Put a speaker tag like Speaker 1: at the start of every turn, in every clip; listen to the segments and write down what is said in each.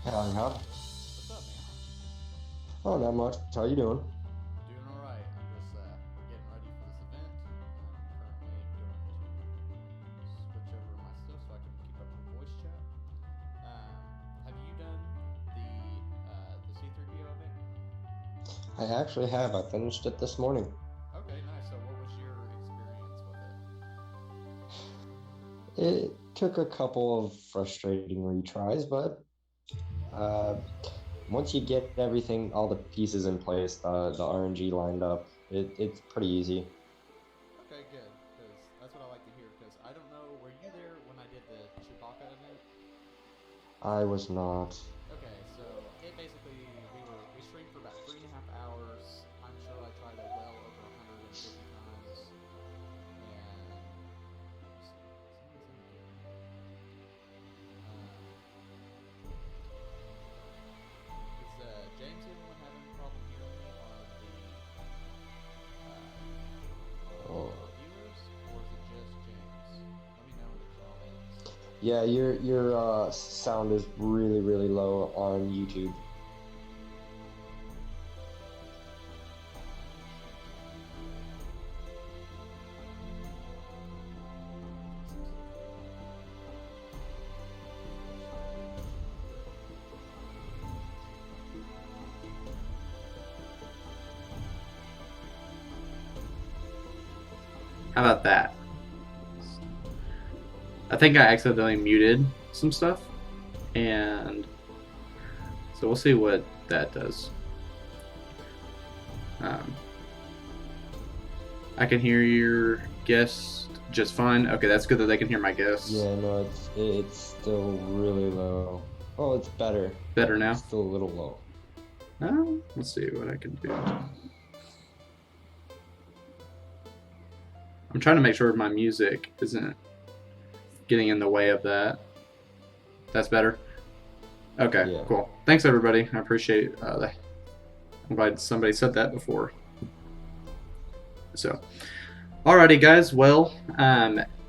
Speaker 1: Howdy, howdy.
Speaker 2: What's up, man?
Speaker 1: Oh, not much. How you doing?
Speaker 2: Doing all right. I'm just we're getting ready for this event. I'm currently going to switch over my stuff so I can keep up with voice chat. Have you done the C3PO event?
Speaker 1: I actually have. I finished it this morning.
Speaker 2: Okay, nice. So, what was your experience with it?
Speaker 1: It took a couple of frustrating retries, but uh, once you get everything, all the pieces in place, the RNG lined up, it's pretty easy.
Speaker 2: Okay, good. Because that's what I like to hear. Because I don't know, were you there when I did the Chewbacca event?
Speaker 1: I was not.
Speaker 2: Okay, so it basically we streamed for about 3.5 hours. I'm sure I tried it well over 150 times, and somebody's in here. Is James the only one having a problem hearing me
Speaker 1: Oh.
Speaker 2: on the viewers, or is it just James? Let me know in the comments.
Speaker 1: Yeah, your sound is really low on YouTube.
Speaker 3: How about that? I think I accidentally muted some stuff, and so we'll see what that does. I can hear your guest just fine. Okay, that's good that they can hear my guest.
Speaker 1: Yeah, no, it's still really low. Oh, it's better.
Speaker 3: Better now?
Speaker 1: It's still a little low.
Speaker 3: Let's see what I can do. I'm trying to make sure my music isn't getting in the way of that. That's better? Okay,
Speaker 1: Yeah.
Speaker 3: cool. Thanks, everybody. I appreciate that. I'm glad somebody said that before. So, alrighty, guys. Well,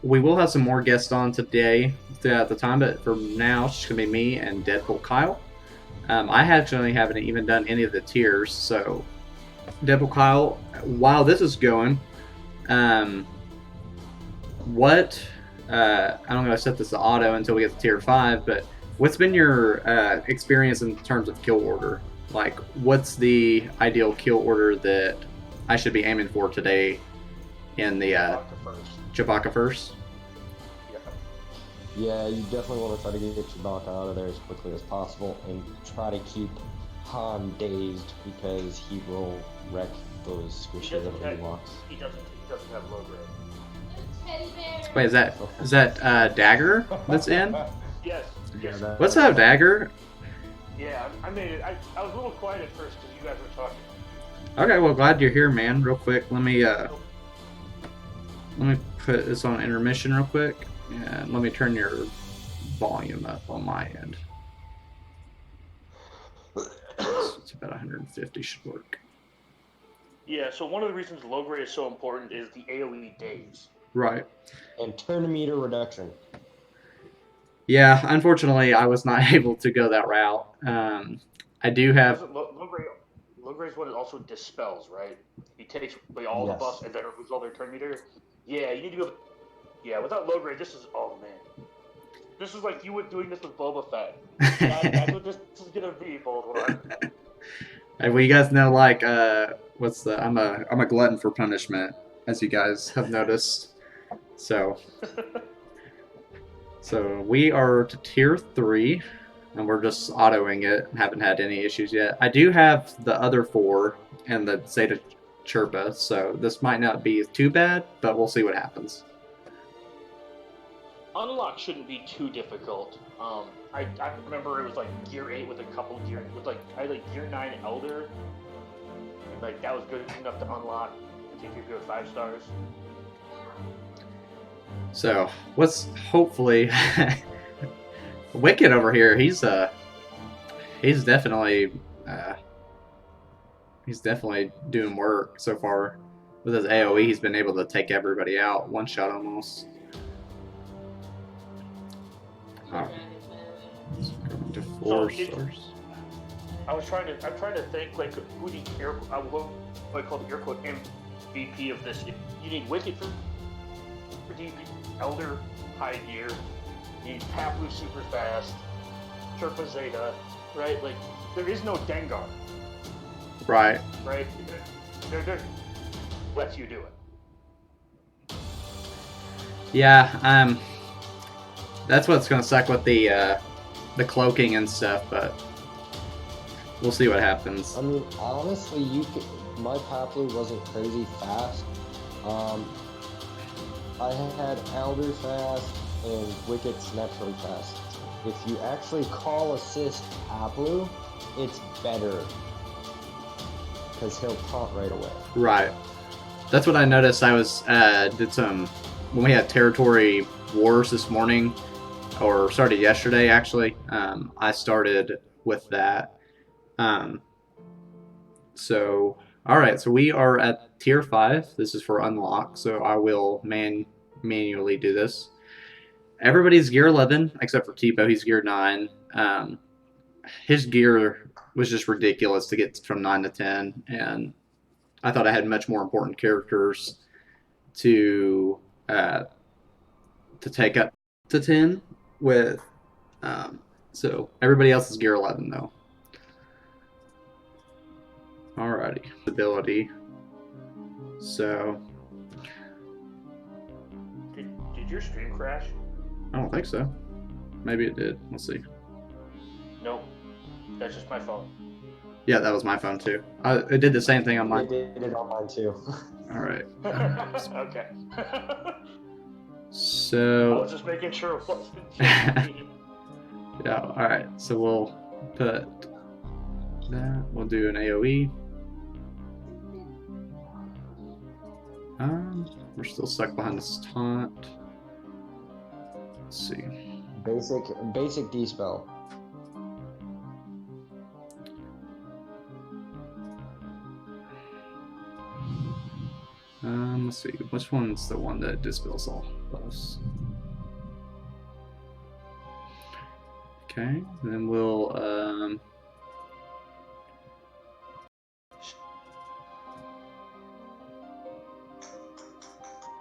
Speaker 3: we will have some more guests on today throughout the time, but for now, it's just going to be me and Deadpool Kyle. I actually haven't even done any of the tiers, so Deadpool Kyle, while this is going, I'm going to set this to auto until we get to tier 5, but what's been your experience in terms of kill order? Like, what's the ideal kill order that I should be aiming for today in the Chewbacca first?
Speaker 1: Yeah, you definitely want to try to get Chewbacca out of there as quickly as possible and try to keep Han dazed because he will wreck those squishy little blocks.
Speaker 4: He doesn't have low grade.
Speaker 3: Wait, is that Dagger that's in?
Speaker 4: Yes.
Speaker 3: What's up, Dagger?
Speaker 4: Yeah, I made it. I was a little quiet at first because you guys were talking.
Speaker 3: Okay, well, glad you're here, man. Real quick, let me put this on intermission real quick, and let me turn your volume up on my end. It's about 150 should work.
Speaker 4: Yeah, so one of the reasons low grade is so important is the AoE days.
Speaker 3: Right.
Speaker 1: And turn meter reduction.
Speaker 3: Yeah, unfortunately, I was not able to go that route. I do have.
Speaker 4: Low grade is what it also dispels, right? He takes away all the buffs and then removes all their turn meter. Yeah, you need to go. Yeah, without low grade, this is man. This is like you were doing this with Boba Fett. That's what this is gonna be, bold one.
Speaker 3: Well, you guys know, like, I'm a glutton for punishment, as you guys have noticed. So we are to tier 3, and we're just autoing it. Haven't had any issues yet. I do have the other 4 and the Zeta Chirpa, so this might not be too bad, but we'll see what happens.
Speaker 4: Unlock shouldn't be too difficult. I remember it was like gear 8 with a couple gear I had like gear 9 Elder. And like that was good enough to unlock and take you 5 stars.
Speaker 3: So what's hopefully Wicked over here? He's definitely doing work so far with his AOE. He's been able to take everybody out one shot almost. To
Speaker 4: So
Speaker 3: 4 stars.
Speaker 4: I'm trying to think like who the what I call the air quote MVP of this. You need Wicked for DP, Elder high gear, you need Paplu super fast, Sherpa Zeta, right? Like there is no Dengar,
Speaker 3: Right.
Speaker 4: right? They're lets you do it.
Speaker 3: Yeah. That's what's gonna suck with the cloaking and stuff, but we'll see what happens.
Speaker 1: I mean, honestly, my Paplu wasn't crazy fast. I had Elder fast and Wicket's naturally fast. If you actually call assist Paplu, it's better because he'll taunt right away.
Speaker 3: Right. That's what I noticed. I was did some when we had territory wars this morning, or started yesterday actually. I started with that. So all right, so we are at tier 5. This is for unlock, so I will manually do this. Everybody's gear 11 except for Tipo. He's gear 9. His gear was just ridiculous to get from 9 to 10, and I thought I had much more important characters to take up to 10 with. So everybody else is gear 11 though. Alrighty, ability. So
Speaker 4: Did your stream crash?
Speaker 3: I don't think so. Maybe it did. Let's see.
Speaker 4: Nope. That's just my phone.
Speaker 3: Yeah, that was my phone too. It did the same thing on mine.
Speaker 1: It did it on mine too.
Speaker 3: All right.
Speaker 4: Okay. I
Speaker 3: So
Speaker 4: was just making sure it wasn't.
Speaker 3: yeah. All right. So we'll put that. We'll do an AOE. We're still stuck behind this taunt. Let's see.
Speaker 1: Basic dispel.
Speaker 3: Let's see. Which one's the one that dispels all buffs? Okay. Then we'll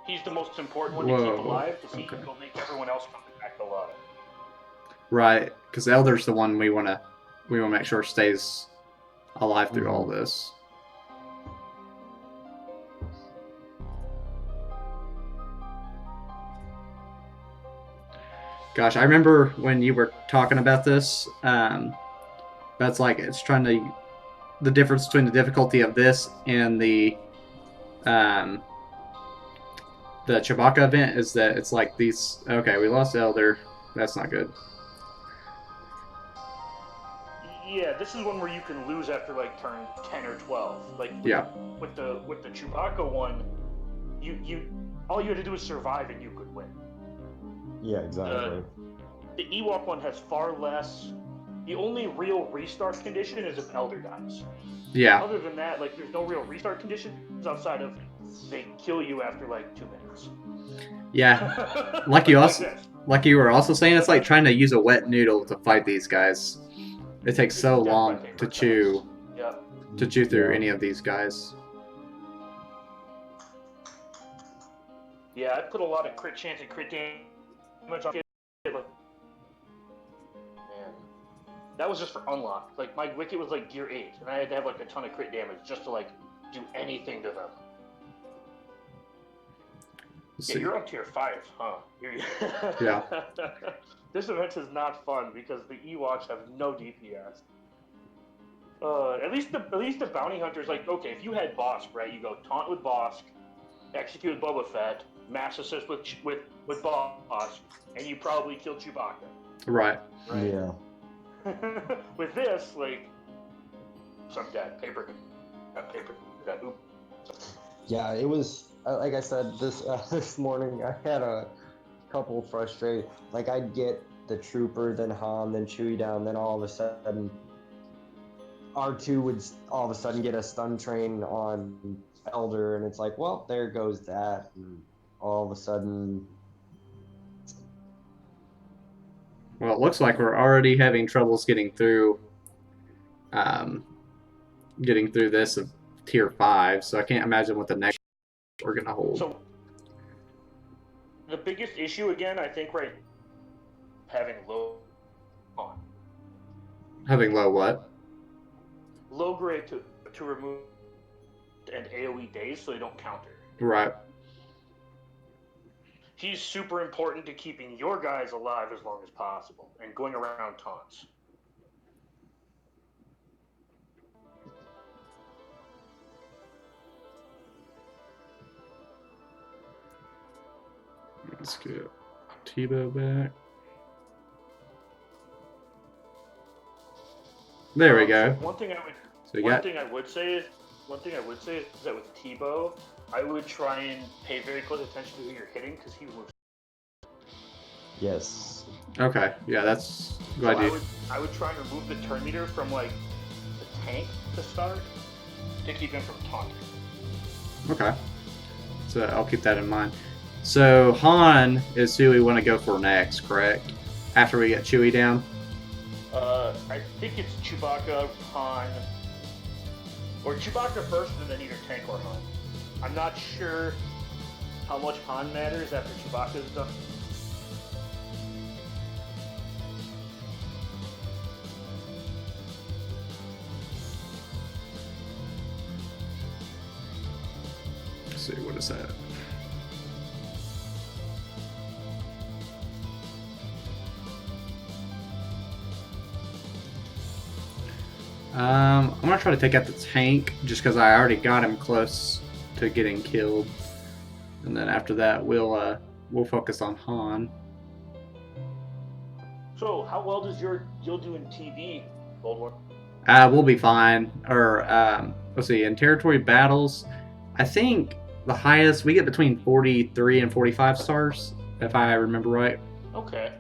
Speaker 4: He's the most important one to keep alive because he will make everyone else come back alive.
Speaker 3: Right, because Elder's the one we want to make sure stays alive through all this. Gosh, I remember when you were talking about this. That's like it's trying to the difference between the difficulty of this and the Chewbacca event is that it's like these. Okay, we lost Elder. That's not good.
Speaker 4: Yeah, this is one where you can lose after like turn 10 or 12. Like with the Chewbacca one, you all you had to do was survive and you could win.
Speaker 1: Yeah, exactly.
Speaker 4: The Ewok one has far less. The only real restart condition is if Elder dies.
Speaker 3: Yeah.
Speaker 4: Other than that, like there's no real restart conditions outside of they kill you after like 2 minutes.
Speaker 3: Yeah. Like you were also saying, it's like trying to use a wet noodle to fight these guys. It takes so long to chew through any of these guys.
Speaker 4: Yeah, I put a lot of crit chance and crit damage on it. Man, that was just for unlock. Like my Wicket was like gear 8, and I had to have like a ton of crit damage just to like do anything to them. Yeah, you're up tier 5, huh?
Speaker 3: Yeah.
Speaker 4: This event is not fun because the Ewoks have no DPS. At least the bounty hunters, like, okay, if you had Bosk, right, you go taunt with Bosk, execute with Boba Fett, mass assist with Bosk, and you probably kill Chewbacca.
Speaker 3: Right.
Speaker 1: Yeah.
Speaker 4: With this, like, some dead paper. Oop.
Speaker 1: Yeah, it was like I said this morning. I had a couple frustrated. Like I'd get the trooper, then Han, then Chewie down, then all of a sudden R2 would all of a sudden get a stun train on Elder, and it's like, well, there goes that, and all of a sudden
Speaker 3: Well, it looks like we're already having troubles getting through this of tier 5, so I can't imagine what the next we're gonna hold.
Speaker 4: So the biggest issue again, I think, right, having low on.
Speaker 3: Having low what?
Speaker 4: Low grade to remove and AoE days so they don't counter.
Speaker 3: Right.
Speaker 4: He's super important to keeping your guys alive as long as possible and going around taunts.
Speaker 3: Let's get T-Bow back. There we go.
Speaker 4: So one thing I would say is that with T-Bow, I would try and pay very close attention to who you're hitting because he moves.
Speaker 1: Yes.
Speaker 3: Okay. Yeah, that's good idea.
Speaker 4: I would try and remove the turn meter from like the tank to start to keep him from taunting.
Speaker 3: Okay. So I'll keep that in mind. So Han is who we want to go for next, correct? After we get Chewie down?
Speaker 4: I think it's Chewbacca, Han, or Chewbacca first and then either tank or Han. I'm not sure how much Han matters after Chewbacca's done.
Speaker 3: Let's see, what is that? I'm gonna try to take out the tank just because I already got him close to getting killed, and then after that we'll focus on Han.
Speaker 4: So, how well does you'll do in TV, Gold War?
Speaker 3: We'll be fine. Or let's see, in territory battles, I think the highest we get between 43 and 45 stars, if I remember right.
Speaker 4: Okay.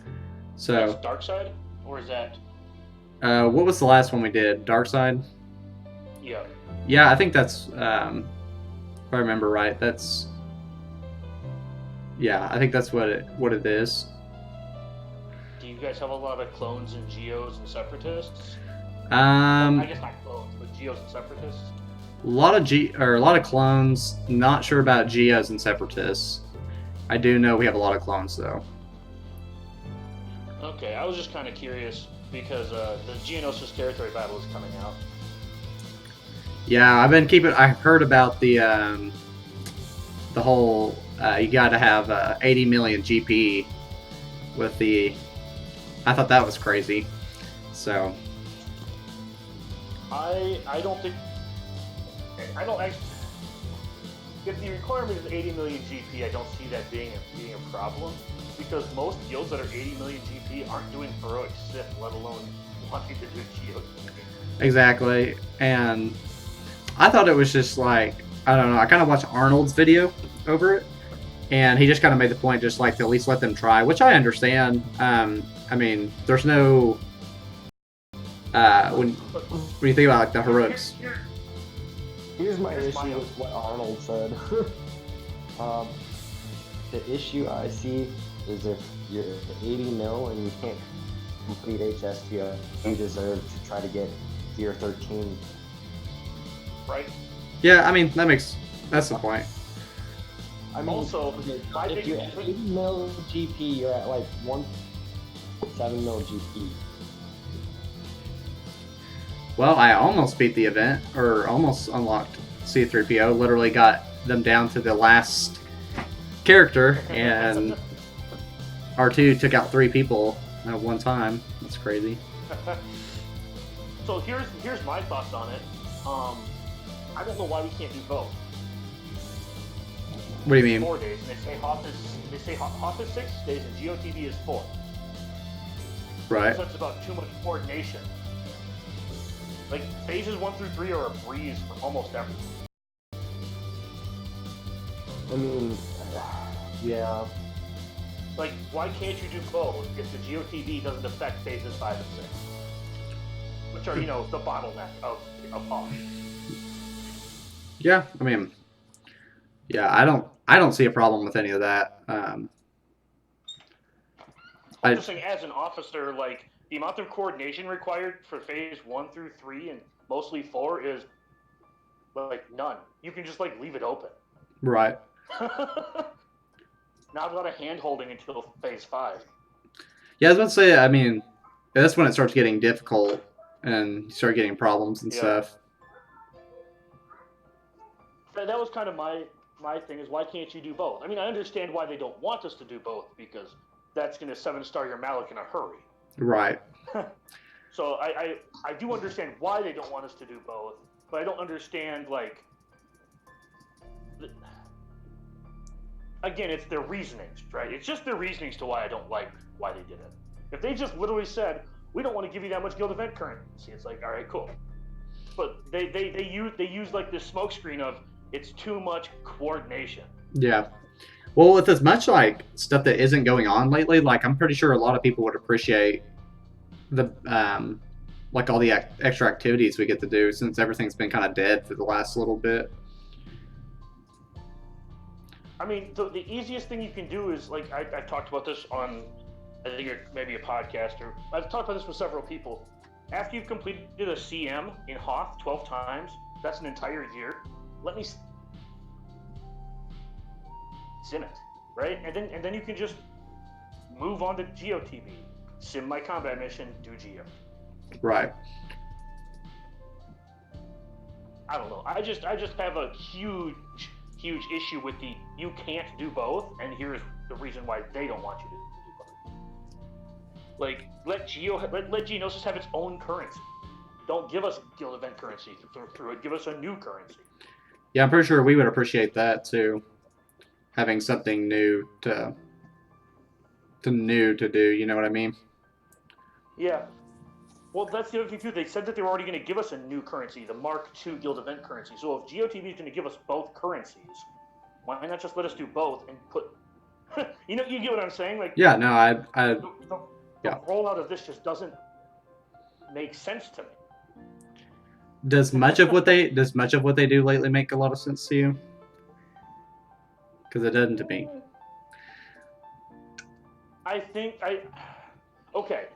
Speaker 3: So
Speaker 4: that's Dark Side, or is that?
Speaker 3: What was the last one we did? Dark Side?
Speaker 4: Yeah.
Speaker 3: Yeah, I think that's, if I remember right, that's, yeah, I think that's what it is.
Speaker 4: Do you guys have a lot of clones and Geos and Separatists?
Speaker 3: I
Speaker 4: guess not clones, but Geos and Separatists.
Speaker 3: A lot of clones. Not sure about Geos and Separatists. I do know we have a lot of clones though.
Speaker 4: Okay, I was just kind of curious because the Geonosis territory battle is coming out.
Speaker 3: Yeah, I've heard about the whole you got to have 80 million GP with the. I thought that was crazy. So.
Speaker 4: I don't actually. If the requirement is 80 million GP, I don't see that being a problem because most guilds that are 80 million GP aren't doing heroic Sith, let alone wanting to do Geo.
Speaker 3: Exactly, and I thought it was just like, I don't know, I kind of watched Arnold's video over it, and he just kind of made the point just like to at least let them try, which I understand. I mean, there's no when you think about like the heroics.
Speaker 1: Here's my issue with what Arnold said. The issue I see is if you're 80 mil and you can't complete HSTO, you deserve to try to get tier 13.
Speaker 4: Right?
Speaker 3: Yeah, I mean that's the point.
Speaker 1: I mean,
Speaker 4: also,
Speaker 1: if you're at 80 mil GP, you're at like 1.7 mil GP.
Speaker 3: Well, I almost beat the event, or almost unlocked C3PO. Literally got them down to the last character, and R2 took out 3 people at one time. That's crazy.
Speaker 4: So here's my thoughts on it. I don't know why we can't do both.
Speaker 3: What do you mean?
Speaker 4: 4 days, and they say Hoth is 6 days and GOTV is 4.
Speaker 3: Right.
Speaker 4: So it's about too much coordination. Like phases 1 through 3 are a breeze for almost everything.
Speaker 1: I mean, yeah.
Speaker 4: Like, why can't you do both if the GOTV doesn't affect phases 5 and 6? Which are, the bottleneck of Hoth.
Speaker 3: Yeah, I mean, yeah, I don't see a problem with any of that.
Speaker 4: I'm just saying, as an officer, like, the amount of coordination required for phase 1 through 3 and mostly 4 is, like, none. You can just, like, leave it open.
Speaker 3: Right.
Speaker 4: Not a lot of hand-holding until phase 5.
Speaker 3: Yeah, I was about to say, I mean, that's when it starts getting difficult and you start getting problems and stuff.
Speaker 4: That was kind of my thing, is why can't you do both? I mean, I understand why they don't want us to do both, because that's going to 7-star your Malik in a hurry.
Speaker 3: Right.
Speaker 4: So I do understand why they don't want us to do both, but I don't understand, like, again, it's their reasonings, right? It's just their reasonings to why I don't like why they did it. If they just literally said, we don't want to give you that much guild event currency, it's like, all right, cool. But they use like this smokescreen of, it's too much coordination.
Speaker 3: Yeah. Well, with as much like stuff that isn't going on lately, like I'm pretty sure a lot of people would appreciate the like all the extra activities we get to do, since everything's been kind of dead for the last little bit.
Speaker 4: I mean, the easiest thing you can do is, like, I've talked about this on, I think maybe a podcast, or I've talked about this with several people. After you've completed a CM in Hoth 12 times, that's an entire year. Let me sim it, right? And then you can just move on to GeoTV, sim my combat mission, do Geo.
Speaker 3: Right.
Speaker 4: I don't know. I just have a huge issue with the, you can't do both, and here's the reason why they don't want you to do both. Like, let Geonosis have its own currency. Don't give us guild event currency through it. Give us a new currency.
Speaker 3: Yeah, I'm pretty sure we would appreciate that too. Having something new to do, you know what I mean?
Speaker 4: Yeah. Well, that's the other thing too. They said that they were already going to give us a new currency, the Mark II guild event currency. So if GeoTV is going to give us both currencies, why not just let us do both and put? you get what I'm saying? Like,
Speaker 3: yeah, no,
Speaker 4: the rollout of this just doesn't make sense to me.
Speaker 3: Does much of what they do lately make a lot of sense to you? Because it doesn't to me.
Speaker 4: Okay,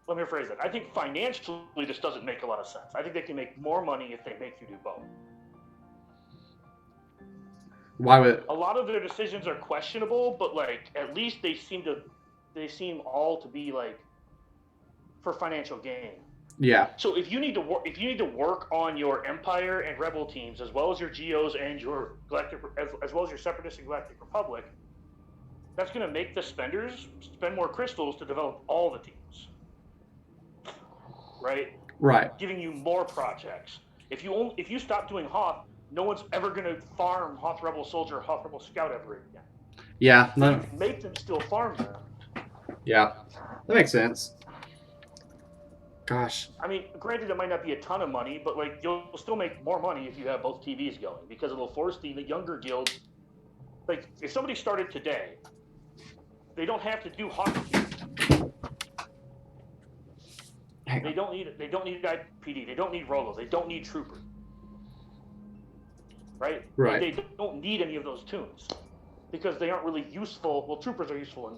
Speaker 4: let me rephrase that. I think financially this doesn't make a lot of sense. I think they can make more money if they make you do both.
Speaker 3: Why would?
Speaker 4: A lot of their decisions are questionable, but like at least they seem all to be like for financial gain.
Speaker 3: Yeah.
Speaker 4: So if you need to work on your Empire and Rebel teams, as well as your Geos and your Galactic, as well as your Separatist and Galactic Republic, that's going to make the spenders spend more crystals to develop all the teams. Right.
Speaker 3: Right.
Speaker 4: Giving you more projects. If you stop doing Hoth, no one's ever going to farm Hoth Rebel Soldier, Hoth Rebel Scout ever again.
Speaker 3: Yeah.
Speaker 4: So you can make them still farm them.
Speaker 3: Yeah, that makes sense. Gosh.
Speaker 4: I mean, granted, it might not be a ton of money, but like you'll still make more money if you have both TVs going, because it'll force the younger guilds. Like, if somebody started today, they don't have to do hockey. They don't need IPD. They don't need Rolo. They don't need Trooper. Right?
Speaker 3: Right.
Speaker 4: They don't need any of those tunes because they aren't really useful. Well, Troopers are useful in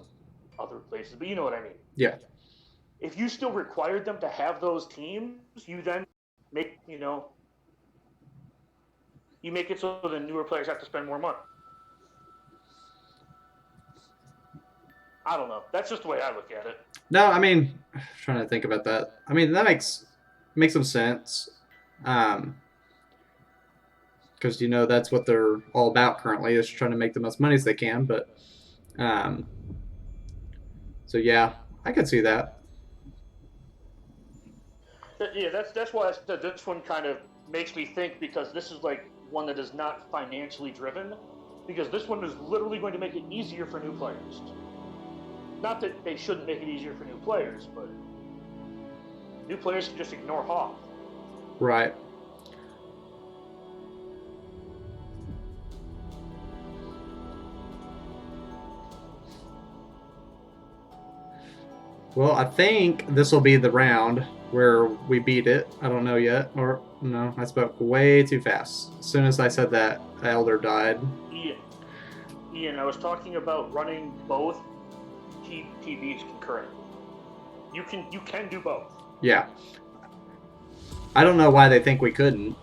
Speaker 4: other places, but you know what I mean.
Speaker 3: Yeah.
Speaker 4: If you still required them to have those teams, you then make you make it so the newer players have to spend more money. I don't know. That's just the way I look at it.
Speaker 3: No, I mean, I'm trying to think about that. I mean, that makes some sense. Because that's what they're all about currently, is trying to make the most money as they can. But so yeah, I could see that.
Speaker 4: Yeah, that's why I said this one kind of makes me think, because this is like one that is not financially driven, because this one is literally going to make it easier for new players. Not that they shouldn't make it easier for new players, but new players can just ignore Hoth.
Speaker 3: Right. Well, I think this will be the round where we beat it. I don't know yet. Or, no, I spoke way too fast. As soon as I said that, Elder died.
Speaker 4: Ian, I was talking about running both TVs concurrently. You can do both.
Speaker 3: Yeah. I don't know why they think we couldn't.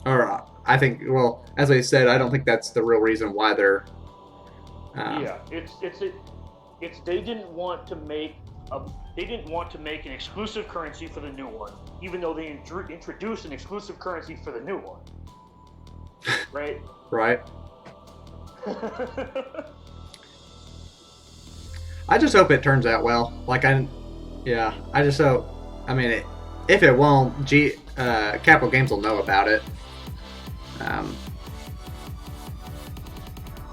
Speaker 3: Or I think, well, as I said, I don't think that's the real reason why they're.
Speaker 4: Yeah, it's they didn't want to make an exclusive currency for the new one, even though they introduced an exclusive currency for the new one. Right.
Speaker 3: Right. I just hope it turns out well. I just hope. I mean, if it won't, Capital Games will know about it.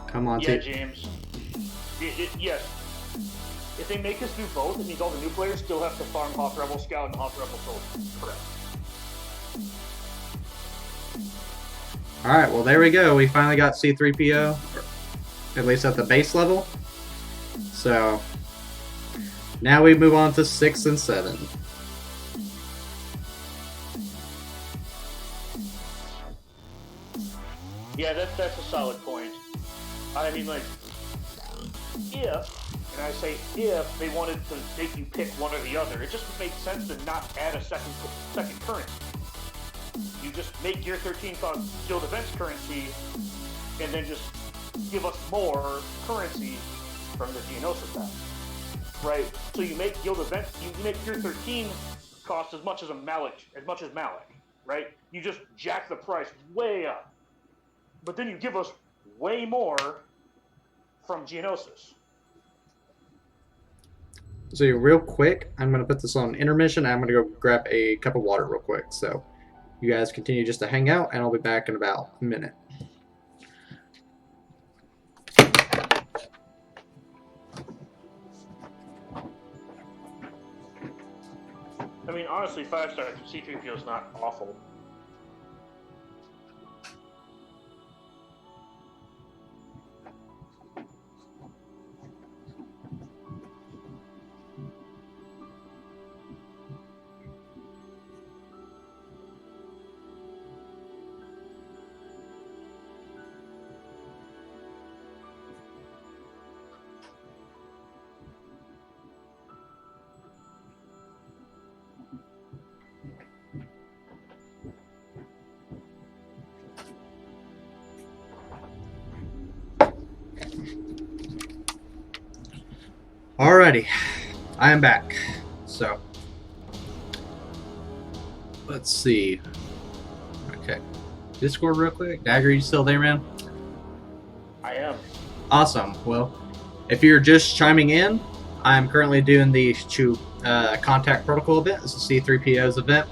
Speaker 3: Come on,
Speaker 4: yeah, James. Yes. If they make us do both, it means all the new players still have to farm Hawk Rebel Scout and Hawk Rebel Soldier. Correct.
Speaker 3: All right, well, there we go. We finally got C3PO, at least at the base level. So now we move on to 6 and 7.
Speaker 4: Yeah, that's a solid point. I mean, like, if, and I say if, they wanted to make you pick one or the other, it just would make sense to not add a second currency. You just make Gear 13 Guild Events currency, and then just give us more currency from the Geonosis pack. Right? So you make Guild Events, you make Gear 13 cost as much as Malik, right? You just jack the price way up. But then you give us way more from Geonosis.
Speaker 3: So real quick, I'm going to put this on intermission. I'm going to go grab a cup of water real quick. So you guys continue just to hang out, and I'll be back in about a minute.
Speaker 4: I mean, honestly, 5-star C3PO is not awful.
Speaker 3: Alrighty, I am back. So let's see. Okay, Discord real quick. Dagger, you still there, man?
Speaker 4: I am.
Speaker 3: Awesome. Well, if you're just chiming in, I'm currently doing the Contact Protocol event. This is C3PO's event.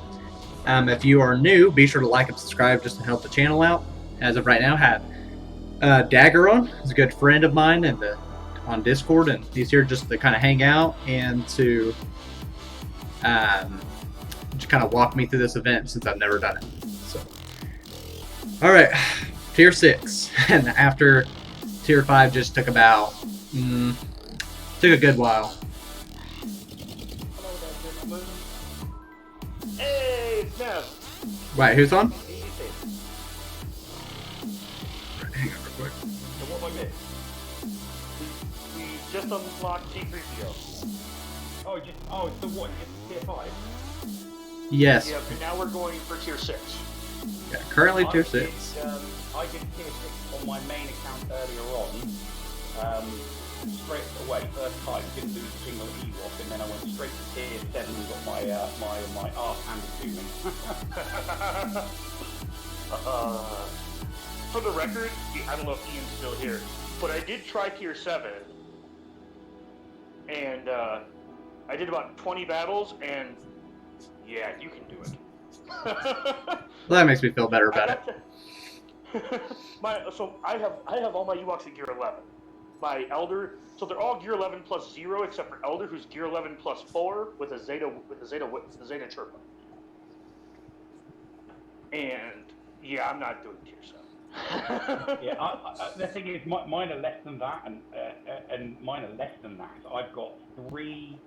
Speaker 3: If you are new, be sure to like and subscribe just to help the channel out. As of right now, I have Dagger on. He's a good friend of mine and on Discord, and he's here just to kind of hang out and to just kind of walk me through this event since I've never done it. So, all right, Tier 6, and after Tier 5 just took about took a good while.
Speaker 4: Hey, Snap.
Speaker 3: Wait, who's on?
Speaker 4: Easy.
Speaker 3: Hang on real quick.
Speaker 4: So what am I missing? We just unlocked C3PO.
Speaker 5: So what? Tier 5?
Speaker 3: Yes.
Speaker 4: Yeah, and now we're going for Tier 6.
Speaker 3: Yeah, currently Tier
Speaker 5: I
Speaker 3: 6.
Speaker 5: I did Tier 6 on my main account earlier on. Straight away, first time, didn't do a single Ewok, and then I went straight to Tier 7 and got my arse handed to me.
Speaker 4: For the record, I don't know if Ian's still here, but I did try Tier 7, and I did about 20 battles, and yeah, you can do it.
Speaker 3: Well, that makes me feel better about it.
Speaker 4: So I have all my Ewoks at Gear 11. My Elder, so they're all Gear 11 plus 0 except for Elder, who's Gear 11 plus 4 with a Zeta Chirpa. And yeah, I'm not doing Tier 7.
Speaker 5: Yeah, the thing is, mine are less than that, and mine are less than that. So I've got 3.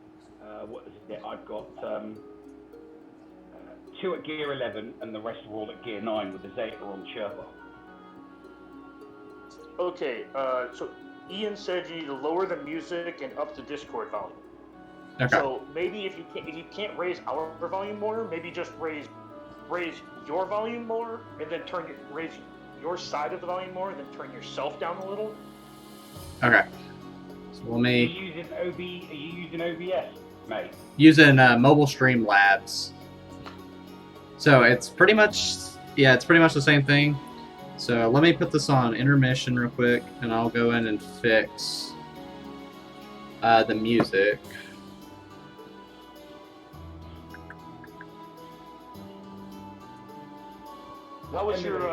Speaker 5: What is it? I've got 2 at Gear 11, and the rest are all at Gear 9 with the Zeta on Chirpa.
Speaker 4: Okay, so Ian said you need to lower the music and up the Discord volume.
Speaker 3: Okay.
Speaker 4: So maybe if you can't raise our volume more, maybe just raise your volume more, and then raise your side of the volume more, and then turn yourself down a little.
Speaker 3: Okay. So let
Speaker 5: Are
Speaker 3: me
Speaker 5: you using OBS, mate?
Speaker 3: using Mobile Stream Labs. So it's pretty much the same thing. So let me put this on intermission real quick, and I'll go in and fix the music.
Speaker 4: How was your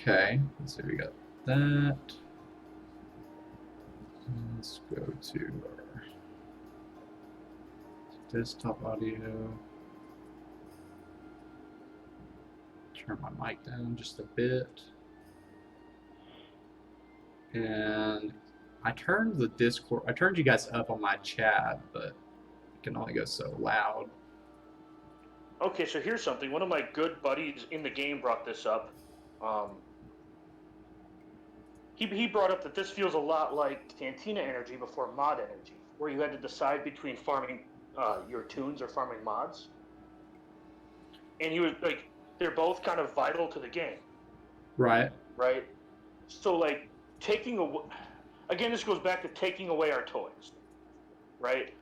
Speaker 3: Okay, let's see, we got that. Let's go to our desktop audio. Turn my mic down just a bit. And I turned you guys up on my chat, but it can only go so loud.
Speaker 4: Okay, so here's something. One of my good buddies in the game brought this up. He brought up that this feels a lot like Cantina Energy before Mod Energy, where you had to decide between farming your tunes or farming mods. And he was like, they're both kind of vital to the game.
Speaker 3: Right.
Speaker 4: Right? So, like, again, this goes back to taking away our toys. Right?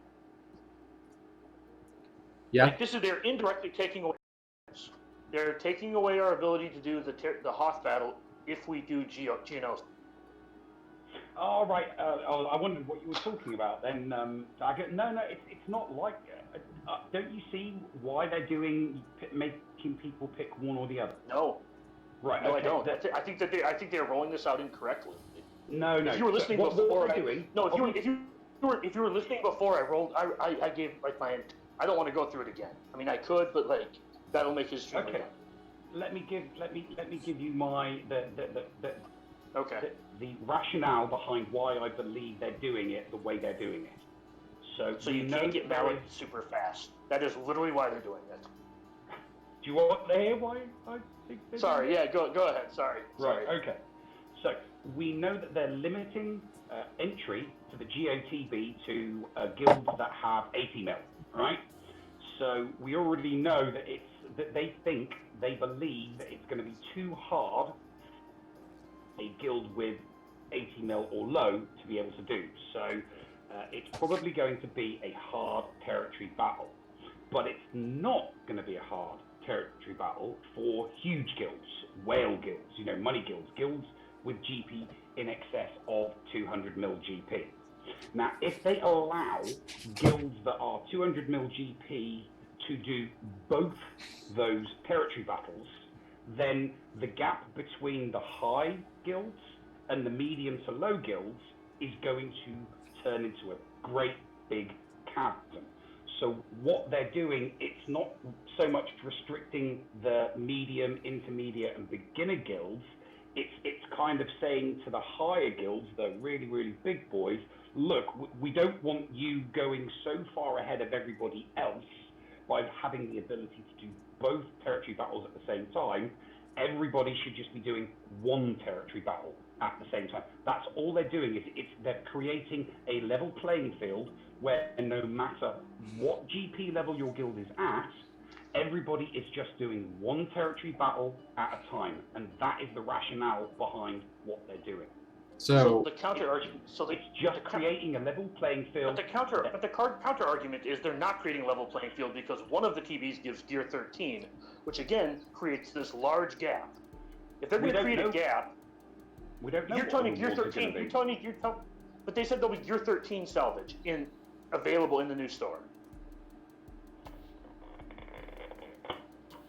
Speaker 3: Yeah.
Speaker 4: Like, they're indirectly taking away. They're taking away our ability to do the Hoth battle if we do Geonosis.
Speaker 5: Oh, right. I wondered what you were talking about then. No, it's not like... don't you see why they're making people pick one or the other?
Speaker 4: No.
Speaker 5: Right.
Speaker 4: No,
Speaker 5: okay.
Speaker 4: I don't. I think they're rolling this out incorrectly.
Speaker 5: No.
Speaker 4: If you were listening
Speaker 5: what
Speaker 4: before,
Speaker 5: they're doing...
Speaker 4: No, if you were listening before I rolled, I gave like my... I don't want to go through it again. I mean, I could, but like that'll make his stream.
Speaker 5: Okay. Let me give you my the rationale behind why I believe they're doing it the way they're doing it.
Speaker 4: So you can't get married super fast. That is literally why they're doing it.
Speaker 5: Do you want to hear why I think they're
Speaker 4: Sorry,
Speaker 5: doing it?
Speaker 4: yeah, go ahead. Sorry.
Speaker 5: Right, okay. So we know that they're limiting entry to the GOTB to guilds that have 80 mil, right? So we already know that they believe that it's going to be too hard a guild with 80 mil or low to be able to do. So it's probably going to be a hard territory battle, but it's not going to be a hard territory battle for huge guilds, whale guilds, money guilds with GP in excess of 200 mil GP. Now, if they allow guilds that are 200 mil GP to do both those territory battles, then the gap between the high guilds and the medium to low guilds is going to turn into a great big chasm. So what they're doing, it's not so much restricting the medium, intermediate, and beginner guilds. It's kind of saying to the higher guilds, the really, really big boys, look, we don't want you going so far ahead of everybody else by having the ability to do both territory battles at the same time. Everybody should just be doing one territory battle at the same time. That's all they're doing. They're creating a level playing field where no matter what GP level your guild is at, everybody is just doing one territory battle at a time, and that is the rationale behind what they're doing.
Speaker 3: So
Speaker 4: the counter argument. So
Speaker 5: it's just creating a level playing field.
Speaker 4: But the counter argument is they're not creating a level playing field because one of the TBs gives Gear 13, which again creates this large gap. If they're going to create a gap,
Speaker 5: we don't know.
Speaker 4: You're telling me Gear 13. But they said there'll be Gear 13 salvage available in the new store.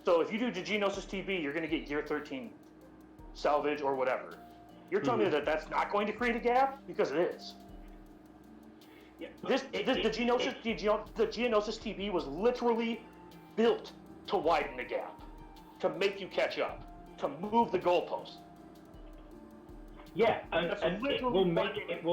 Speaker 4: So if you do Genosis TB, you're going to get Gear 13 salvage or whatever. You're telling me that that's not going to create a gap? Because it is.
Speaker 5: Yeah,
Speaker 4: the Genosis TB was literally built to widen the gap, to make you catch up, to move the goalposts.
Speaker 5: Yeah, and it will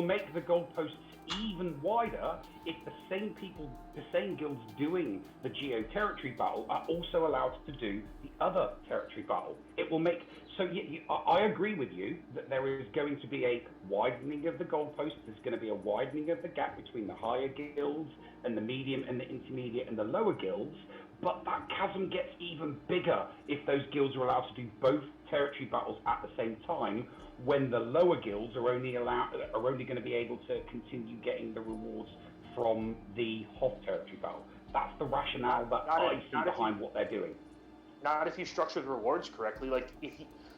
Speaker 5: make the goalposts even wider if the same people, the same guilds doing the Geo territory battle are also allowed to do the other territory battle. It will make, so I agree with you that there is going to be a widening of the goalposts, there's going to be a widening of the gap between the higher guilds and the medium and the intermediate and the lower guilds, but that chasm gets even bigger if those guilds are allowed to do both territory battles at the same time, when the lower guilds are only going to be able to continue getting the rewards from the Hoth territory battle. That's the rationale that I see behind what they're doing.
Speaker 4: Not if you structure the rewards correctly. Like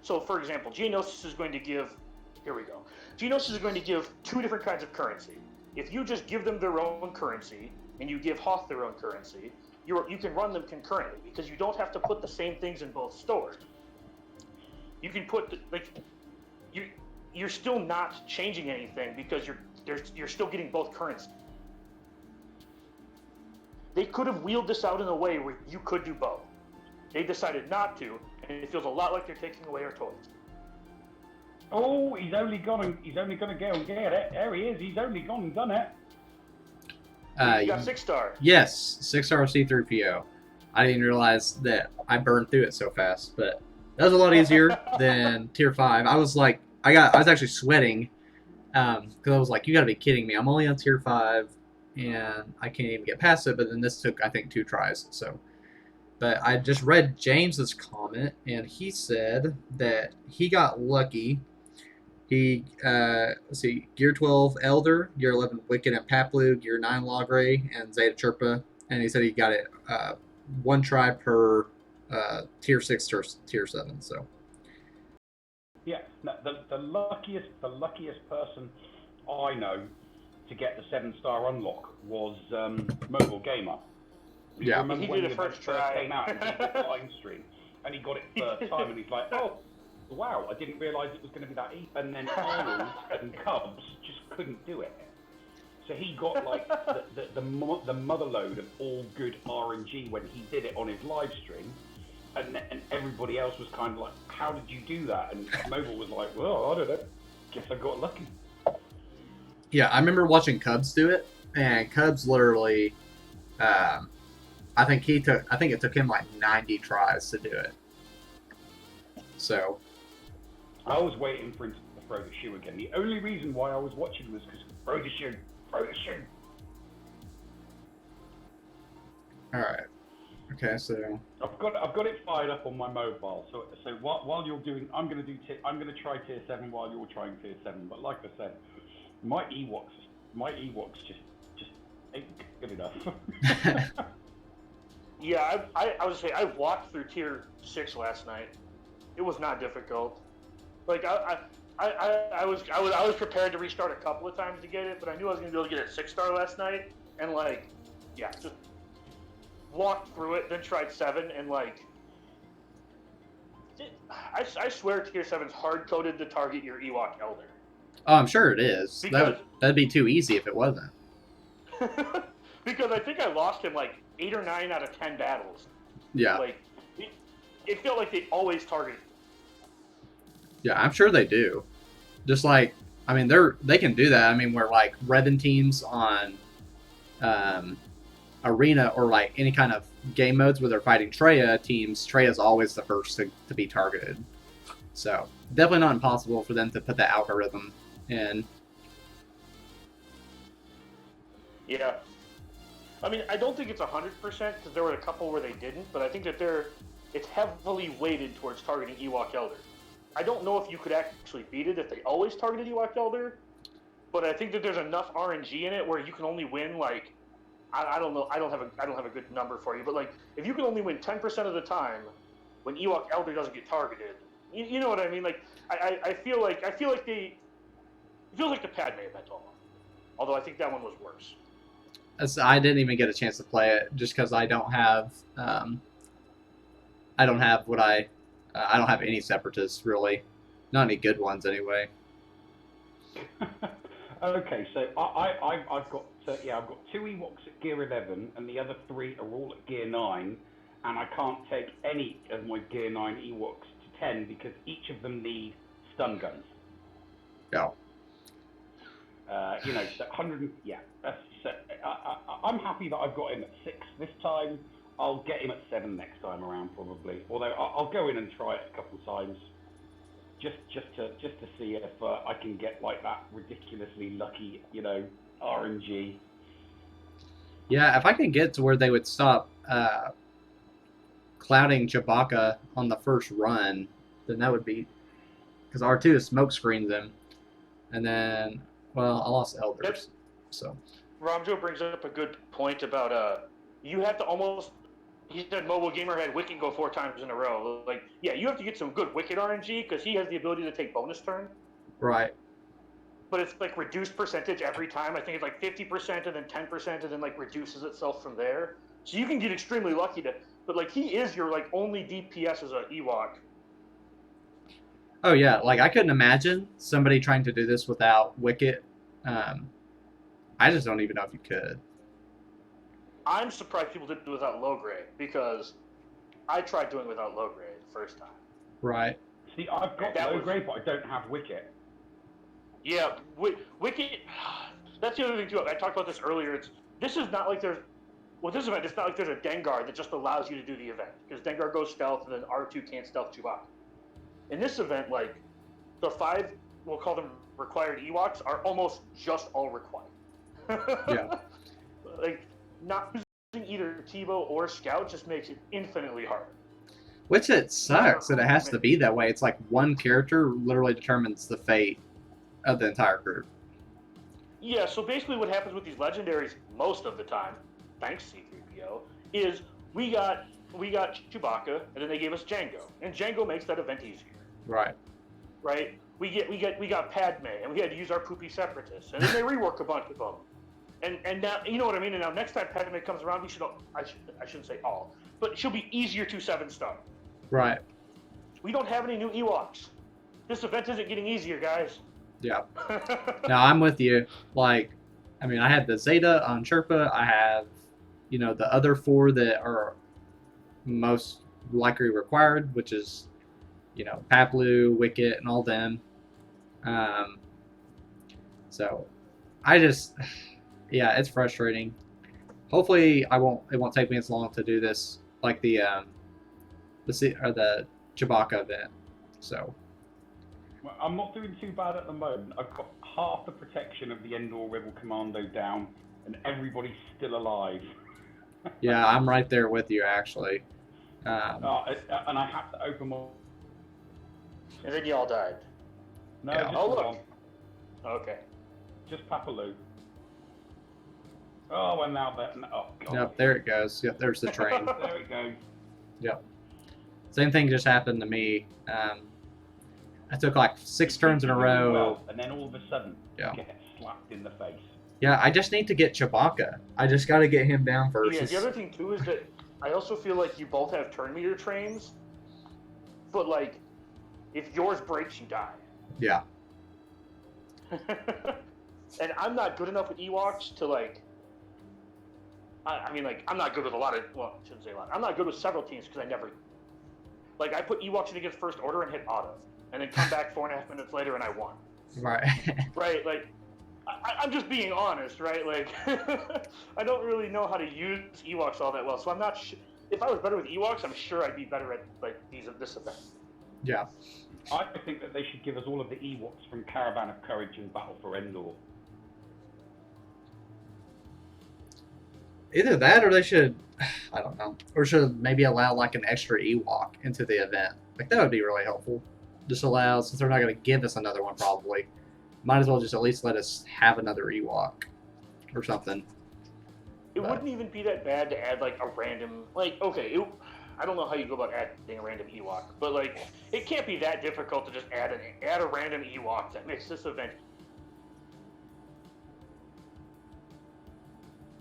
Speaker 4: so for example, Geonosis is going to give. Here we go. Geonosis is going to give 2 different kinds of currency. If you just give them their own currency and you give Hoth their own currency, you can run them concurrently because you don't have to put the same things in both stores. You can put you're still not changing anything because you're still getting both currencies. They could have wheeled this out in a way where you could do both. They decided not to, and it feels a lot like they're taking away our toys.
Speaker 5: Oh, he's only going to go and get it. There he is. He's only gone and done it.
Speaker 4: You got 6-star.
Speaker 3: Yes, 6-star C3PO. I didn't realize that I burned through it so fast, but that was a lot easier than tier 5. I was like, I was actually sweating because I was like, you got to be kidding me. I'm only on tier 5 and I can't even get past it. But then this took, I think, 2 tries. So, but I just read James's comment and he said that he got lucky. He, let's see, Gear 12 Elder, Gear 11 Wicked and Paplu, Gear 9 Logray, and Zeta Chirpa. And he said he got it 1 try per tier 6 to tier 7. So.
Speaker 5: Yeah, no, the luckiest person I know to get the 7-star unlock was Mobile Gamer.
Speaker 3: Yeah.
Speaker 5: Remember
Speaker 4: he
Speaker 5: when
Speaker 4: did
Speaker 5: the
Speaker 4: it first
Speaker 5: event
Speaker 4: try.
Speaker 5: came out and he did the line stream and he got it first time and he's like, oh, wow, I didn't realise it was going to be that easy. And then Arnold and Cubs just couldn't do it. So he got like the mother load of all good RNG when he did it on his live stream. And everybody else was kind of like, how did you do that? And Mobile was like, well, I don't know. Guess I got lucky.
Speaker 3: Yeah, I remember watching Cubs do it, and Cubs literally, I think it took him like 90 tries to do it. So.
Speaker 5: I was waiting for him to throw the shoe again. The only reason why I was watching was because throw the shoe.
Speaker 3: All right. Okay, so
Speaker 5: I've got it fired up on my mobile. So while you're doing, I'm gonna try tier 7 while you're trying tier 7. But like I said, my Ewoks just ain't good enough.
Speaker 4: Yeah, I would say I walked through tier 6 last night. It was not difficult. Like I was prepared to restart a couple of times to get it, but I knew I was gonna be able to get it 6-star last night, and like, yeah, just walked through it, then tried 7, and like, I swear tier 7's hard coded to target your Ewok Elder.
Speaker 3: oh, I'm sure it is.
Speaker 4: Because,
Speaker 3: that'd be too easy if it wasn't.
Speaker 4: because I think I lost him like 8 or 9 out of 10 battles.
Speaker 3: Yeah.
Speaker 4: Like, it felt like they always targeted.
Speaker 3: Yeah, I'm sure they do. Just like, I mean, they can do that. I mean, where like Revan teams on Arena or like any kind of game modes where they're fighting Treya teams, Treya's always the first to be targeted. So definitely not impossible for them to put that algorithm in.
Speaker 4: Yeah. I mean, I don't think it's 100% because there were a couple where they didn't, but I think that it's heavily weighted towards targeting Ewok Elder. I don't know if you could actually beat it if they always targeted Ewok Elder, but I think that there's enough RNG in it where you can only win like, I don't know, I don't have a good number for you, but like if you can only win 10% of the time when Ewok Elder doesn't get targeted, you know what I mean? Like I feel like it feels like the Padme event almost. Although I think that one was worse.
Speaker 3: I didn't even get a chance to play it just because I don't have I don't have any separatists really, not any good ones anyway.
Speaker 5: Okay, so I've got 2 Ewoks at Gear 11, and the other 3 are all at Gear 9, and I can't take any of my Gear 9 Ewoks to 10 because each of them need stun guns.
Speaker 3: Yeah.
Speaker 5: You know, so 100. Yeah, I'm happy that I've got him at 6 this time. I'll get him at 7 next time around probably. Although I'll go in and try it a couple of times, just to see if I can get like that ridiculously lucky, you know, RNG.
Speaker 3: Yeah, if I could get to where they would stop clouding Chewbacca on the first run, then that would be, because R2 smoke screens him, and then, well, I lost Elders,
Speaker 4: Yep.
Speaker 3: so.
Speaker 4: Ramjo brings up a good point about you have to almost. He said Mobile Gamer had Wicket go 4 times in a row. Like, yeah, you have to get some good Wicket RNG because he has the ability to take bonus turn.
Speaker 3: Right.
Speaker 4: But it's like reduced percentage every time. I think it's like 50% and then 10% and then like reduces itself from there. So you can get extremely lucky to. But like he is your like only DPS as an Ewok.
Speaker 3: Oh yeah, like I couldn't imagine somebody trying to do this without Wicket. I just don't even know if you could.
Speaker 4: I'm surprised people didn't do it without low grade because I tried doing it without low grade the first time.
Speaker 3: Right.
Speaker 5: See, I've got low grade, but I don't have Wicket.
Speaker 4: Yeah, Wicket. That's the other thing too. I talked about this earlier. This is not like there's. Well, this event, it's not like there's a Dengar that just allows you to do the event because Dengar goes stealth and then R2 can't stealth Chewbacca. In this event, like the 5, we'll call them required Ewoks, are almost just all required.
Speaker 3: Yeah.
Speaker 4: Like not using either Tebow or Scout just makes it infinitely harder.
Speaker 3: Which it sucks that it has to be that way. It's like one character literally determines the fate of the entire group.
Speaker 4: Yeah, so basically what happens with these legendaries most of the time, thanks C3PO, is we got Chewbacca and then they gave us Jango. And Jango makes that event easier.
Speaker 3: Right.
Speaker 4: Right? We got Padme and we had to use our poopy separatists. And then they rework a bunch of them. And now, you know what I mean? And now next time Padme comes around, I shouldn't say all, but she'll be easier to 7-star.
Speaker 3: Right.
Speaker 4: We don't have any new Ewoks. This event isn't getting easier, guys.
Speaker 3: Yeah. No, I'm with you. Like, I mean, I have the Zeta on Sherpa. I have, you know, the other 4 that are most likely required, which is, you know, Paplu, Wicket, and all them. So, I just, yeah, it's frustrating. Hopefully, it won't take me as long to do this, like the Chewbacca event. So.
Speaker 5: Well, I'm not doing too bad at the moment. I've got half the protection of the Endor Rebel Commando down, and everybody's still alive.
Speaker 3: Yeah, I'm right there with you, actually.
Speaker 5: And I have to open my...
Speaker 4: And then you all died.
Speaker 5: No,
Speaker 3: Yeah.
Speaker 5: just
Speaker 4: Oh, look.
Speaker 5: one.
Speaker 4: Okay.
Speaker 5: Just Papaloo. Oh, and now that... Oh, God.
Speaker 3: Yep, there it goes. Yep, there's the train.
Speaker 5: There it goes.
Speaker 3: Yep. Same thing just happened to me. I took like 6 turns in a row.
Speaker 5: Well, and then all of a sudden,
Speaker 3: Yeah.
Speaker 5: you get slapped in the face.
Speaker 3: Yeah, I just need to get Chewbacca. I just got to get him down first.
Speaker 4: Yeah, the other thing too is that I also feel like you both have turn meter trains, but like, if yours breaks, you die.
Speaker 3: Yeah.
Speaker 4: And I'm not good enough with Ewoks to like. I mean, like, I'm not good with a lot of. Well, I shouldn't say a lot. I'm not good with several teams because I never. Like, I put Ewoks in against First Order and hit auto, and then come back 4.5 minutes later and I won.
Speaker 3: Right.
Speaker 4: Right, like. I'm just being honest, right? Like, I don't really know how to use Ewoks all that well, so I'm not. If I was better with Ewoks, I'm sure I'd be better at like this event.
Speaker 3: Yeah.
Speaker 5: I think that they should give us all of the Ewoks from Caravan of Courage and Battle for Endor.
Speaker 3: Either that, or they should, I don't know, or should maybe allow like an extra Ewok into the event. Like that would be really helpful. Just allow, since they're not going to give us another one probably, might as well just at least let us have another Ewok or something.
Speaker 4: It wouldn't even be that bad to add like a random, like, okay, I don't know how you go about adding a random Ewok, but like, it can't be that difficult to just add a random Ewok that makes this event.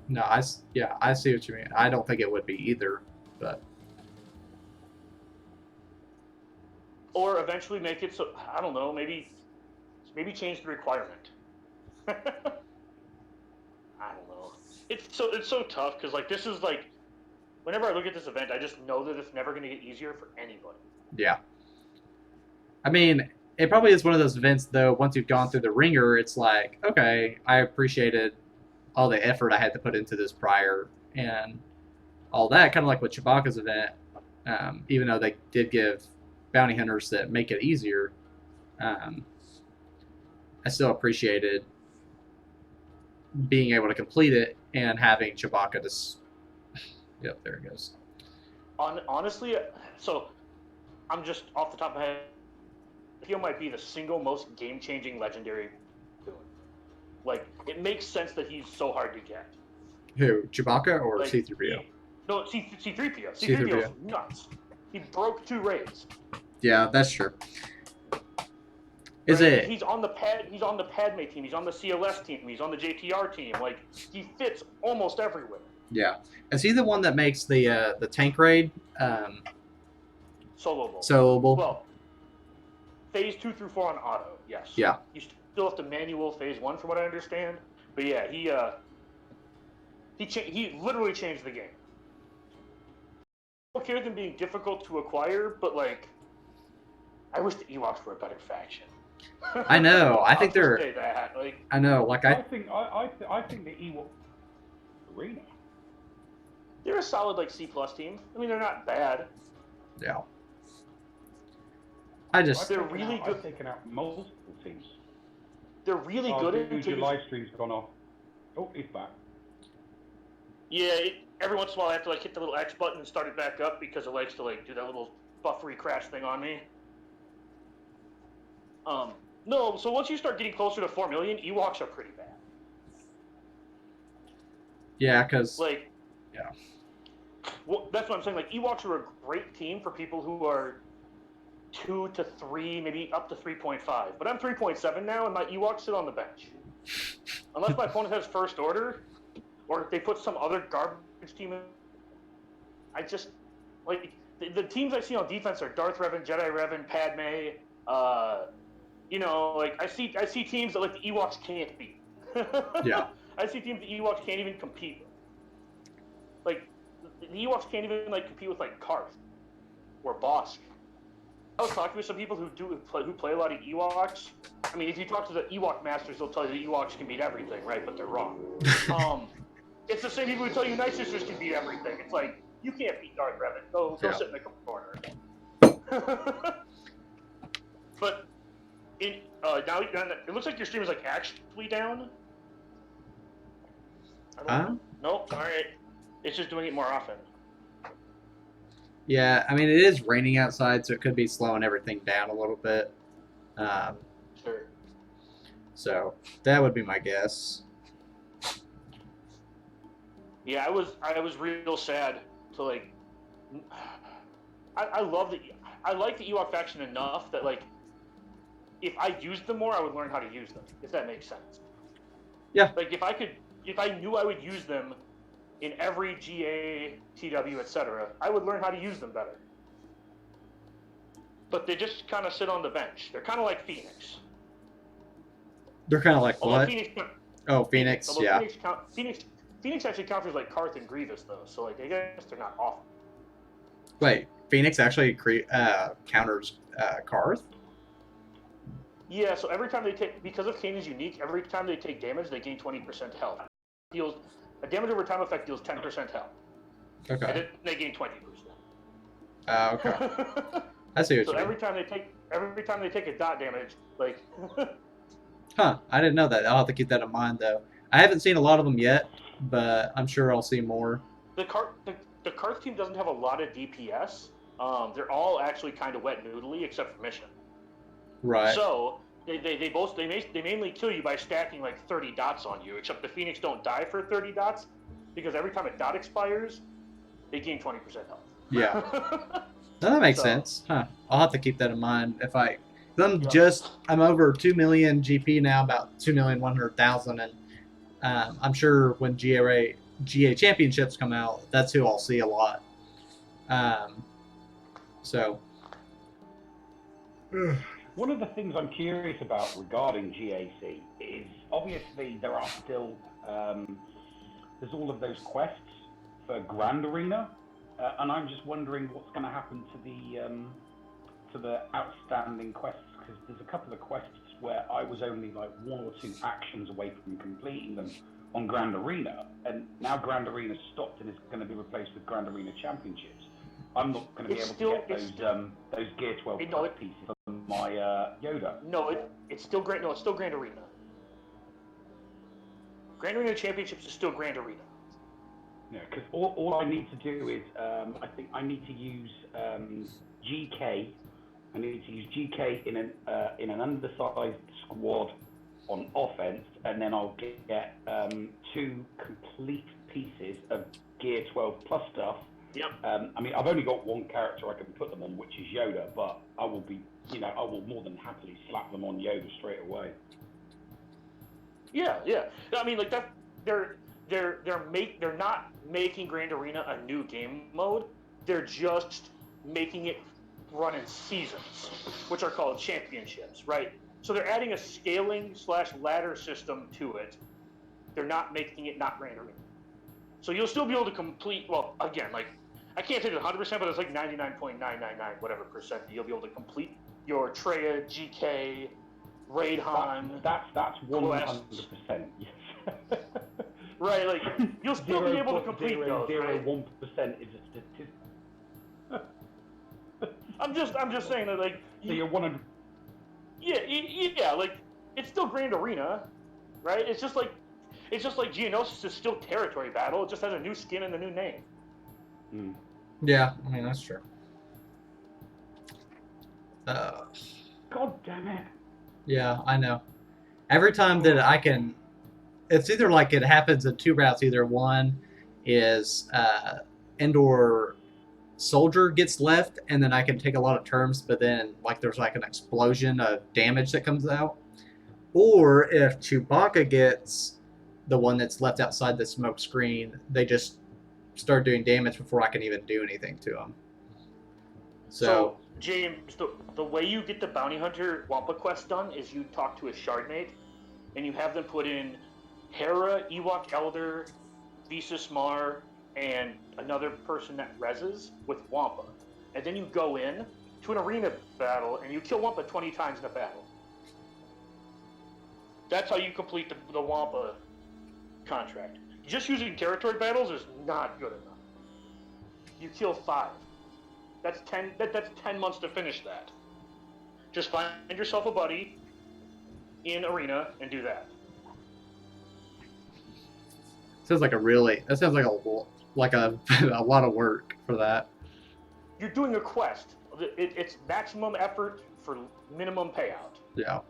Speaker 3: No, I see what you mean. I don't think it would be either, but.
Speaker 4: Or eventually make it so, I don't know, maybe change the requirement. I don't know. It's so tough because like this is like, whenever I look at this event, I just know that it's never going to get easier for anybody.
Speaker 3: Yeah. I mean, it probably is one of those events, though, once you've gone through the ringer, it's like, okay, I appreciated all the effort I had to put into this prior and all that, kind of like with Chewbacca's event, even though they did give bounty hunters that make it easier, I still appreciated being able to complete it and having Chewbacca just, yep, there it goes.
Speaker 4: Honestly, so I'm just off the top of my head, P0 might be the single most game-changing legendary villain. Like, it makes sense that he's so hard to get.
Speaker 3: Who, Chewbacca or
Speaker 4: Like,
Speaker 3: C3PO?
Speaker 4: No, C3PO.
Speaker 3: C3PO.
Speaker 4: C3PO is nuts. He broke 2 raids.
Speaker 3: Yeah, that's true. Is it?
Speaker 4: He's on the He's on the Padme team. He's on the CLS team. He's on the JTR team. Like, he fits almost everywhere.
Speaker 3: Yeah. Is he the one that makes the tank raid?
Speaker 4: Soloable.
Speaker 3: Soloable.
Speaker 4: Well, phase 2 through 4 on auto. Yes.
Speaker 3: Yeah.
Speaker 4: You still have to manual phase 1, from what I understand. But yeah, he literally changed the game. I don't care them being difficult to acquire, but like, I wish the Ewoks were a better faction.
Speaker 3: I know. I think they're.
Speaker 4: Say that. Like,
Speaker 3: I know. Like
Speaker 5: I think the Ewok arena.
Speaker 4: They're a solid like C+ team. I mean, they're not bad.
Speaker 3: Yeah. They're
Speaker 4: really good.
Speaker 5: I've taken out multiple teams.
Speaker 4: They're really good at
Speaker 5: your live stream's gone off. Oh, he's back.
Speaker 4: Yeah, every once in a while I have to like hit the little X button and start it back up because it likes to like do that little buffery crash thing on me. No, so once you start getting closer to 4 million, Ewoks are pretty bad.
Speaker 3: Yeah, because
Speaker 4: like,
Speaker 3: yeah.
Speaker 4: Well, that's what I'm saying. Like, Ewoks are a great team for people who are 2 to 3, maybe up to 3.5. But I'm 3.7 now, and my Ewoks sit on the bench. Unless my opponent has first order, or if they put some other garbage team in. I just, like, the teams I see on defense are Darth Revan, Jedi Revan, Padme, you know, like, I see teams that, like, the Ewoks can't beat.
Speaker 3: Yeah.
Speaker 4: I see teams the Ewoks can't even compete with. Like, the Ewoks can't even, like, compete with, like, Karth or Bosk. I was talking with some people who play a lot of Ewoks. I mean, if you talk to the Ewok masters, they'll tell you the Ewoks can beat everything, right? But they're wrong. It's the same people who tell you Night Sisters can beat everything. It's like, you can't beat Darth Revan. Go sit in the corner. But now it looks like your stream is like actually down. Nope. All right. It's just doing it more often.
Speaker 3: Yeah, I mean, it is raining outside, so it could be slowing everything down a little bit.
Speaker 4: Sure.
Speaker 3: So that would be my guess.
Speaker 4: Yeah, I was real sad to like. I like the Ewok faction enough that like, if I used them more, I would learn how to use them. If that makes sense.
Speaker 3: Yeah.
Speaker 4: Like if I knew I would use them in every GA, TW, etc., I would learn how to use them better. But they just kind of sit on the bench. They're kind of like Phoenix.
Speaker 3: They're kind of like what? Phoenix, yeah.
Speaker 4: Phoenix actually counters like Karth and Grievous though, so like I guess they're not awful.
Speaker 3: Wait, Phoenix actually counters Karth?
Speaker 4: Yeah, so every time they take, because of Kanan's unique, every time they take damage, they gain 20% health. A damage over time effect deals 10% health.
Speaker 3: Okay.
Speaker 4: And they gain 20%.
Speaker 3: Okay. I see what you mean.
Speaker 4: So every time they take a dot damage, like.
Speaker 3: Huh? I didn't know that. I'll have to keep that in mind though. I haven't seen a lot of them yet, but I'm sure I'll see more.
Speaker 4: The Karth team doesn't have a lot of DPS. They're all actually kind of wet noodly except for Mission.
Speaker 3: Right.
Speaker 4: So they mainly kill you by stacking like 30 dots on you. Except the Phoenix don't die for 30 dots because every time a dot expires, they gain 20% health.
Speaker 3: Yeah. No, that makes sense. Huh. I'll have to keep that in mind if I'm over 2 million GP now, about 2,100,000, and I'm sure when GA championships come out, that's who I'll see a lot. So.
Speaker 5: One of the things I'm curious about regarding GAC is obviously there are still there's all of those quests for Grand Arena, and I'm just wondering what's going to happen to the outstanding quests because there's a couple of quests where I was only like 1 or 2 actions away from completing them on Grand Arena, and now Grand Arena's stopped and is going to be replaced with Grand Arena Championships. I'm not going to be able to get those Gear 12 pieces from my Yoda.
Speaker 4: No, it's still Grand. No, it's still Grand Arena. Grand Arena Championships is still Grand Arena.
Speaker 5: Yeah, because all I need to do is I think I need to use GK. I need to use GK in an undersized squad on offense, and then I'll get 2 complete pieces of Gear 12 plus stuff.
Speaker 4: Yep.
Speaker 5: I mean, I've only got 1 character I can put them on, which is Yoda, but I will more than happily slap them on Yoda straight away.
Speaker 4: Yeah. I mean, like that. They're not making Grand Arena a new game mode. They're just making it run in seasons, which are called championships, right? So they're adding a scaling/ladder system to it. They're not making it not Grand Arena. So you'll still be able to complete. Well, again, like I can't say it 100%, but it's like 99.999 whatever percent. You'll be able to complete your Treya, GK, Raid Han.
Speaker 5: That's 100%. Yes.
Speaker 4: Right, like you'll still be able to complete those.
Speaker 5: 0.01% is a statistic.
Speaker 4: I'm just saying that, like.
Speaker 5: So you're 100.
Speaker 4: Yeah, like it's still Grand Arena, right? It's just like Geonosis is still Territory Battle. It just has a new skin and a new name.
Speaker 5: Mm.
Speaker 3: Yeah, I mean that's true.
Speaker 5: God damn it.
Speaker 3: Yeah, I know. Every time that I can, it's either like it happens in 2 routes. Either one is Endor Soldier gets left, and then I can take a lot of turns, but then like there's like an explosion of damage that comes out. Or if Chewbacca gets the one that's left outside the smoke screen, they just start doing damage before I can even do anything to them. So
Speaker 4: James, the way you get the Bounty Hunter Wampa quest done is you talk to a Shardmate, and you have them put in Hera, Ewok Elder, Visas Mar, and another person that reses with Wampa. And then you go in to an arena battle, and you kill Wampa 20 times in a battle. That's how you complete the Wampa contract. Just using territory battles is not good enough. You kill 5. That's 10. That's 10 months to finish that. Just find yourself a buddy in arena and do that.
Speaker 3: sounds like a a lot of work for that.
Speaker 4: You're doing a quest. It's maximum effort for minimum payout.
Speaker 3: Yeah.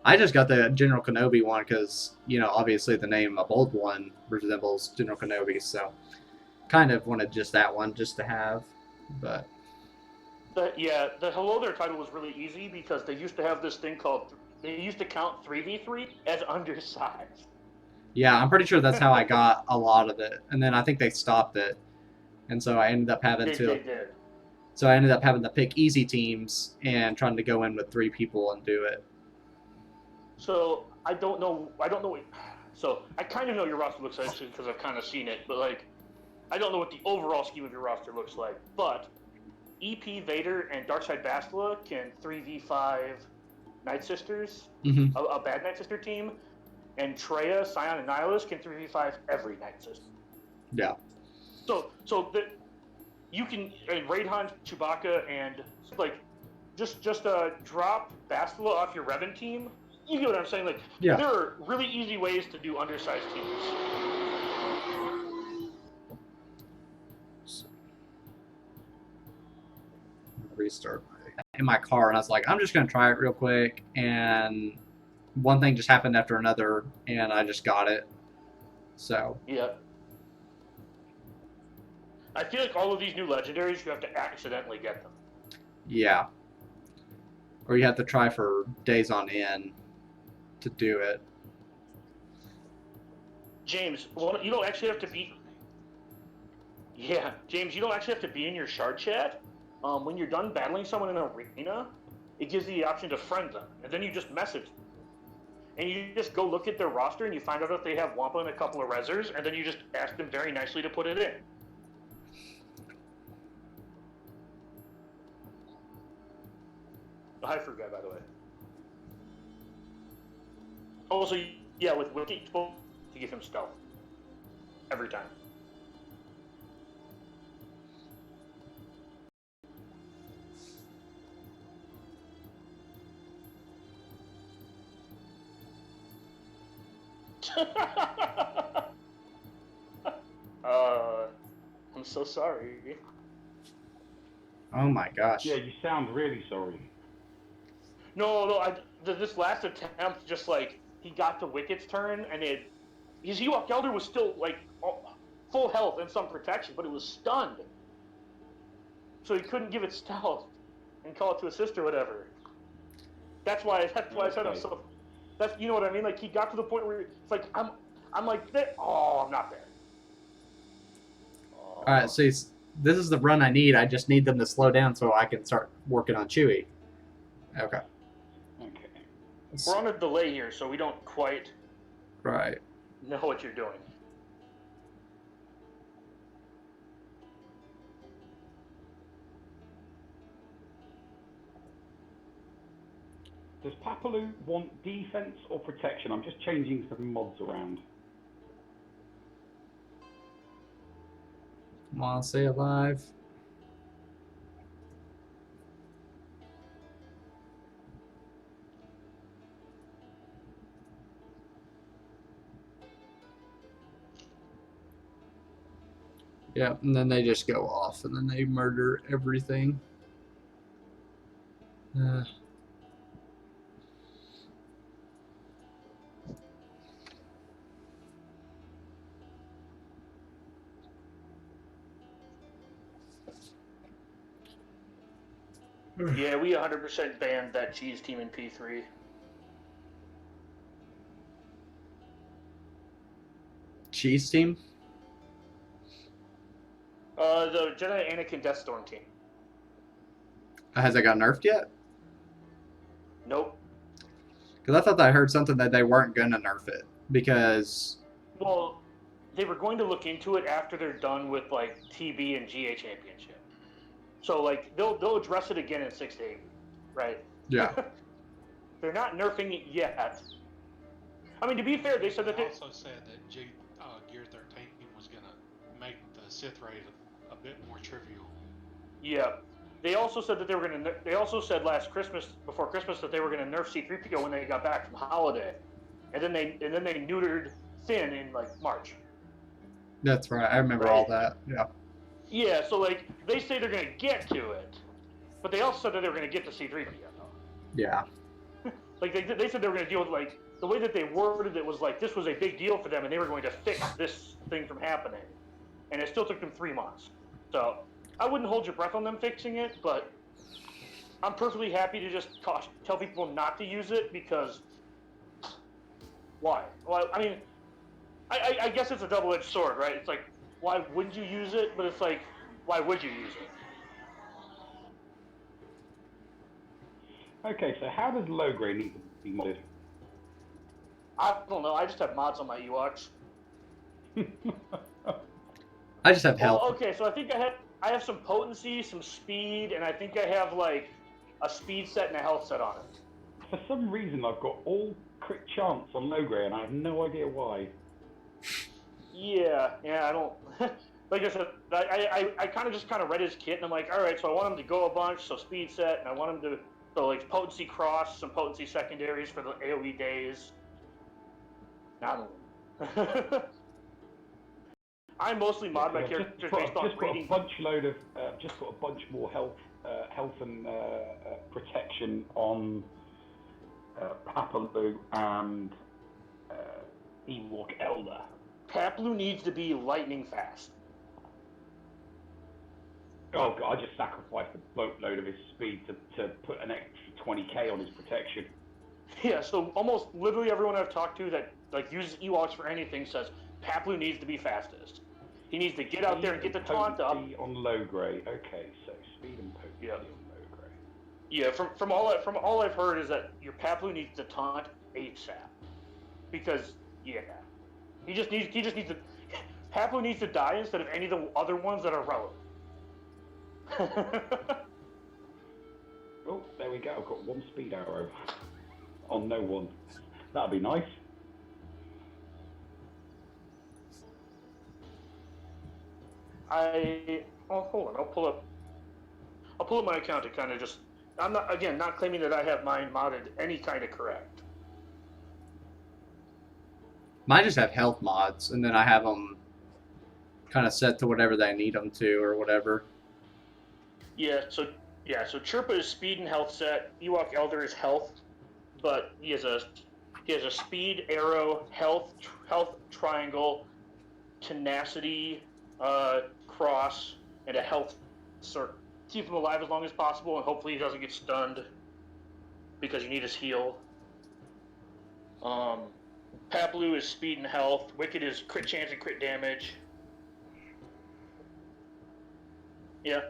Speaker 3: I just got the General Kenobi one because, obviously the name of Old One resembles General Kenobi, so kind of wanted just that one just to have, but...
Speaker 4: The Hello There title was really easy because they used to have this thing called... They used to count 3v3 as undersized.
Speaker 3: Yeah, I'm pretty sure that's how I got a lot of it, and then I think they stopped it, and so I ended up having
Speaker 4: They did.
Speaker 3: So I ended up having to pick easy teams and trying to go in with 3 people and do it.
Speaker 4: So I don't know. So I kind of know your roster looks like because I've kind of seen it, but like I don't know what the overall scheme of your roster looks like. But EP Vader and Darkseid Bastila can 3v5 Night Sisters, a bad Night Sister team, and Treya, Scion, and Nihilus can 3v5 every Night Sister.
Speaker 3: Yeah.
Speaker 4: So you can Raid Han, Chewbacca, and like just drop Bastila off your Revan team. You get what I'm saying? Like,
Speaker 3: yeah.
Speaker 4: There are really easy ways to do undersized teams.
Speaker 3: Restart in my car, and I was like, I'm just gonna try it real quick, and one thing just happened after another, and I just got it. So
Speaker 4: yeah, I feel like all of these new legendaries, you have to accidentally get them.
Speaker 3: Yeah, or you have to try for days on end to do it.
Speaker 4: James, you don't actually have to be. Yeah, James, you don't actually have to be in your shard chat. When you're done battling someone in an arena, it gives you the option to friend them, and then you just message them. And you just go look at their roster, and you find out if they have Wampa and a couple of Rezzers, and then you just ask them very nicely to put it in. I forgot, by the way. Also, yeah, with Wiki, you're supposed to give him stealth. Every time. I'm so sorry.
Speaker 3: Oh my gosh.
Speaker 5: Yeah, you sound really sorry.
Speaker 4: No, this last attempt, just like, he got the Wicket's turn, and his Ewok Elder was still, like, full health and some protection, but it was stunned. So he couldn't give it stealth and call it to assist or whatever. That's why I said I'm so. That's, you know what I mean? Like, he got to the point where it's like, I'm like, I'm not there.
Speaker 3: All right, so this is the run I need. I just need them to slow down so I can start working on Chewie. Okay.
Speaker 4: We're on a delay here, so we don't quite
Speaker 3: right
Speaker 4: know what you're doing.
Speaker 5: Does Papalu want defense or protection? I'm just changing some mods around.
Speaker 3: Come on, stay alive. Yeah, and then they just go off, and then they murder everything.
Speaker 4: Yeah, we 100% banned that cheese team in P3.
Speaker 3: Cheese team?
Speaker 4: The Jedi Anakin Deathstorm team.
Speaker 3: Has it got nerfed yet?
Speaker 4: Nope.
Speaker 3: Because I thought that I heard something that they weren't going to nerf it. Because...
Speaker 4: Well, they were going to look into it after they're done with, like, TB and GA Championship. So, like, they'll address it again in 6-8, right?
Speaker 3: Yeah.
Speaker 4: They're not nerfing it yet. I mean, to be fair, they said that
Speaker 6: they also said that Gear 13 was going to make the Sith raid a bit more trivial.
Speaker 4: Yeah. They also said that they were going to. They also said before Christmas, that they were going to nerf C3PO when they got back from holiday, and then they neutered Finn in like March.
Speaker 3: That's right. I remember all that. Yeah.
Speaker 4: Yeah. So like they say they're going to get to it, but they also said that they were going to get to C3PO.
Speaker 3: Yeah.
Speaker 4: Like they said they were going to deal with, like, the way that they worded it was like this was a big deal for them, and they were going to fix this thing from happening, and it still took them 3 months. So I wouldn't hold your breath on them fixing it, but I'm perfectly happy to just tell people not to use it, because why? Well, I mean, I guess it's a double-edged sword, right? It's like, why wouldn't you use it? But it's like, why would you use it?
Speaker 5: Okay, so how does Logray need to be modded?
Speaker 4: I don't know. I just have mods on my Ewoks.
Speaker 3: I just have health.
Speaker 4: Well, okay, so I think I have some potency, some speed, and I think I have like a speed set and a health set on it.
Speaker 5: For some reason, I've got all crit chance on Logray, and I have no idea why.
Speaker 4: Yeah, I don't. Like I said, I kind of read his kit, and I'm like, all right, so I want him to go a bunch, so speed set, and I want him to like potency cross, some potency secondaries for the AOE days. I mostly mod my characters based on reading.
Speaker 5: Just got a bunch more health and protection on Papalu and Ewok Elder.
Speaker 4: Papalu needs to be lightning fast.
Speaker 5: Oh god, I just sacrificed a boatload of his speed to put an extra 20k on his protection.
Speaker 4: Yeah, so almost literally everyone I've talked to that like uses Ewoks for anything says Papalu needs to be fastest. He needs to get out there and get the taunt up.
Speaker 5: On Logray. Okay, so speed and potency on Logray.
Speaker 4: Yeah, from all I've heard is that your Papalu needs to taunt ASAP. Because he just needs to Papalu needs to die instead of any of the other ones that are relevant.
Speaker 5: Oh, there we go. I've got 1 speed arrow. On no one. That'd be nice.
Speaker 4: Hold on. I'll pull up my account to kind of just. I'm not claiming that I have mine modded any kind of correct.
Speaker 3: Mine just have health mods, and then I have them kind of set to whatever they need them to or whatever.
Speaker 4: Yeah. So Chirpa is speed and health set. Ewok Elder is health, but he has a speed arrow, health triangle, tenacity cross, and a health circle. Keep him alive as long as possible, and hopefully he doesn't get stunned because you need his heal. Paplu is speed and health. Wicked is crit chance and crit damage. Yeah.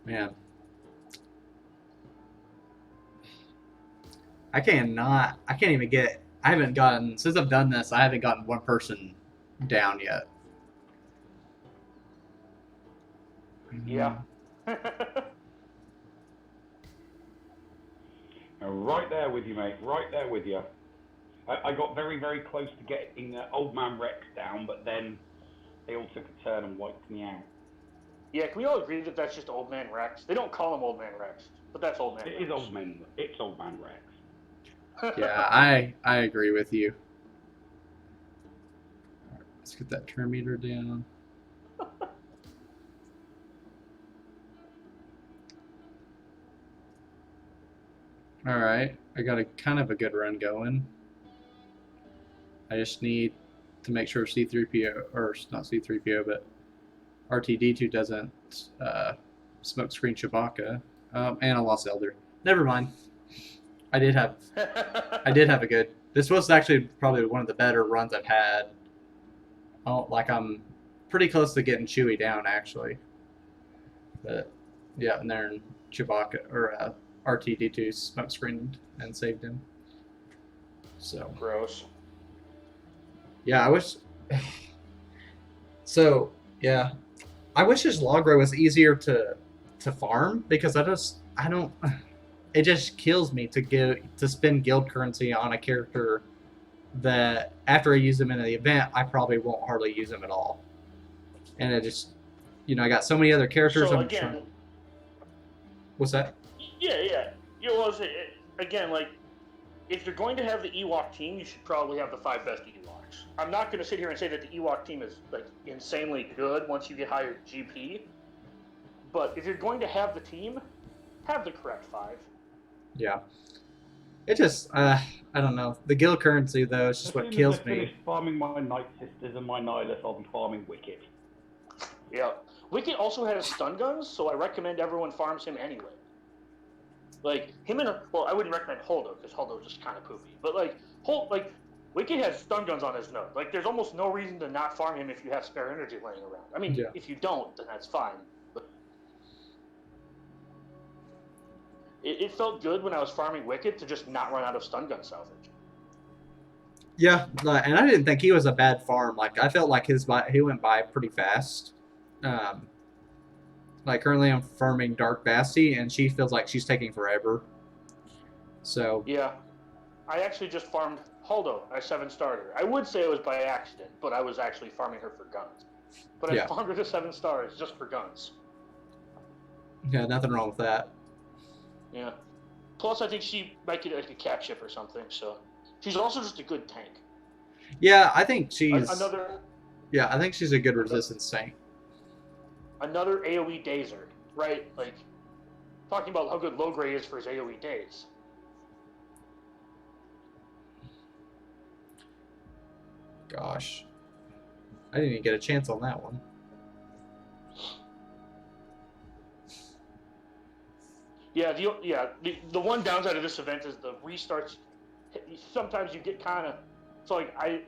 Speaker 3: Man. I can't even get, I haven't gotten, since I've done this, I haven't gotten one person down yet.
Speaker 4: Yeah.
Speaker 5: Right there with you, mate. Right there with you. I got very, very close to getting Old Man Rex down, but then they all took a turn and wiped me out.
Speaker 4: Yeah, can we all agree that that's just Old Man Rex? They don't call him Old Man Rex, but that's Old Man Rex.
Speaker 5: It is Old Man. It's Old Man Rex.
Speaker 3: Yeah, I agree with you. All right, let's get that turn meter down. All right, I got a kind of a good run going. I just need to make sure C3PO, or not C3PO, but RTD2 doesn't smoke screen Chewbacca. And I lost Elder. Never mind. I did have a good. This was actually probably one of the better runs I've had. I'm pretty close to getting Chewie down actually. But yeah, and then Chewbacca or RTD2 smoke screened and saved him. So
Speaker 4: gross.
Speaker 3: Yeah, I wish. So yeah, I wish his Logro was easier to farm because I don't. It just kills me to spend guild currency on a character that after I use them in the event, I probably won't hardly use them at all. And it just, I got so many other characters.
Speaker 4: So again,
Speaker 3: what's that?
Speaker 4: Yeah. Again, like, if you're going to have the Ewok team, you should probably have the 5 best Ewoks. I'm not going to sit here and say that the Ewok team is like insanely good once you get higher GP. But if you're going to have the team, have the correct 5.
Speaker 3: Yeah. It just, I don't know. The guild currency, though, is just what kills me.
Speaker 5: Finished farming my Night Sisters and my Nihilus, I'll be farming Wicked.
Speaker 4: Yeah. Wicked also has stun guns, so I recommend everyone farms him anyway. Like, I wouldn't recommend Holdo, because Holdo's just kind of poopy. But, Wicked has stun guns on his node. Like, there's almost no reason to not farm him if you have spare energy laying around. I mean, if you don't, then that's fine. But it felt good when I was farming Wicked to just not run out of stun gun salvage.
Speaker 3: Yeah, and I didn't think he was a bad farm. Like, I felt like he went by pretty fast. Like, currently I'm farming Dark Basti, and she feels like she's taking forever. So
Speaker 4: yeah, I actually just farmed Holdo, a 7-starter. I would say it was by accident, but I was actually farming her for guns. But I farmed her to 7 stars just for guns.
Speaker 3: Yeah, nothing wrong with that.
Speaker 4: Yeah. Plus, I think she might get like a cap ship or something. So she's also just a good tank.
Speaker 3: Yeah, I think she's
Speaker 4: another.
Speaker 3: Yeah, I think she's a good resistance tank.
Speaker 4: Another AoE Dazer, right? Like, talking about how good Logray is for his AoE days.
Speaker 3: Gosh. I didn't even get a chance on that one.
Speaker 4: Yeah, the one downside of this event is the restarts. Sometimes you get kind of. So, like, I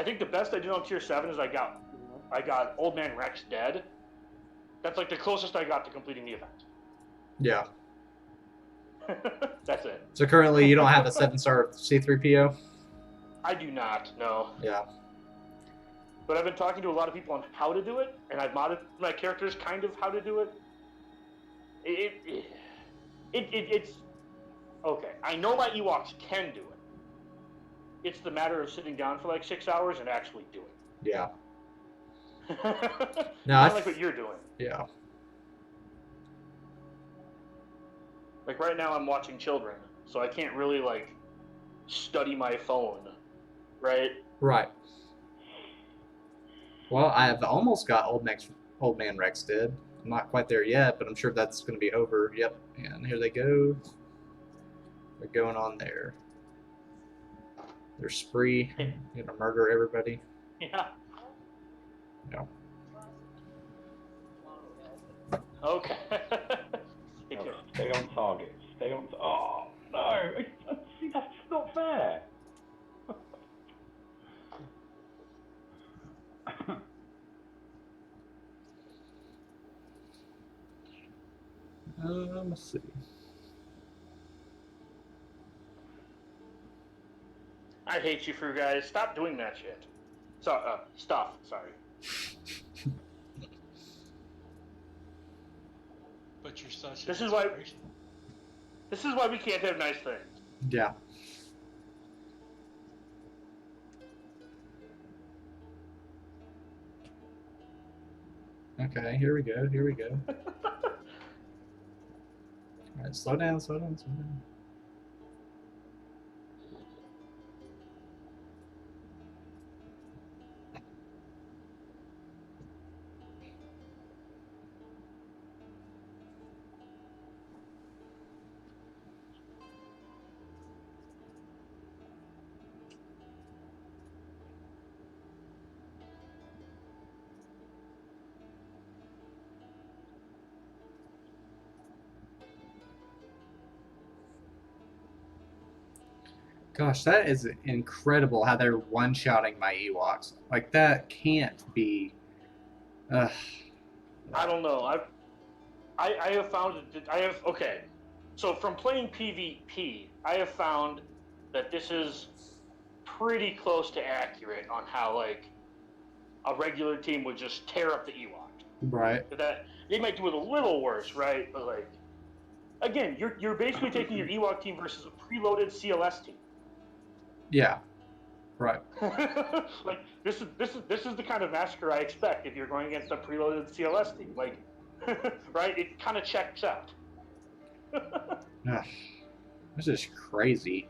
Speaker 4: think the best I did on Tier 7 is I got Old Man Rex dead. That's like the closest I got to completing the event.
Speaker 3: Yeah.
Speaker 4: That's it.
Speaker 3: So currently you don't have a 7-star C3PO?
Speaker 4: I do not, no.
Speaker 3: Yeah.
Speaker 4: but I've been talking to a lot of people on how to do it, and I've modded my characters kind of how to do it. It's okay. I know my Ewoks can do it. It's the matter of sitting down for like 6 hours and actually doing it.
Speaker 3: Yeah. No,
Speaker 4: Kind of like what you're doing.
Speaker 3: Yeah.
Speaker 4: Like right now, I'm watching children, so I can't really like study my phone, right?
Speaker 3: Right. Well, I've almost got Old Man Rex dead. I'm not quite there yet, but I'm sure that's going to be over. Yep. And here they go. They're going on there. Their spree. Gonna murder everybody.
Speaker 4: Yeah.
Speaker 3: No.
Speaker 4: Okay.
Speaker 5: No, stay on target. Stay on. Oh no! See, that's not fair.
Speaker 3: Let's see.
Speaker 4: I hate you for guys. Stop doing that shit. So, stop. Sorry.
Speaker 6: But you're such.
Speaker 4: This
Speaker 6: an
Speaker 4: is why-
Speaker 6: inspiration.
Speaker 4: This is why we can't have nice things.
Speaker 3: Yeah. Okay, here we go. Here we go. All right, slow down, slow down, slow down. Gosh, that is incredible how they're one-shotting my Ewoks. Like, that can't be...
Speaker 4: I don't know. I have found okay. So from playing PvP, I have found that this is pretty close to accurate on how like a regular team would just tear up the Ewok.
Speaker 3: Right.
Speaker 4: That they might do it a little worse, right? But like, again, you're basically taking your Ewok team versus a preloaded CLS team.
Speaker 3: Yeah. Right.
Speaker 4: Like this is the kind of massacre I expect if you're going against a preloaded CLS team. Like, right? It kind of checks out.
Speaker 3: Ugh. This is crazy.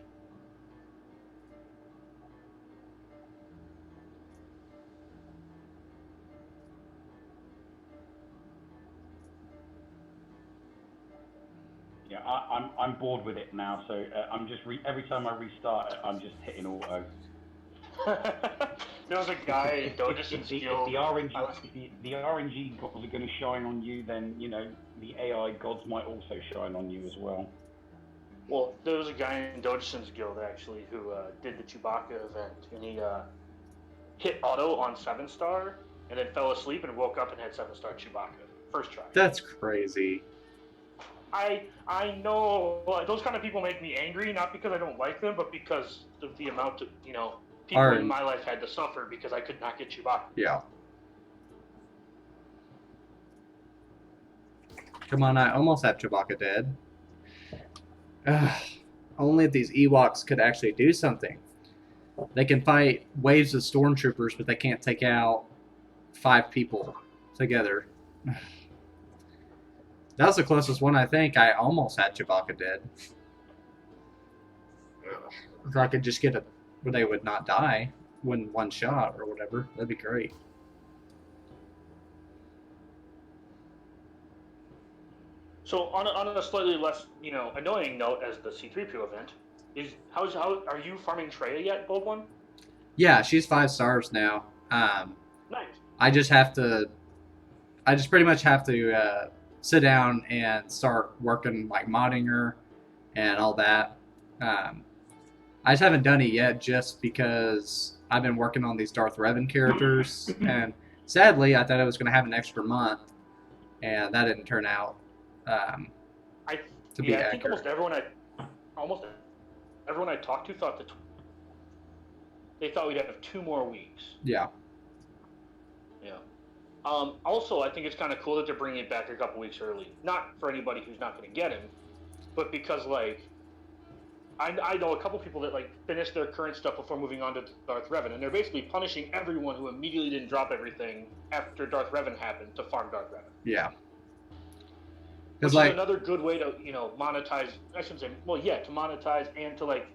Speaker 5: Yeah, I'm bored with it now. So I'm just every time I restart it, I'm just hitting auto.
Speaker 4: There was a guy, Dojuson's
Speaker 5: If the RNG gods are going to shine on you, then you know the AI gods might also shine on you as well.
Speaker 4: Well, there was a guy in Dojuson's guild actually who did the Chewbacca event, and he hit auto on 7-star, and then fell asleep and woke up and had 7-star Chewbacca first try.
Speaker 3: That's crazy.
Speaker 4: I know those kind of people make me angry, not because I don't like them, but because of the amount of people in my life had to suffer because I could not get Chewbacca.
Speaker 3: Yeah. Come on, I almost have Chewbacca dead. Ugh. Only if these Ewoks could actually do something. They can fight waves of stormtroopers, but they can't take out 5 people together. That was the closest one I think. I almost had Chewbacca dead. If I could just get it where they would not die when one shot or whatever, that'd be great.
Speaker 4: So on a slightly less annoying note, as the C3P0 event how are you farming Treya yet, Gold One?
Speaker 3: Yeah, she's 5 stars now.
Speaker 4: Nice.
Speaker 3: I just pretty much have to sit down and start working, like modding her and all that. I just haven't done it yet just because I've been working on these Darth Revan characters, and sadly I thought I was going to have an extra month, and that didn't turn out to be accurate.
Speaker 4: I think almost everyone I talked to thought that they thought we'd have 2 more weeks.
Speaker 3: Yeah.
Speaker 4: Yeah. Also, I think it's kind of cool that they're bringing it back a couple weeks early. Not for anybody who's not going to get him, but because like I know a couple people that like finished their current stuff before moving on to Darth Revan, and they're basically punishing everyone who immediately didn't drop everything after Darth Revan happened to farm Darth Revan.
Speaker 3: Yeah.
Speaker 4: Which
Speaker 3: like
Speaker 4: is another good way to monetize. I shouldn't say to monetize and to like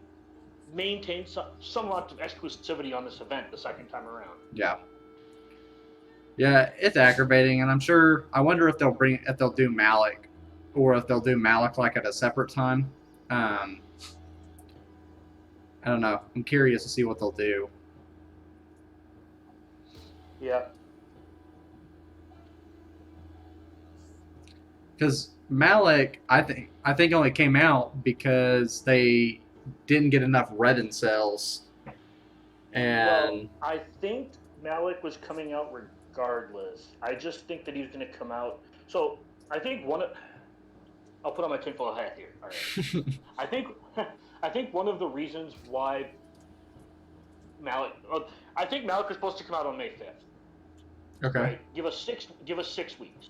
Speaker 4: maintain somewhat of exclusivity on this event the second time around.
Speaker 3: Yeah. Yeah, it's aggravating, and I wonder if they'll do Malik, or if they'll do Malik like at a separate time. I don't know. I'm curious to see what they'll do.
Speaker 4: Yeah.
Speaker 3: Because Malik, I think only came out because they didn't get enough Redden cells, and
Speaker 4: I think Malik was coming out regardless. I just think that he was going to come out. So I think I'll put on my tinfoil hat here. All right. I think one of the reasons why Malik was supposed to come out on May 5th.
Speaker 3: okay,
Speaker 4: Right? Give us 6 weeks.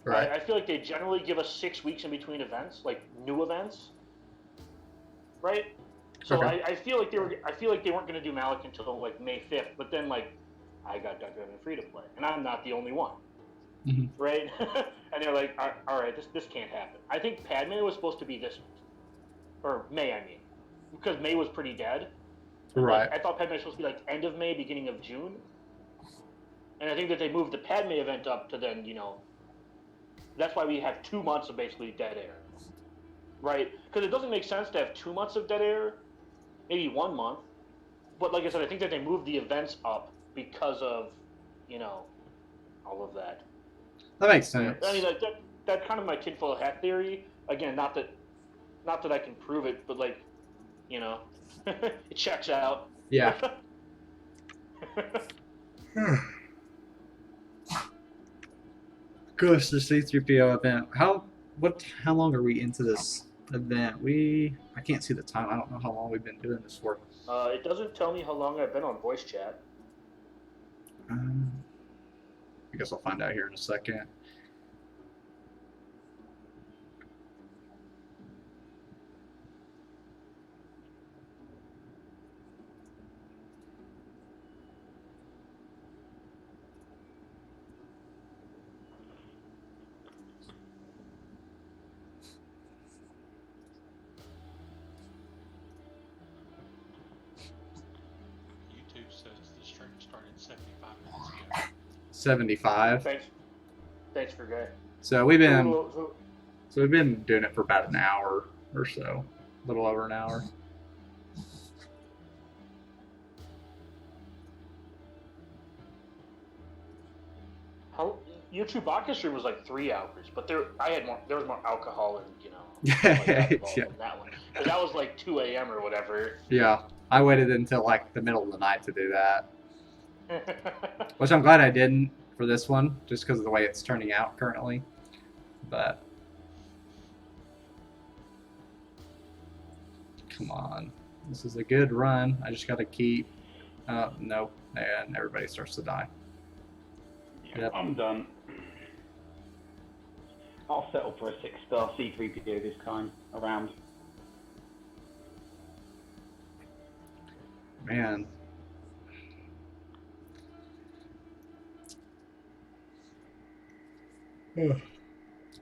Speaker 3: right,
Speaker 4: I feel like they generally give us 6 weeks in between events, like new events. Right? So
Speaker 3: Okay.
Speaker 4: I feel like they weren't going to do Malik until like May 5th, but then like I got Darth Revan free to play, and I'm not the only one.
Speaker 3: Mhm.
Speaker 4: Right? And they're like, all right, this can't happen. I think Padme was supposed to be this, or May, I mean, because May was pretty dead.
Speaker 3: right.
Speaker 4: Like, I thought Padme was supposed to be like end of May, beginning of June. And I think that they moved the Padme event up to then, that's why we have 2 months of basically dead air. Right? Because it doesn't make sense to have 2 months of dead air, maybe 1 month. But like I said, I think that they moved the events up because of, all of that.
Speaker 3: That makes sense.
Speaker 4: I mean, that's kind of my tinfoil hat theory. Again, not that I can prove it, but like, it checks out.
Speaker 3: Yeah. Gosh, the C3PO event. How long are we into this event? I can't see the time. I don't know how long we've been doing this for.
Speaker 4: It doesn't tell me how long I've been on voice chat.
Speaker 3: I guess I'll find out here in a second.
Speaker 6: YouTube says the stream started 75 minutes ago.
Speaker 3: 75.
Speaker 4: Thanks for that.
Speaker 3: So we've been doing it for about an hour or so, a little over an hour.
Speaker 4: Your Chewbacca stream was like 3 hours, but there was more alcohol and
Speaker 3: Yeah.
Speaker 4: in that one. But that was like 2 a.m. or whatever.
Speaker 3: Yeah, I waited until like the middle of the night to do that, which I'm glad I didn't for this one, just because of the way it's turning out currently. But come on, this is a good run. I just got to keep. Nope, and everybody starts to die. Yep.
Speaker 5: I'm done. I'll settle for a 6-star C3PO this time around.
Speaker 3: Man.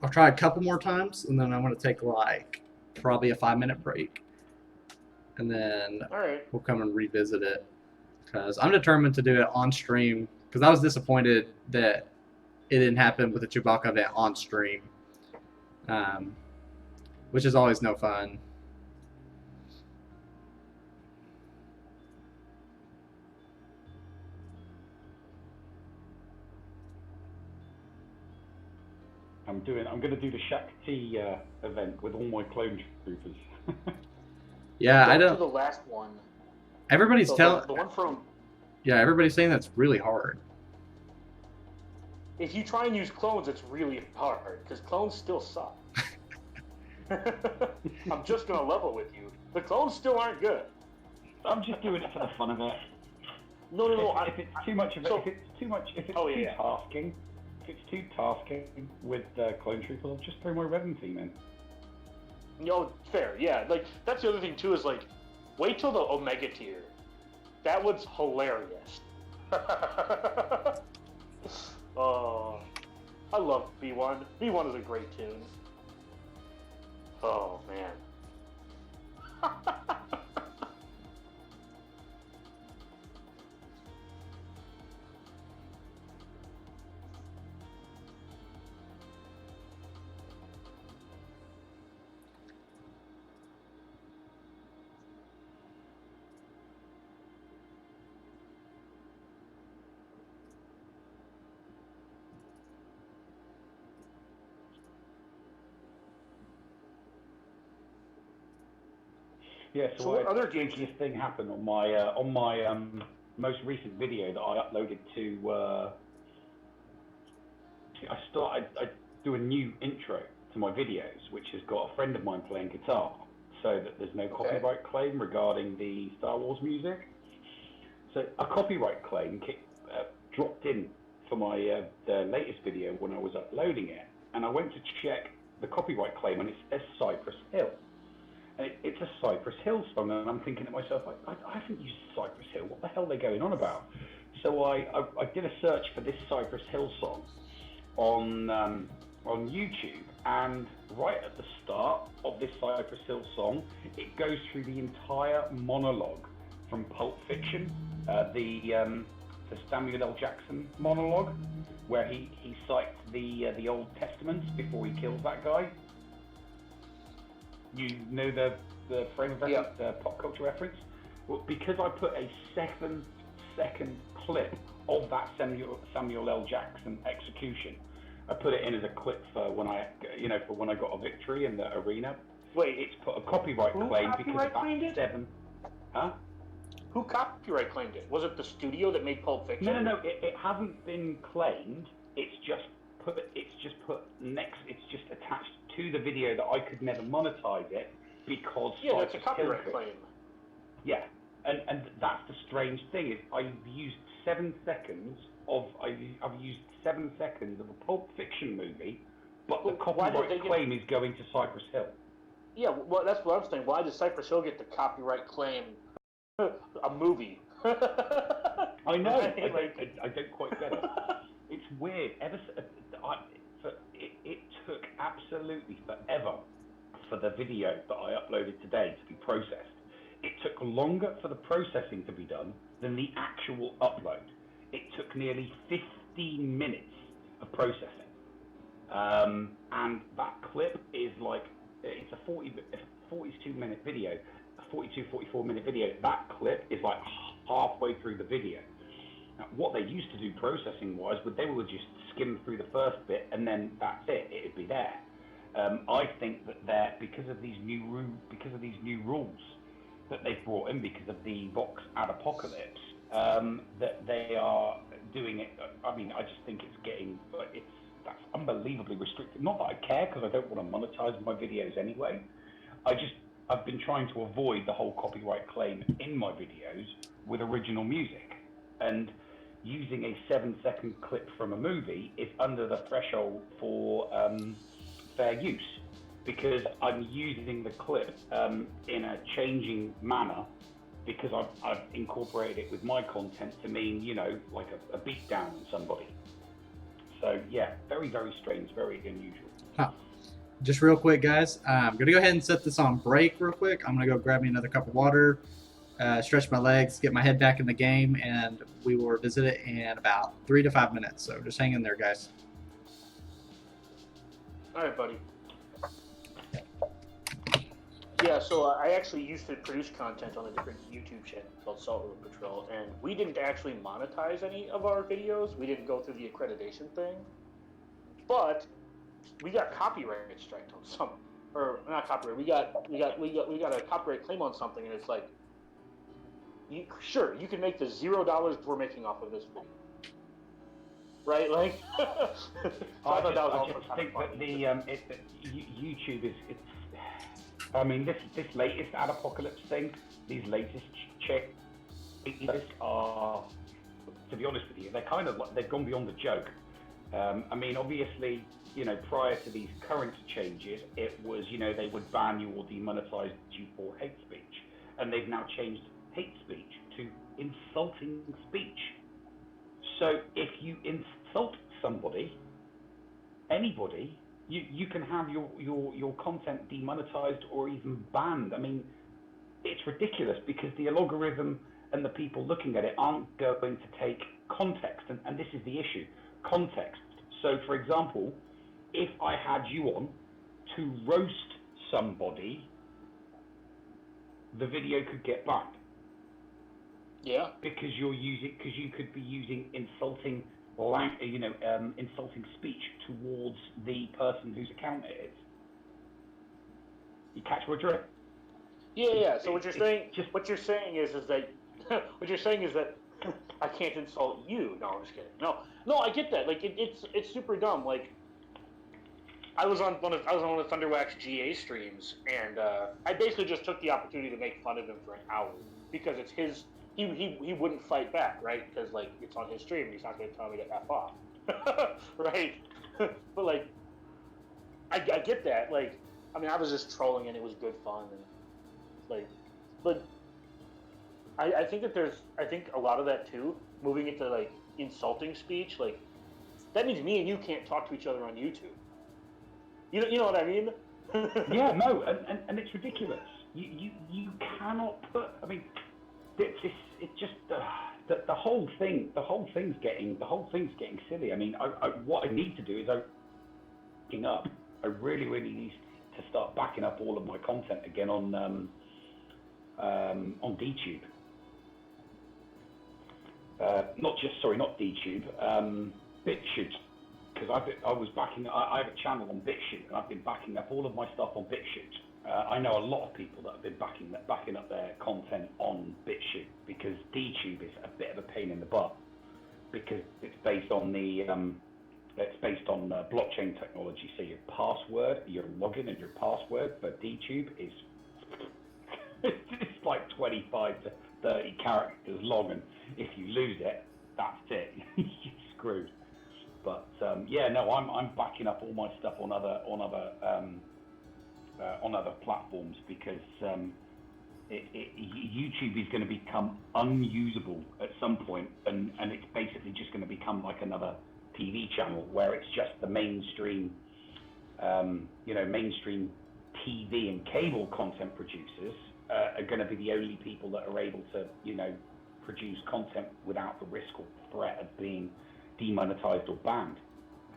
Speaker 3: I'll try a couple more times, and then I'm going to take like probably a 5-minute break. And then
Speaker 4: All right.
Speaker 3: we'll come and revisit it. Because I'm determined to do it on stream. Because I was disappointed that it didn't happen with the Chewbacca event on stream. Which is always no fun.
Speaker 5: I'm going to do the Shakti event with all my clone troopers.
Speaker 3: Yeah, I
Speaker 4: To
Speaker 3: don't.
Speaker 4: the last one.
Speaker 3: Everybody's
Speaker 4: So
Speaker 3: telling.
Speaker 4: the one from.
Speaker 3: Yeah, everybody's saying that's really hard.
Speaker 4: If you try and use clones, it's really hard because clones still suck. I'm just gonna level with you. The clones still aren't good.
Speaker 5: I'm just doing it for the fun of it.
Speaker 4: No.
Speaker 5: If it's too much of it, if it's too tasking with Clone Trooper, I'll just throw my Revan theme in.
Speaker 4: No, fair. Yeah, like that's the other thing too is like, wait till the Omega tier. That was hilarious. Oh, I love B1. B1 is a great tune. Oh man.
Speaker 5: Yeah,
Speaker 4: So what other
Speaker 5: games this thing happened on my most recent video that I uploaded to I do a new intro to my videos, which has got a friend of mine playing guitar, so that there's no copyright claim regarding the Star Wars music. So a copyright claim dropped in for my the latest video when I was uploading it, and I went to check the copyright claim, and it says Cypress Hill. And it's a Cypress Hill song, and I'm thinking to myself, I haven't used Cypress Hill. What the hell are they going on about? So I did a search for this Cypress Hill song on YouTube, and right at the start of this Cypress Hill song, it goes through the entire monologue from Pulp Fiction, the Samuel L. Jackson monologue, where he cites the Old Testament before he kills that guy. You know the frame of reference, the pop culture reference? Well, because I put a 7-second clip of that Samuel L. Jackson execution, I put it in as a clip for when I got a victory in the arena.
Speaker 4: Wait,
Speaker 5: it's put a copyright claim because that's 7. Huh?
Speaker 4: Who copyright claimed it? Was it the studio that made Pulp Fiction?
Speaker 5: No. It hasn't been claimed. It's just attached to the video that I could never monetize it because
Speaker 4: that's a copyright claim.
Speaker 5: Yeah, and that's the strange thing is I've used 7 seconds of a Pulp Fiction movie, but the copyright claim is going to Cypress Hill.
Speaker 4: Yeah, well, that's what I'm saying. Why does Cypress Hill get the copyright claim a movie?
Speaker 5: I know. I don't quite get it. It's weird. It took absolutely forever for the video that I uploaded today to be processed. It took longer for the processing to be done than the actual upload. It took nearly 15 minutes of processing. And that clip is like, it's a 42-minute video, a 44-minute video. That clip is like halfway through the video. Now, what they used to do processing-wise, they would just skim through the first bit and then that's it. It'd be there. I think that because of these new rules that they've brought in because of the Vox ad apocalypse, that they are doing it. I mean, I just think that's unbelievably restricted. Not that I care because I don't want to monetize my videos anyway. I've been trying to avoid the whole copyright claim in my videos with original music, and using a 7-second clip from a movie is under the threshold for fair use, because I'm using the clip in a changing manner because I've incorporated it with my content to mean, like a beat down on somebody. So yeah, very, very strange, very unusual.
Speaker 3: Huh. Just real quick, guys, I'm going to go ahead and set this on break real quick. I'm going to go grab me another cup of water, stretch my legs, get my head back in the game, and we will revisit it in about 3 to 5 minutes. So just hang in there, guys.
Speaker 4: All right, buddy. Yeah, so I actually used to produce content on a different YouTube channel called Saltwater Patrol, and we didn't actually monetize any of our videos. We didn't go through the accreditation thing, but we got copyright striked on some, or not copyright. We got a copyright claim on something, and it's like, you can make the $0 we're making off of this video, right? Like, so I thought that was also kind of funny.
Speaker 5: YouTube is. I mean, this latest ad apocalypse thing, these latest changes are to be honest with you, they're kind of like, they've gone beyond the joke. I mean, obviously, you know, prior to these current changes, it was, you know, they would ban you or demonetize you for hate speech. And they've now changed hate speech to insulting speech. So if you insult somebody, anybody, you can have your content demonetized or even banned. I mean, it's ridiculous because the algorithm and the people looking at it aren't going to take context, and this is the issue, context. So, for example, if I had you on to roast somebody, the video could get banned.
Speaker 4: Yeah.
Speaker 5: Because you could be using insulting, insulting speech towards the person whose account it is. You catch what you're.
Speaker 4: Yeah. So what you're saying is that what you're saying is that I can't insult you. No, I'm just kidding. No, I get that. Like it's super dumb. Like I was on one of Thunderwax GA streams, and I basically just took the opportunity to make fun of him for an hour because it's his. He wouldn't fight back, right? Because like it's on his stream, and he's not going to tell me to F off, right? But like, I get that. Like, I mean, I was just trolling, and it was good fun, and like, but I think that I think a lot of that too, moving into like insulting speech, like that means me and you can't talk to each other on YouTube. You know what I mean?
Speaker 5: Yeah, no, and it's ridiculous. You cannot put. I mean, it's just the whole thing's getting silly. I mean, what I need to do is I really need to start backing up all of my content again on DTube. Not DTube, BitChute, because I was backing. I have a channel on BitChute, and I've been backing up all of my stuff on BitChute. I know a lot of people that have been backing up their content on BitChute because DTube is a bit of a pain in the butt because it's based on blockchain technology. So your password, your login, and your password for DTube is it's like 25 to 30 characters long, and if you lose it, that's it. You're screwed. But I'm backing up all my stuff on other platforms because YouTube is going to become unusable at some point, and it's basically just going to become like another TV channel where it's just the mainstream TV and cable content producers are going to be the only people that are able to, produce content without the risk or threat of being demonetized or banned.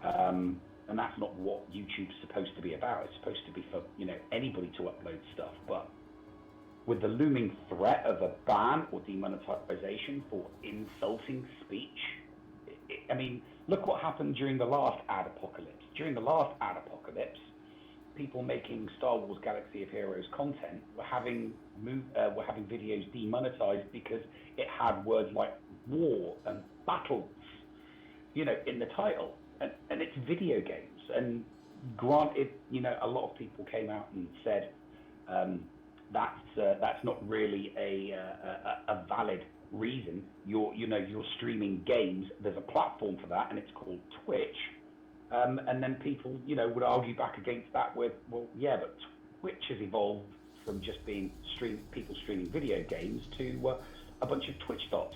Speaker 5: And that's not what YouTube's supposed to be about. It's supposed to be for, anybody to upload stuff. But with the looming threat of a ban or demonetization for insulting speech, I mean, look what happened during the last ad apocalypse. During the last ad apocalypse, people making Star Wars Galaxy of Heroes content were having videos demonetized because it had words like war and battles, in the title. And it's video games. And granted, a lot of people came out and said that's not really a valid reason. You're streaming games. There's a platform for that, and it's called Twitch. And then people, would argue back against that with, well, yeah, but Twitch has evolved from just being people streaming video games to a bunch of Twitch dots.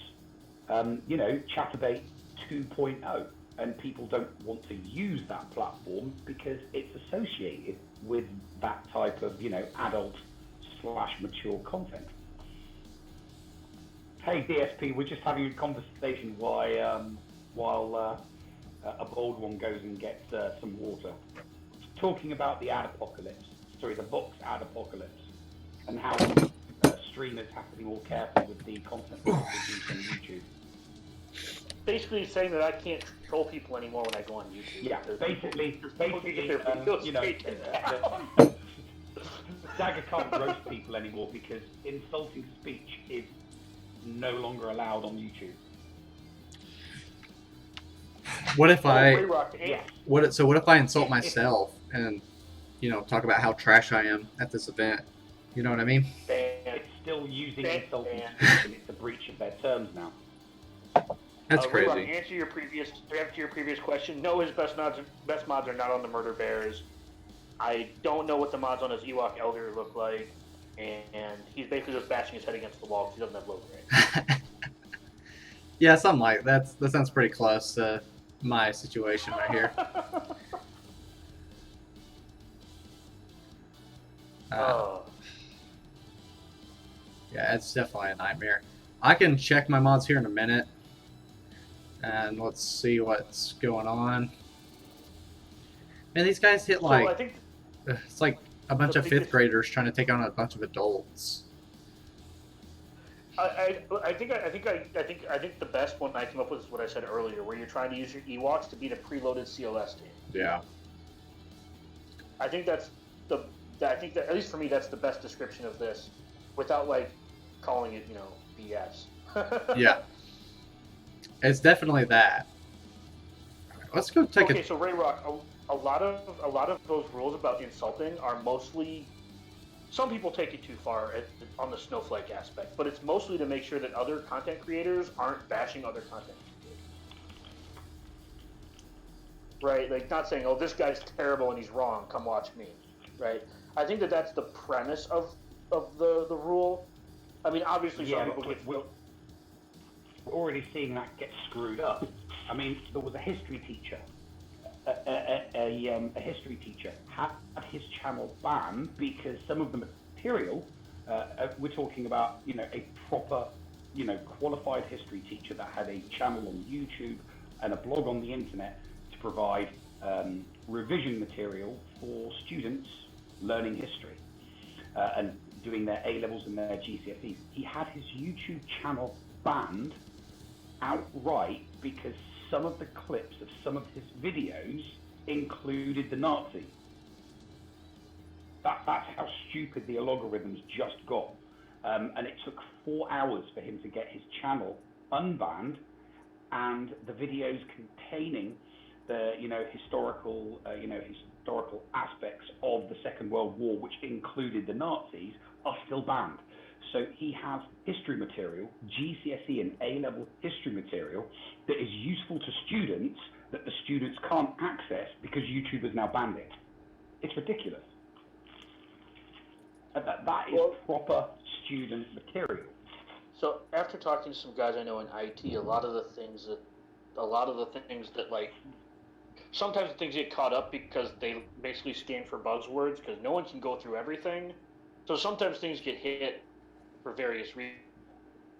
Speaker 5: Chatterbait 2.0. And people don't want to use that platform because it's associated with that type of, adult/mature content. Hey, DSP, we're just having a conversation while a bold one goes and gets some water. Talking about the the box ad apocalypse, and how streamers have to be more careful with the content they produce on YouTube.
Speaker 4: Basically saying that I can't troll people anymore when I go on YouTube.
Speaker 5: Yeah, basically, Dagger can't roast people anymore because insulting speech is no longer allowed on YouTube.
Speaker 3: What if what if I insult
Speaker 5: If-
Speaker 3: myself and talk about how trash I am at this event? You know what I mean?
Speaker 5: It's still using insulting speech, and it's a breach of their terms now.
Speaker 3: That's
Speaker 4: Ray Rock,
Speaker 3: crazy.
Speaker 4: answer your previous question. No, his best mods are not on the Murder Bears. I don't know what the mods on his Ewok Elder look like, and he's basically just bashing his head against the wall because he doesn't have low grade.
Speaker 3: Yeah, something like that. That sounds pretty close to my situation right here. Yeah, it's definitely a nightmare. I can check my mods here in a minute, and let's see what's going on. Man, these guys hit like,
Speaker 4: so I think
Speaker 3: it's like a bunch of fifth graders trying to take on a bunch of adults.
Speaker 4: I think the best one I came up with is what I said earlier, where you're trying to use your Ewoks to beat a preloaded CLS team.
Speaker 3: Yeah.
Speaker 4: I think that at least for me that's the best description of this, without like calling it BS.
Speaker 3: Yeah. It's definitely that. Let's go take
Speaker 4: Okay, so Ray Rock, a lot of those rules about insulting are mostly. Some people take it too far on the snowflake aspect, but it's mostly to make sure that other content creators aren't bashing other content creators. Right? Like, not saying, oh, this guy's terrible and he's wrong, come watch me. Right? I think that's the premise of the rule. I mean, obviously, some people
Speaker 5: we're already seeing that get screwed up. I mean, there was a history teacher. A history teacher had his channel banned because some of the material, we're talking about, a proper, qualified history teacher that had a channel on YouTube and a blog on the internet to provide revision material for students learning history and doing their A-levels and their GCSEs. He had his YouTube channel banned outright because some of the clips of some of his videos included the Nazis. That's how stupid the algorithms just got. And it took 4 hours for him to get his channel unbanned, and the videos containing the historical aspects of the Second World War, which included the Nazis, are still banned. So he has history material, GCSE and A-level history material, that is useful to students that the students can't access because YouTube has now banned it. It's ridiculous. That is proper student material.
Speaker 4: So after talking to some guys I know in IT, a lot of the things that like, sometimes the things get caught up because they basically scan for buzzwords because no one can go through everything. So sometimes things get hit for various reasons.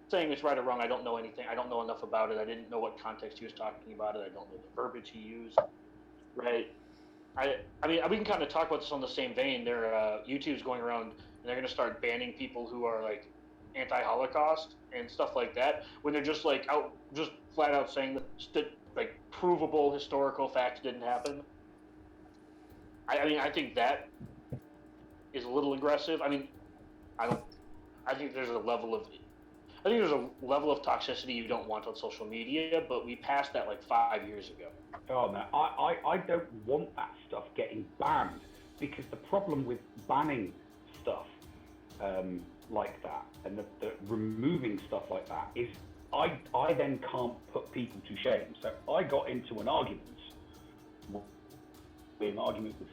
Speaker 4: Saying it's right or wrong, I don't know anything. I don't know enough about it. I didn't know what context he was talking about it. I don't know the verbiage he used. Right? I mean, we can kind of talk about this on the same vein. YouTube's going around and they're going to start banning people who are like anti-Holocaust and stuff like that when they're just like just flat out saying that like provable historical facts didn't happen. I think that is a little aggressive. I mean, I think there's a level of toxicity you don't want on social media, but we passed that like 5 years ago.
Speaker 5: Oh no, I don't want that stuff getting banned, because the problem with banning stuff like that and the removing stuff like that is I then can't put people to shame. So I got into an argument with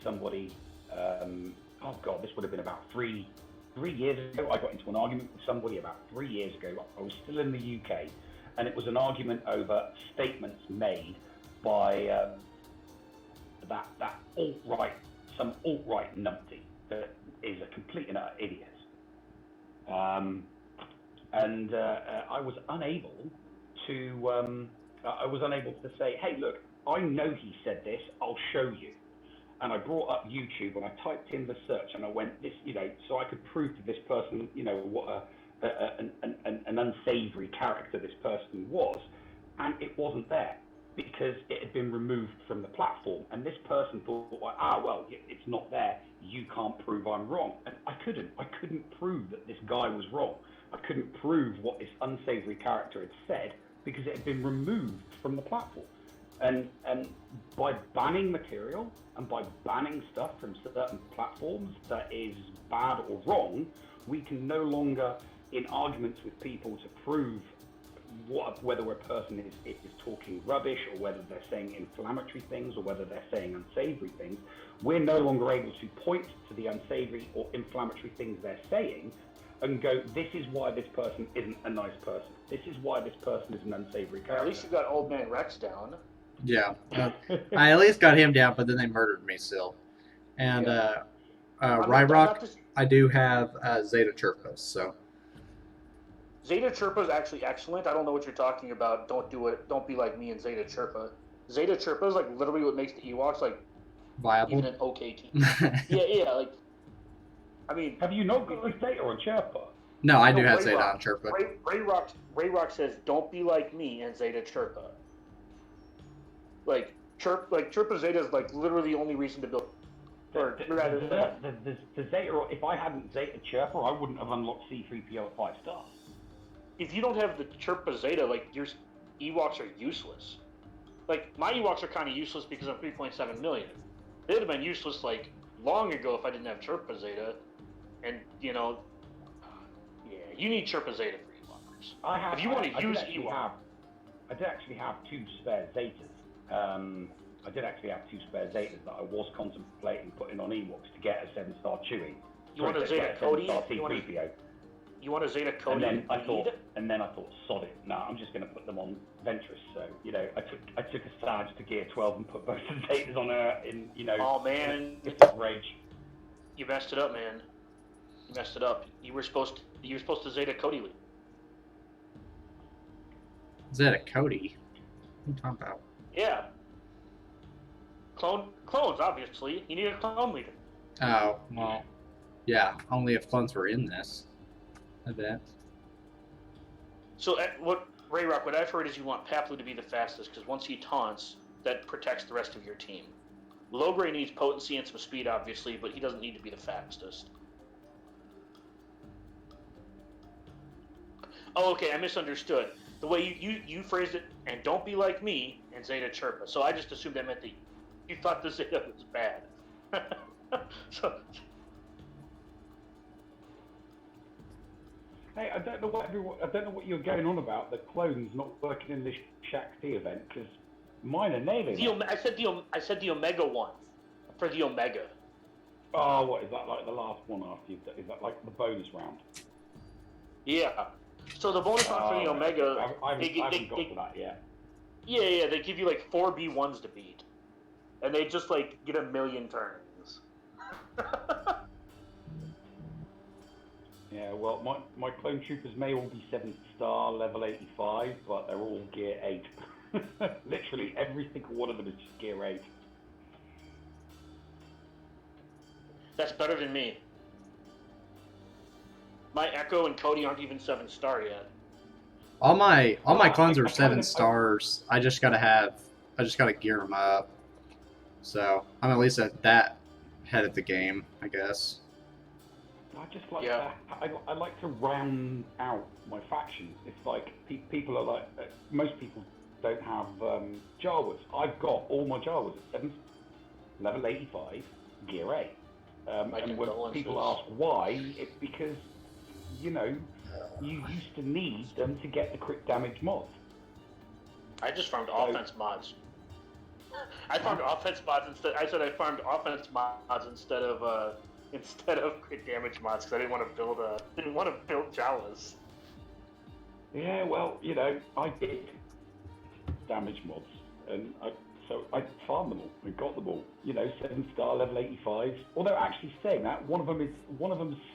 Speaker 5: somebody. Oh God, this would have been about 3 years ago. I got into an argument with somebody about 3 years ago. I was still in the UK, and it was an argument over statements made by that some alt-right numpty that is a complete and utter idiot. I was unable to say, hey, look, I know he said this. I'll show you. And I brought up YouTube and I typed in the search and I went, this, so I could prove to this person, what an unsavory character this person was, and it wasn't there because it had been removed from the platform. And this person thought, well, it's not there. You can't prove I'm wrong. And I couldn't prove that this guy was wrong. I couldn't prove what this unsavory character had said because it had been removed from the platform. And by banning material and by banning stuff from certain platforms that is bad or wrong, we can no longer, in arguments with people to prove whether a person is talking rubbish, or whether they're saying inflammatory things, or whether they're saying unsavory things, we're no longer able to point to the unsavory or inflammatory things they're saying and go, this is why this person isn't a nice person. This is why this person is an unsavory character.
Speaker 4: At least you got Old Man Rex down.
Speaker 3: Yeah, I at least got him down, but then they murdered me still. And Ryrock, I do have Zeta Chirpos, so.
Speaker 4: Zeta Chirpa is actually excellent. I don't know what you're talking about. Don't do it. Don't be like me and Zeta Chirpa. Zeta Chirpa is like literally what makes the Ewoks like
Speaker 3: viable,
Speaker 4: even an okay team. yeah. Like, I mean,
Speaker 5: have you not got Zeta on Chirpa?
Speaker 3: No, I do have Zeta on Chirpa.
Speaker 4: Ray Rock says, "Don't be like me and Zeta Chirpa." Chirpa Zeta is like literally the only reason to build.
Speaker 5: The Zeta, if I hadn't Zeta Chirpa, I wouldn't have unlocked C3PO at 5 stars.
Speaker 4: If you don't have the Chirpa Zeta, like, your Ewoks are useless. Like, my Ewoks are kind of useless because I'm 3.7 million. They'd have been useless, like, long ago if I didn't have Chirpa Zeta. And, you know, yeah, you need Chirpa Zeta for Ewoks. If you want to use Ewoks...
Speaker 5: I did actually have 2 spare Zetas. I did actually have 2 spare Zetas that I was contemplating putting on Ewoks to get a 7-star Chewie.
Speaker 4: You want a Zeta Cody?
Speaker 5: C3PO.
Speaker 4: You want a Zeta Cody?
Speaker 5: And then I thought, sod it. No, I'm just going to put them on Ventress. So, you know, I took a Sarge to Gear 12 and put both the Zetas on her in, you know.
Speaker 4: Oh man,
Speaker 5: rage.
Speaker 4: You messed it up, man. You messed it up. You were supposed to Zeta Cody lead.
Speaker 3: Zeta Cody? What are you talking about?
Speaker 4: Yeah. Clones, obviously. You need a clone leader.
Speaker 3: Oh, well, yeah, only if clones were in this. I bet.
Speaker 4: So, what I've heard is you want Paplu to be the fastest, because once he taunts, that protects the rest of your team. Logray needs potency and some speed, obviously, but he doesn't need to be the fastest. Oh, okay, I misunderstood. The way you phrased it, and don't be like me, and Zeta Chirpa. So I just assumed that meant that you thought the Zeta was bad. So...
Speaker 5: Hey, I don't know what you're going on about. The clones not working in this Shakti event, because mine are nailing.
Speaker 4: I said the Omega one for the Omega.
Speaker 5: Oh, what is that like? The last one after you? Is that like the bonus round?
Speaker 4: Yeah. So the bonus round for the Omega.
Speaker 5: I haven't got to that yet.
Speaker 4: Yeah. They give you like 4 B1s to beat, and they just like get 1,000,000 turns.
Speaker 5: Yeah, well, my clone troopers may all be 7-star, level 85, but they're all gear 8. Literally, every single one of them is just gear 8.
Speaker 4: That's better than me. My Echo and Cody aren't even 7-star yet.
Speaker 3: All my clones are 7 stars. I just gotta gear them up. So I'm at least at that head of the game, I guess.
Speaker 5: I just like I like to round out my factions. It's like people are like most people don't have Jawas. I've got all my Jawas at 7, level 85, gear 8. And when people ask why, it's because you know you used to need them to get the crit damage mods.
Speaker 4: I just farmed offense mods. I farmed offense mods instead. I said I farmed offense mods instead of crit damage mods because I didn't want to build Jawas.
Speaker 5: Yeah, well, you know, I did damage mods, and so I farmed them all. I got them all. You know, 7-star, level 85. Although actually saying that, one of them is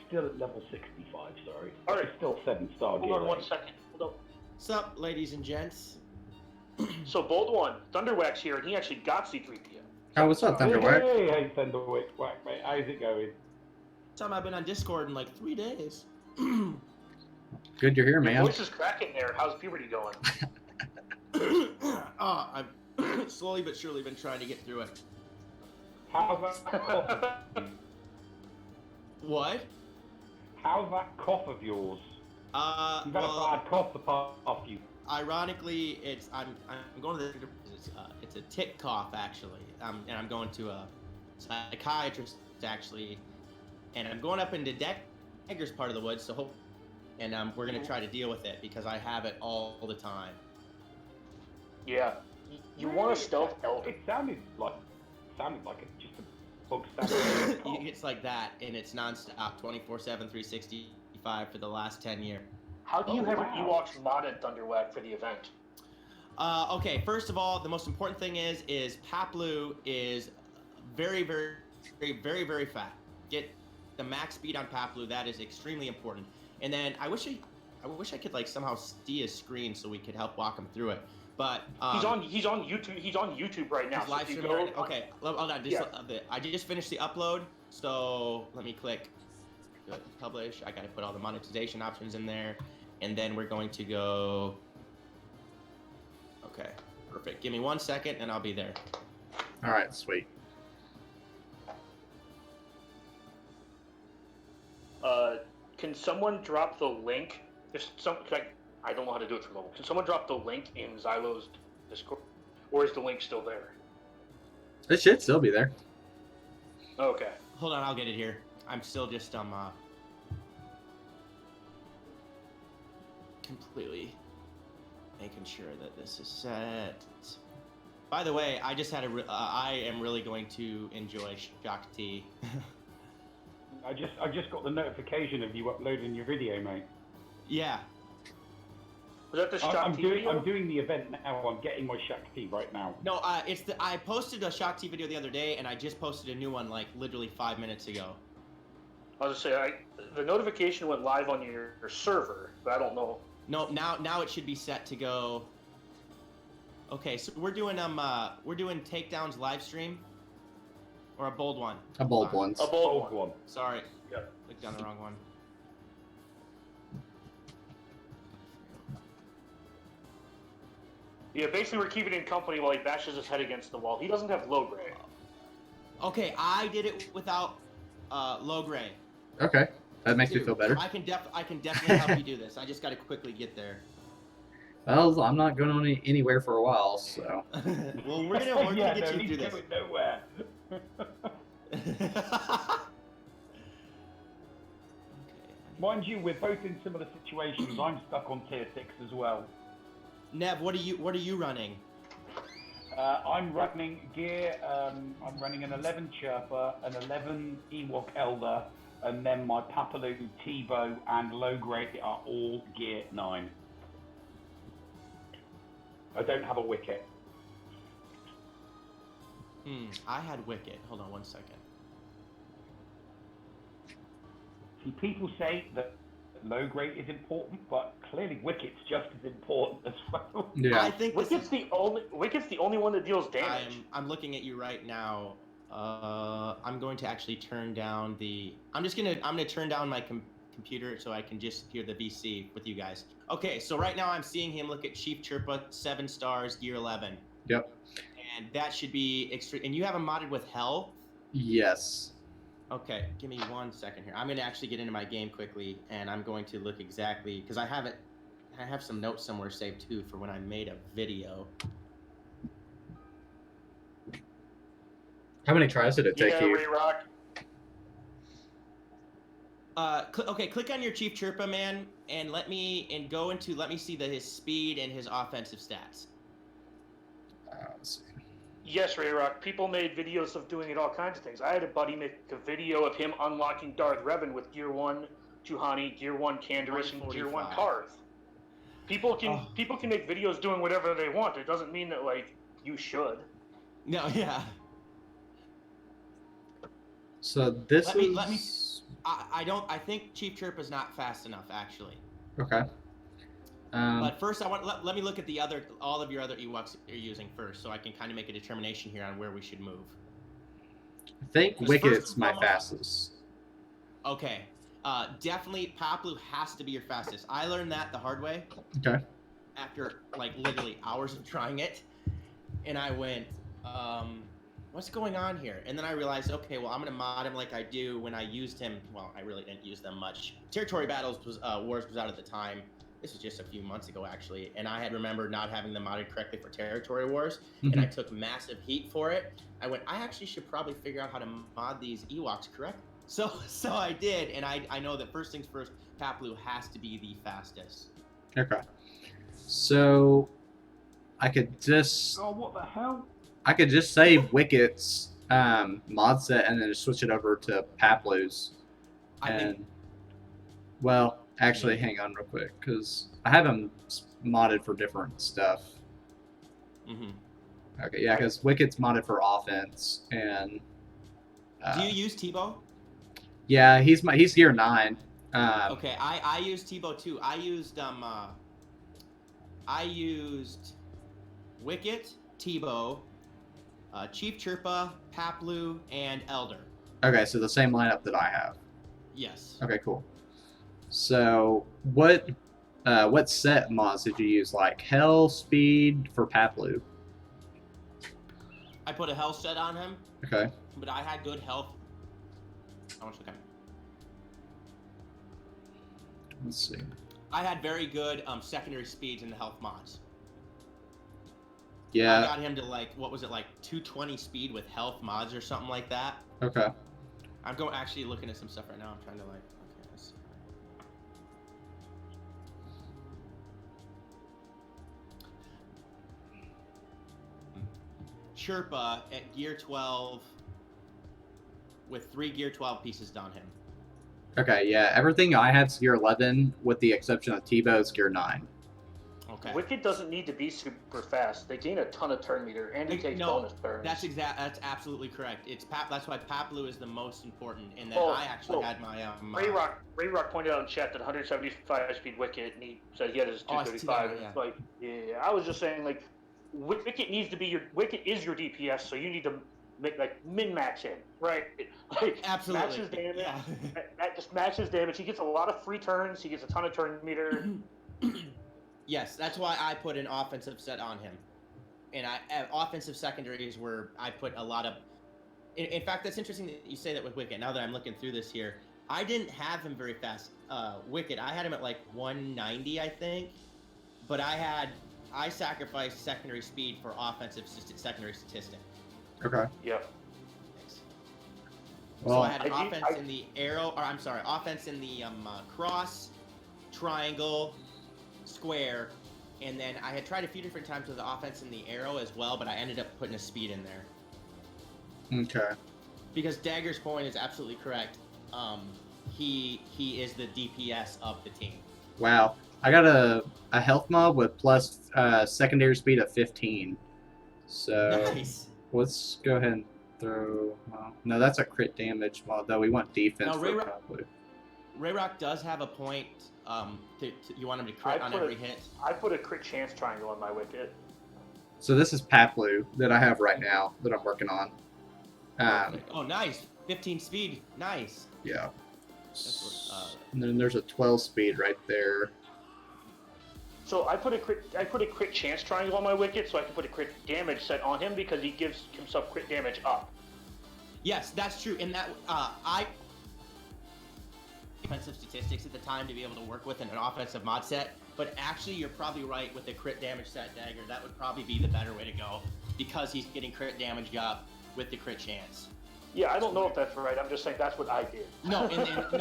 Speaker 5: still at level 65. Sorry,
Speaker 4: all right,
Speaker 5: it's still 7-star.
Speaker 4: Hold on 1 second. Hold on.
Speaker 7: What's up, ladies and gents?
Speaker 4: So Bold One, Thunderwax here, and he actually got C3PO.
Speaker 3: Oh, what's up, Thunderwax?
Speaker 5: Hey, Thunderwax, mate. How's it going?
Speaker 7: Time I've been on Discord in like 3 days.
Speaker 3: Good you're here, man.
Speaker 4: Your voice is cracking there. How's puberty going?
Speaker 7: I've slowly but surely been trying to get through it.
Speaker 5: How's that cough?
Speaker 7: What?
Speaker 5: How's that cough of yours? You've had a bad cough the past few.
Speaker 7: Ironically, I'm going to the it's a tick cough actually, and I'm going to a psychiatrist actually, and I'm going up into Decker's part of the woods, so and we're gonna try to deal with it because I have it all the time.
Speaker 4: Yeah. You want to stealth Elder.
Speaker 5: It sounded like just a bug standard.
Speaker 7: It's like that, and it's nonstop, 24/7, 365 for the last 10 years.
Speaker 4: How do you have Ewoks modded Thunderwhack for the event?
Speaker 7: Okay, first of all, the most important thing is Paplu is very, very, very, very, very fast. Get the max speed on Paplu. That is extremely important. And then I wish I could like somehow see his screen so we could help walk him through it. But
Speaker 4: he's on YouTube. He's on YouTube right now.
Speaker 7: So live streaming right now. Okay, hold on. I just finished the upload, so let me click publish. I got to put all the monetization options in there, and then we're going to go. Okay, perfect. Give me 1 second, and I'll be there.
Speaker 3: All right, sweet.
Speaker 4: Can someone drop the link? I don't know how to do it for mobile. Can someone drop the link in Xylo's Discord, or is the link still there?
Speaker 3: It should still be there.
Speaker 4: Okay.
Speaker 7: Hold on, I'll get it here. I'm still just completely making sure that this is set. By the way, I just had I am really going to enjoy Shock T.
Speaker 5: I just got the notification of you uploading your video, mate.
Speaker 7: Yeah.
Speaker 4: Was that the Shock T video?
Speaker 5: I'm doing the event now. I'm getting my Shock T right now.
Speaker 7: No, I posted a Shock T video the other day, and I just posted a new one like literally 5 minutes ago.
Speaker 4: I was just saying, the notification went live on your server, but I don't know.
Speaker 7: No, now it should be set to go. Okay, so we're doing takedowns live stream, or a bold one.
Speaker 3: A bold one.
Speaker 4: A bold one.
Speaker 7: Sorry.
Speaker 4: Yeah.
Speaker 7: Clicked on the wrong one.
Speaker 4: Yeah, basically we're keeping him company while he bashes his head against the wall. He doesn't have low grade.
Speaker 7: Okay, I did it without low grade.
Speaker 3: Okay, that makes me feel better.
Speaker 7: I can definitely help you do this. I just got to quickly get there.
Speaker 3: Well, I'm not going anywhere for a while, so.
Speaker 7: Well, we're gonna get you through this.
Speaker 5: Nowhere. Mind you, we're both in similar situations. I'm stuck on tier 6 as well.
Speaker 7: Nev, what are you running?
Speaker 5: I'm running gear. I'm running an 11 Chirper, an 11 Ewok Elder, and then my Papaloo, T-Bow, and low grade are all gear 9. I don't have a Wicket.
Speaker 7: I had Wicket. Hold on 1 second.
Speaker 5: See, people say that low grade is important, but clearly Wicket's just as important as well.
Speaker 3: Yeah.
Speaker 7: I think
Speaker 4: Wicket's the only one that deals damage.
Speaker 7: I'm looking at you right now. I'm going to actually turn down the. I'm gonna turn down my computer so I can just hear the VC with you guys. Okay, so right now I'm seeing him look at Chief Chirpa, 7 stars, gear 11.
Speaker 3: Yep.
Speaker 7: And that should be extreme. And you have him modded with health?
Speaker 3: Yes.
Speaker 7: Okay, give me 1 second here. I'm going to actually get into my game quickly, and I'm going to look exactly, because I have some notes somewhere saved too for when I made a video.
Speaker 3: How many tries did it take you?
Speaker 4: Rock.
Speaker 7: Okay, click on your Chief Chirpa, man, and let me see his speed and his offensive stats.
Speaker 3: Let's see.
Speaker 4: Yes, Ray Rock. People made videos of doing it all kinds of things. I had a buddy make a video of him unlocking Darth Revan with Gear 1 Juhani, Gear 1 Canderous, and Gear 1 Tarth. People can make videos doing whatever they want. It doesn't mean that like you should.
Speaker 7: No, yeah.
Speaker 3: So this
Speaker 7: I think Chief Chirpa's not fast enough actually.
Speaker 3: Okay.
Speaker 7: But first, let me look at all of your other Ewoks you're using first, so I can kind of make a determination here on where we should move.
Speaker 3: I think Wicket's my fastest.
Speaker 7: Okay, definitely Paplu has to be your fastest. I learned that the hard way.
Speaker 3: Okay.
Speaker 7: After like literally hours of trying it, and I went, what's going on here? And then I realized, okay, well I'm gonna mod him like I do when I used him. Well, I really didn't use them much. Territory Battles Wars was out at the time. This was just a few months ago, actually, and I had remembered not having them modded correctly for Territory Wars, and I took massive heat for it. I went, I actually should probably figure out how to mod these Ewoks So I did, and I know that first things first, Paplu has to be the fastest.
Speaker 3: Okay. So I could just
Speaker 5: Oh, what the hell?
Speaker 3: save Wicket's mod set and then just switch it over to Paplu's.
Speaker 7: I
Speaker 3: And
Speaker 7: think
Speaker 3: well, actually, hang on real quick because I have them modded for different stuff.
Speaker 7: Mhm.
Speaker 3: Okay, yeah, because Wicket's modded for offense, and
Speaker 7: Do you use Tebow?
Speaker 3: yeah, he's gear 9.
Speaker 7: Okay, I used Tebow too. I used Wicket, Tebow, Chief Chirpa, Paplu, and Elder.
Speaker 3: Okay, so the same lineup that I have.
Speaker 7: Yes.
Speaker 3: Okay, cool. So what set mods did you use? Like Hell, Speed for Paplu?
Speaker 7: I put a health set on him,
Speaker 3: Okay.
Speaker 7: but I had good health. Okay.
Speaker 3: Let's see.
Speaker 7: I had very good secondary speeds in the health mods.
Speaker 3: Yeah.
Speaker 7: I got him to like, what was it, like 220 speed with health mods or something like that.
Speaker 3: Okay.
Speaker 7: I'm actually looking at some stuff right now. I'm trying to like, okay, let's see. Chirpa at gear 12 with 3 gear 12 pieces on him.
Speaker 3: Okay, yeah. Everything I have is gear 11 with the exception of Tebow's gear 9.
Speaker 7: Okay.
Speaker 4: Wicked doesn't need to be super fast. They gain a ton of turn meter, and he takes
Speaker 7: No,
Speaker 4: bonus turns.
Speaker 7: That's absolutely correct. That's why Paplu is the most important. In that I actually had my
Speaker 4: Ray Rock pointed out in chat that 175 speed Wicket, and he said he had his 235.
Speaker 7: Yeah.
Speaker 4: It's like, yeah, I was just saying like, Wicket needs to be Wicket is your DPS, so you need to make like min max him, right? Like
Speaker 7: absolutely
Speaker 4: match his damage.
Speaker 7: Yeah.
Speaker 4: That just matches damage. He gets a lot of free turns. He gets a ton of turn meter.
Speaker 7: Yes, that's why I put an offensive set on him, and offensive secondaries where I put a lot of. In fact, that's interesting that you say that with Wicket. Now that I'm looking through this here, I didn't have him very fast. Wicket, I had him at like 190, I think, but I sacrificed secondary speed for offensive secondary statistic.
Speaker 3: Okay.
Speaker 4: Yep.
Speaker 3: Well,
Speaker 7: So I had offense in the arrow, or I'm sorry, offense in the cross, triangle, square, and then I had tried a few different times with the offense in the arrow as well, but I ended up putting a speed in there.
Speaker 3: Okay.
Speaker 7: Because Dagger's point is absolutely correct. He is the DPS of the team.
Speaker 3: Wow. I got a health mob with plus secondary speed of 15. So
Speaker 7: Nice.
Speaker 3: let's go ahead and throw. No, that's a crit damage mod though. We want defense
Speaker 7: No,
Speaker 3: for Paplu.
Speaker 7: Rayrock does have a point. You want him to crit on every hit.
Speaker 4: I put a crit chance triangle on my Wicket.
Speaker 3: So this is Paplu that I have right now that I'm working on.
Speaker 7: Oh, nice. 15 speed. Nice.
Speaker 3: Yeah.
Speaker 7: That's
Speaker 3: And then there's a 12 speed right there.
Speaker 4: So I put a crit chance triangle on my Wicket, so I can put a crit damage set on him because he gives himself crit damage up.
Speaker 7: Yes, that's true. And that defensive statistics at the time to be able to work with in an offensive mod set, but actually you're probably right with the crit damage set Dagger. That would probably be the better way to go because he's getting crit damage up with the crit chance.
Speaker 4: Yeah, I don't know if that's right. I'm just saying that's what I did.
Speaker 7: No,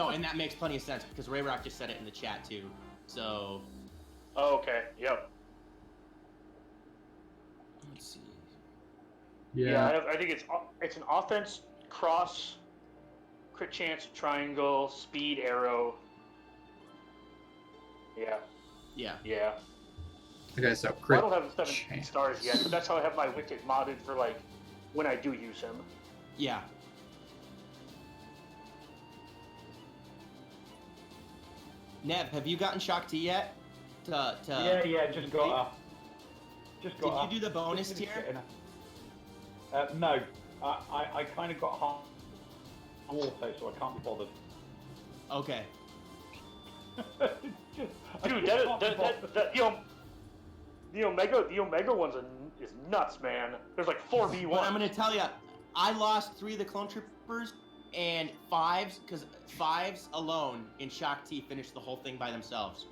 Speaker 7: and that makes plenty of sense because Rayrock just said it in the chat too. So.
Speaker 4: Oh, okay. Yep.
Speaker 7: Let's see.
Speaker 3: Yeah.
Speaker 4: I think it's an offense cross, crit chance triangle, speed arrow. Yeah.
Speaker 7: Yeah.
Speaker 4: Yeah.
Speaker 3: Okay, so
Speaker 4: Well,
Speaker 3: crit.
Speaker 4: I don't have 17 stars yet, but that's how I have my Wicket modded for like when I do use him.
Speaker 7: Yeah. Nev, have you gotten Shock T yet?
Speaker 5: Yeah, just got up. Just got up.
Speaker 7: Did you do the bonus
Speaker 5: Just
Speaker 7: tier?
Speaker 5: getting up. No, I kind of got half auto, so I can't be bothered.
Speaker 7: Okay.
Speaker 4: Dude, the Omega one's is nuts, man. There's like 4v1.
Speaker 7: But I'm gonna tell you, I lost 3 of the clone troopers and 5s because 5s alone in Shock T finished the whole thing by themselves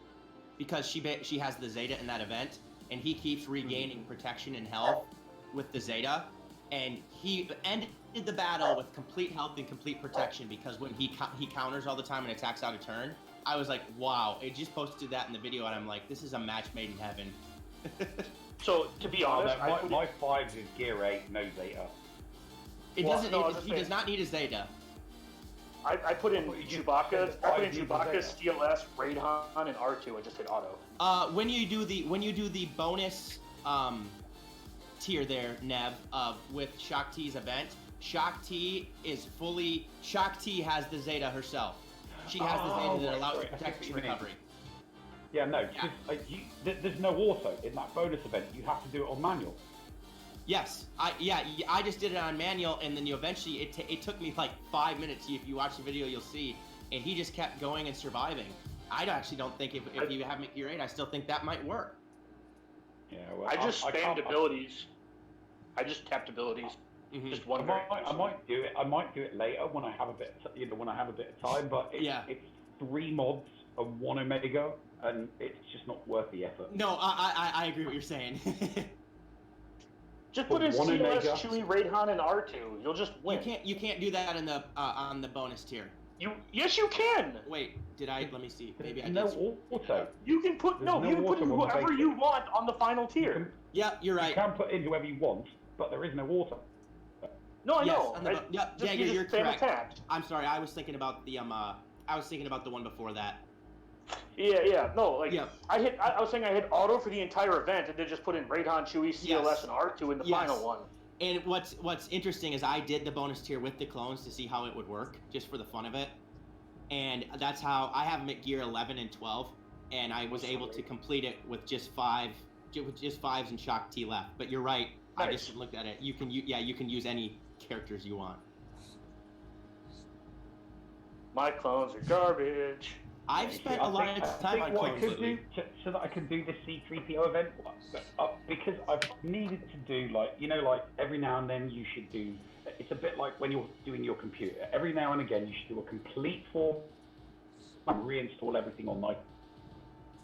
Speaker 7: because she has the Zeta in that event and he keeps regaining protection and health with the Zeta, and he ended the battle with complete health and complete protection because when he counters all the time and attacks out of turn, I was like, wow. It just posted that in the video, and I'm like, this is a match made in heaven.
Speaker 4: So to be honest,
Speaker 5: my 5 is gear 8, no Zeta.
Speaker 7: He does not need his Zeta.
Speaker 4: I put in Chewbacca. I put in Chewbacca, Steel S, Raid Han, and R2. I just hit auto.
Speaker 7: When you do the bonus tier there, Nev, with Shak T's event, Shak T has the Zeta herself. She has the Zeta that allows to protect and recovery.
Speaker 5: Yeah, no, there's no auto in that bonus event. You have to do it on manual.
Speaker 7: Yes, I just did it on manual, and then eventually it took me like 5 minutes. If you watch the video, you'll see, and he just kept going and surviving. I actually don't think if you have gear 8, I still think that might work.
Speaker 5: Yeah, well,
Speaker 4: I just spammed abilities. I just tapped abilities.
Speaker 7: Mm-hmm.
Speaker 4: Just one.
Speaker 5: I might do it. I might do it later when I have a bit, when I have a bit of time. But it's 3 mods and 1 Omega, and it's just not worth the effort.
Speaker 7: No, I agree what you're saying.
Speaker 4: Just put in CLS, Chewie, Raid Han, and R2. You'll just win.
Speaker 7: You can't do that in the on the bonus tier.
Speaker 4: Yes, you can.
Speaker 7: Wait, did I? Let me see. Maybe I did.
Speaker 5: No auto.
Speaker 4: You can put you can put in whoever you want on the final tier.
Speaker 7: Yeah, you're right.
Speaker 5: You can put in whoever you want, but there is no auto.
Speaker 4: No, I know.
Speaker 7: You're correct. I'm sorry. I was thinking about the one before that.
Speaker 4: Yeah. No, I was saying I hit auto for the entire event, and then just put in Raid Han, Chewie, CLS, and R2 in the final one.
Speaker 7: And what's interesting is I did the bonus tier with the clones to see how it would work, just for the fun of it. And that's how I have them at gear 11 and 12, and I was able to complete it with just 5s and Shak T left. But you're right. Nice. I just looked at it. You can use any characters you want.
Speaker 4: My clones are garbage.
Speaker 7: I've spent a lot of time on clones lately.
Speaker 5: So that I can do this C3PO event, because I've needed to do, every now and then you should do, it's a bit like when you're doing your computer. Every now and again you should do a complete form and reinstall everything on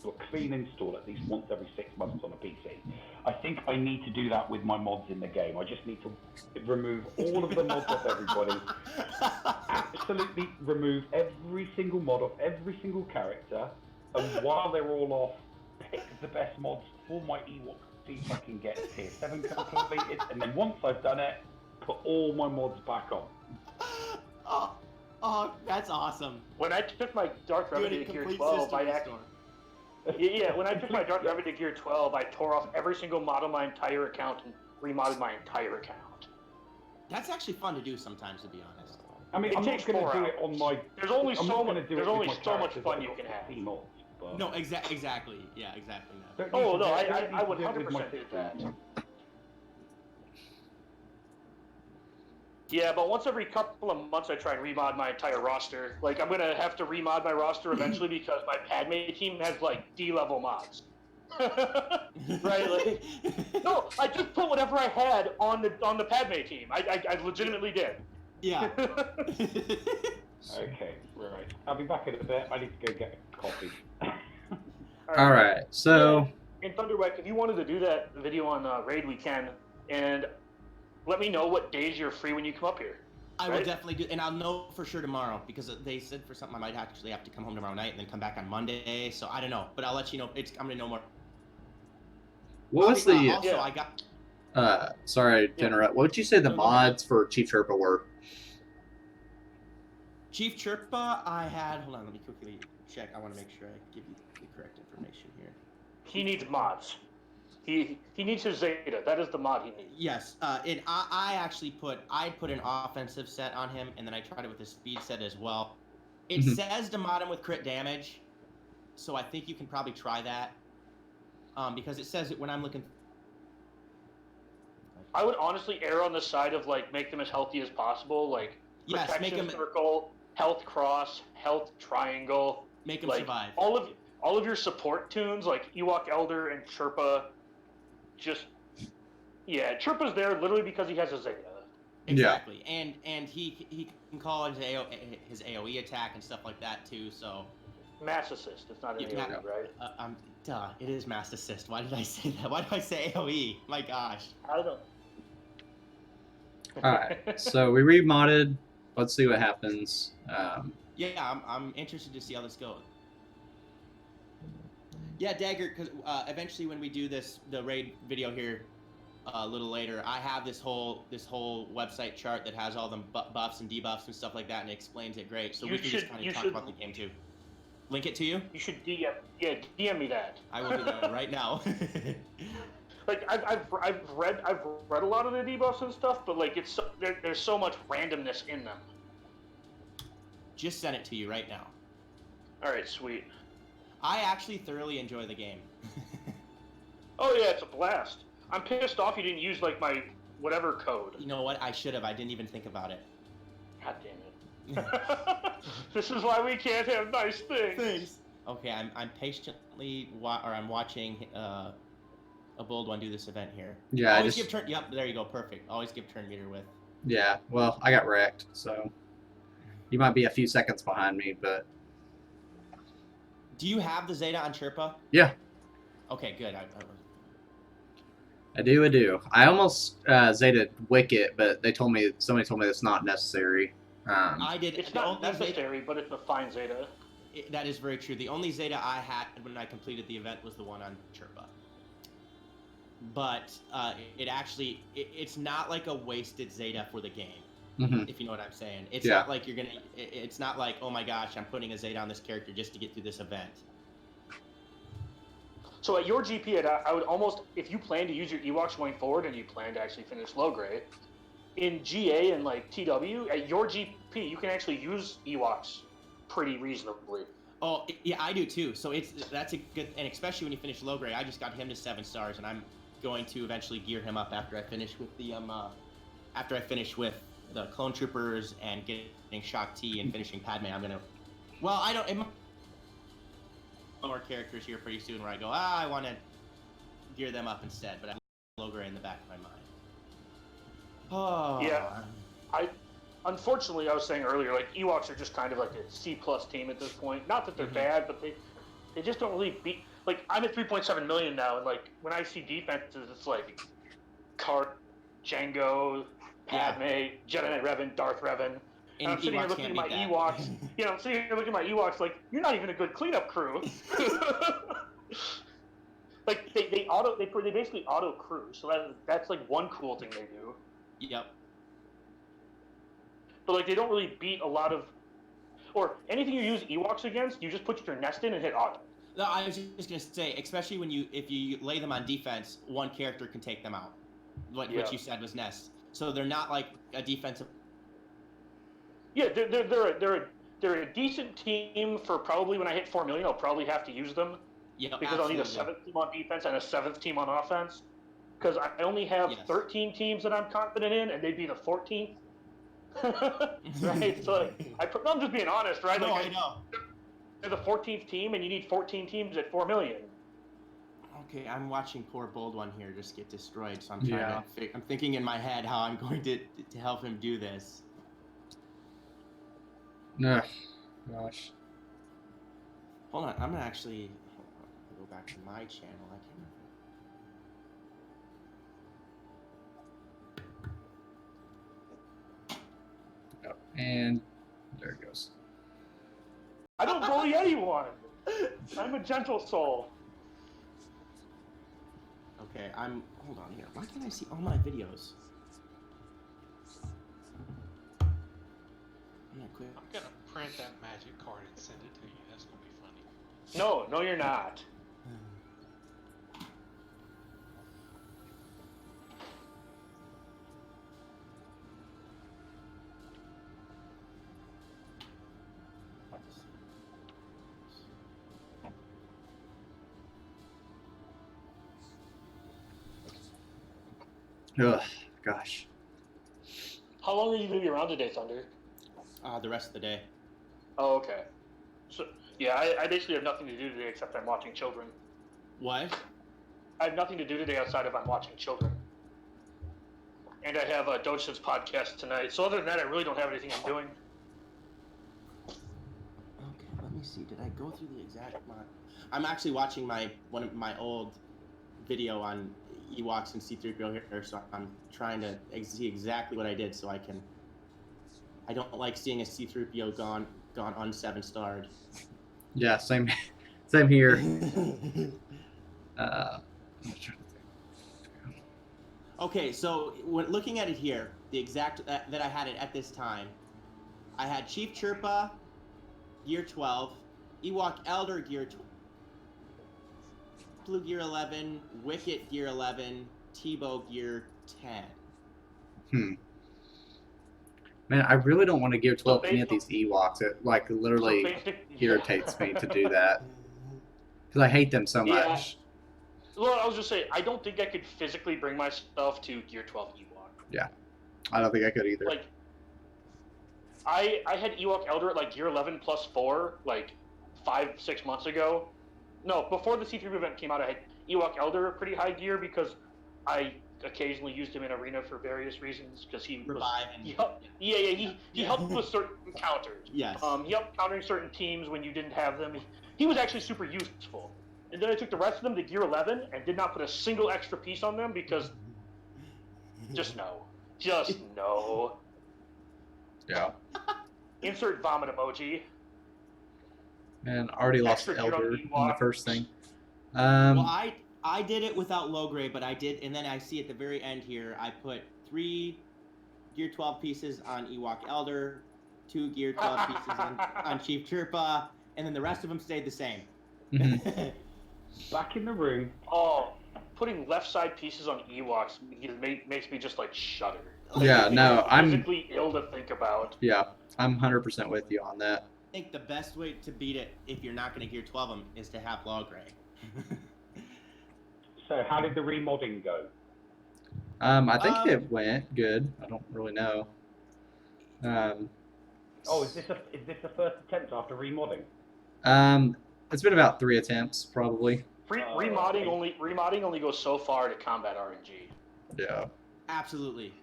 Speaker 5: do a clean install at least once every 6 months on a PC. I think I need to do that with my mods in the game. I just need to remove all of the mods off everybody. Absolutely remove every single mod off every single character. And while they're all off, pick the best mods for my Ewok. See if I can get tier 7 completed. And then once I've done it, put all my mods back on.
Speaker 7: Oh, that's awesome.
Speaker 4: When I took my Dark Remedy to Gear 12, when I took my Dark Remedy to Gear 12, I tore off every single mod on my entire account and remodded my entire account.
Speaker 7: That's actually fun to do sometimes, to be honest.
Speaker 5: I mean, I'm not going to do it on my...
Speaker 4: There's only so much fun you can have.
Speaker 5: Mods, but...
Speaker 7: No, exactly. Yeah, exactly.
Speaker 4: No. I would 100% do that. Yeah, but once every couple of months I try and remod my entire roster. Like, I'm going to have to remod my roster eventually because my Padme team has, D-level mods. Right? No, I just put whatever I had on the Padme team. I legitimately did.
Speaker 7: Yeah.
Speaker 5: Okay, right. I'll be back in a bit. I need to go get a coffee.
Speaker 3: All right, so...
Speaker 4: In Thunderwhack, if you wanted to do that video on Raid, we can. And... let me know what days you're free when you come up here.
Speaker 7: I will definitely do, and I'll know for sure tomorrow because they said for something I might actually have to come home tomorrow night and then come back on Monday. So I don't know, but I'll let you know. I'm gonna know more.
Speaker 3: What was the?
Speaker 7: Also, I got.
Speaker 3: Sorry to interrupt. What would you say the mods for Chief Chirpa were?
Speaker 7: Chief Chirpa, I had. Hold on, let me quickly check. I want to make sure I give you the correct information here.
Speaker 4: He needs mods. He needs his Zeta. That is the mod he needs.
Speaker 7: Yes, and I actually put an offensive set on him, and then I tried it with a speed set as well. It says to mod him with crit damage, so I think you can probably try that. Because it says it when I'm looking.
Speaker 4: I would honestly err on the side of make them as healthy as possible, protection
Speaker 7: make them
Speaker 4: circle, health cross, health triangle.
Speaker 7: Make them survive.
Speaker 4: All of your support tunes like Ewok Elder and Chirpa. Chirpa's there literally because he has a Zeta.
Speaker 7: Exactly, and he can call his AOE attack and stuff like that too. So
Speaker 4: mass assist. It's not an AOE, right?
Speaker 7: Duh. It is mass assist. Why did I say that? Why did I say AOE? My gosh.
Speaker 4: I don't know.
Speaker 3: All right, so we remodded. Let's see what happens.
Speaker 7: Yeah, I'm interested to see how this goes. Yeah, Dagger, because eventually when we do the raid video here a little later, I have this whole website chart that has all the buffs and debuffs and stuff like that, and it explains it great. So we can just kind of talk about the game too. Link it to you?
Speaker 4: You should DM me that.
Speaker 7: I will do that right now.
Speaker 4: Like I've read a lot of the debuffs and stuff, but like there's so much randomness in them.
Speaker 7: Just send it to you right now.
Speaker 4: All right, sweet.
Speaker 7: I actually thoroughly enjoy the game.
Speaker 4: Oh yeah, it's a blast. I'm pissed off you didn't use like my whatever code.
Speaker 7: You know what? I should have. I didn't even think about it.
Speaker 4: God damn it. This is why we can't have nice things.
Speaker 7: Okay, I'm patiently I'm watching a bold one do this event here.
Speaker 3: Yeah,
Speaker 7: Always give turn. Yep, there you go. Perfect. Always give turn meter with.
Speaker 3: Yeah, well, I got wrecked, so you might be a few seconds behind me, but
Speaker 7: do you have the Zeta on Chirpa?
Speaker 3: yeah.
Speaker 7: Okay, good.
Speaker 3: I do. I almost Zeta Wicket, but somebody told me it's not necessary.
Speaker 7: I did.
Speaker 4: It's not necessary, but it's a fine Zeta.
Speaker 7: That is very true. The only Zeta I had when I completed the event was the one on Chirpa. But it's not like a wasted Zeta for the game, if you know what I'm saying. It's not like it's not like, oh my gosh, I'm putting a Zeta on this character just to get through this event.
Speaker 4: So at your GP, I would almost, if you plan to use your Ewoks going forward and you plan to actually finish low grade, in GA and like TW, at your GP, you can actually use Ewoks pretty reasonably.
Speaker 7: Oh, yeah, I do too. So that's a good, and especially when you finish low grade, I just got him to 7 stars, and I'm going to eventually gear him up after I finish with the clone troopers and getting Shock T and finishing Padme. I'm gonna, well, I don't. More characters here pretty soon where I go, I want to gear them up instead, but I have low grade in the back of my mind. Oh.
Speaker 4: Yeah, unfortunately, I was saying earlier, like Ewoks are just kind of like a C+ team at this point. Not that they're bad, but they just don't really beat. Like I'm at 3.7 million now, and like when I see defenses, it's like Cart, Django, Padme, Jedi Knight Revan, Darth Revan. And I'm sitting here looking at my Ewoks. I'm sitting here looking at my Ewoks like, you're not even a good cleanup crew. Like they basically auto crew, so that's like one cool thing they do.
Speaker 7: Yep.
Speaker 4: But like they don't really beat a lot of, or anything you use Ewoks against, you just put your nest in and hit auto.
Speaker 7: No, I was just gonna say, especially if you lay them on defense, one character can take them out. What you said was nest, so they're not like a defensive.
Speaker 4: Yeah, they're a decent team for probably when I hit 4 million, I'll probably have to use them.
Speaker 7: Yeah,
Speaker 4: because I'll need a 7th team on defense and a 7th team on offense. Because I only have 13 teams that I'm confident in, and they'd be the 14th. Right? So I'm just being honest, right?
Speaker 7: No,
Speaker 4: like,
Speaker 7: I know.
Speaker 4: They're the 14th team, and you need 14 teams at 4 million.
Speaker 7: Okay, I'm watching poor bold one here just get destroyed, so I'm trying to. I'm thinking in my head how I'm going to help him do this.
Speaker 3: Ugh, gosh.
Speaker 7: Hold on, I'm gonna actually go back to my channel. I can't.
Speaker 3: Oh, and there it goes.
Speaker 4: I don't bully anyone. I'm a gentle soul.
Speaker 7: Okay, hold on here. Why can't I see all my videos?
Speaker 6: I'm gonna print that magic card and send it to you. That's gonna be funny.
Speaker 4: No, you're not.
Speaker 3: Ugh, gosh.
Speaker 4: How long are you going to be around today, Thunder?
Speaker 7: The rest of the day.
Speaker 4: Oh, okay. So, yeah, I basically have nothing to do today except I'm watching children.
Speaker 7: What?
Speaker 4: I have nothing to do today outside of I'm watching children. And I have a Docev's podcast tonight. So other than that, I really don't have anything I'm doing.
Speaker 7: Okay, let me see. Did I go through the exact mod? I'm actually watching one of my old video on Ewoks and C3PO here, so I'm trying to see exactly what I did, so I don't like seeing a C3PO gone un-7 starred.
Speaker 3: Yeah, same here. I'm trying to think.
Speaker 7: Okay, so when looking at it here, the exact that I had it at this time, I had Chief Chirpa, Gear 12, Ewok Elder Gear 12, Blue Gear 11, Wicket Gear 11, Tebow Gear 10.
Speaker 3: Man, I really don't want to Gear 12 any of these Ewoks. It like literally irritates me to do that because I hate them so much.
Speaker 4: Well, I was just saying, I don't think I could physically bring myself to Gear 12 Ewok.
Speaker 3: Yeah, I don't think I could either.
Speaker 4: Like, I had Ewok Elder at like Gear 11 plus 4, like 5-6 months ago. No, before the C3 event came out, I had Ewok Elder at pretty high gear because I occasionally used him in arena for various reasons because he helped with certain counters.
Speaker 7: Yes.
Speaker 4: He helped countering certain teams when you didn't have them. He was actually super useful. And then I took the rest of them to Gear 11 and did not put a single extra piece on them because just no.
Speaker 3: Yeah.
Speaker 4: Insert vomit emoji.
Speaker 3: Man, already lost
Speaker 4: Extra
Speaker 3: Elder
Speaker 4: Ewok.
Speaker 3: on the first thing.
Speaker 7: Well, I did it without low grade, but I did, and then I see at the very end here, I put 3 Gear 12 pieces on Ewok Elder, 2 Gear 12 pieces on Chief Chirpa, and then the rest of them stayed the same.
Speaker 5: Back in the room.
Speaker 4: Oh, putting left side pieces on Ewoks makes me just like shudder.
Speaker 3: Yeah, no, I'm
Speaker 4: physically ill to think about.
Speaker 3: Yeah, I'm 100% with you on that.
Speaker 7: I think the best way to beat it, if you're not going to Gear 12 them, is to have low grade.
Speaker 5: So how did the remodding go?
Speaker 3: I think it went good. I don't really know.
Speaker 5: Is this the first attempt after remodding?
Speaker 3: It's been about 3 attempts, probably.
Speaker 4: Remodding only goes so far to combat RNG.
Speaker 3: Yeah.
Speaker 7: Absolutely.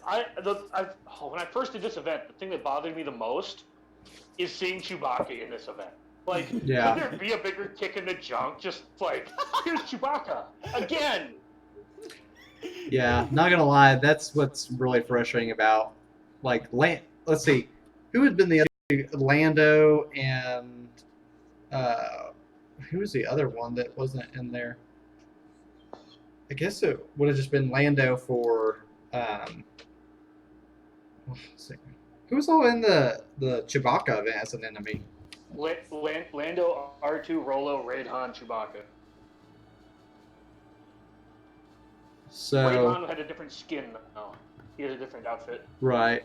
Speaker 4: When I first did this event, the thing that bothered me the most is seeing Chewbacca in this event. Like,
Speaker 3: Yeah.
Speaker 4: could there be a bigger kick in the junk? Just like, here's Chewbacca again.
Speaker 3: Yeah, not gonna lie, that's what's really frustrating about, like, let's see, who had been the other, Lando and, who was the other one that wasn't in there? I guess it would have just been Lando for, let's see. Who was all in the Chewbacca event as an enemy?
Speaker 4: Lando, R2, Rolo, Raid Han, Chewbacca.
Speaker 3: So
Speaker 4: Raid Han had a different skin though. He had a different outfit.
Speaker 3: Right.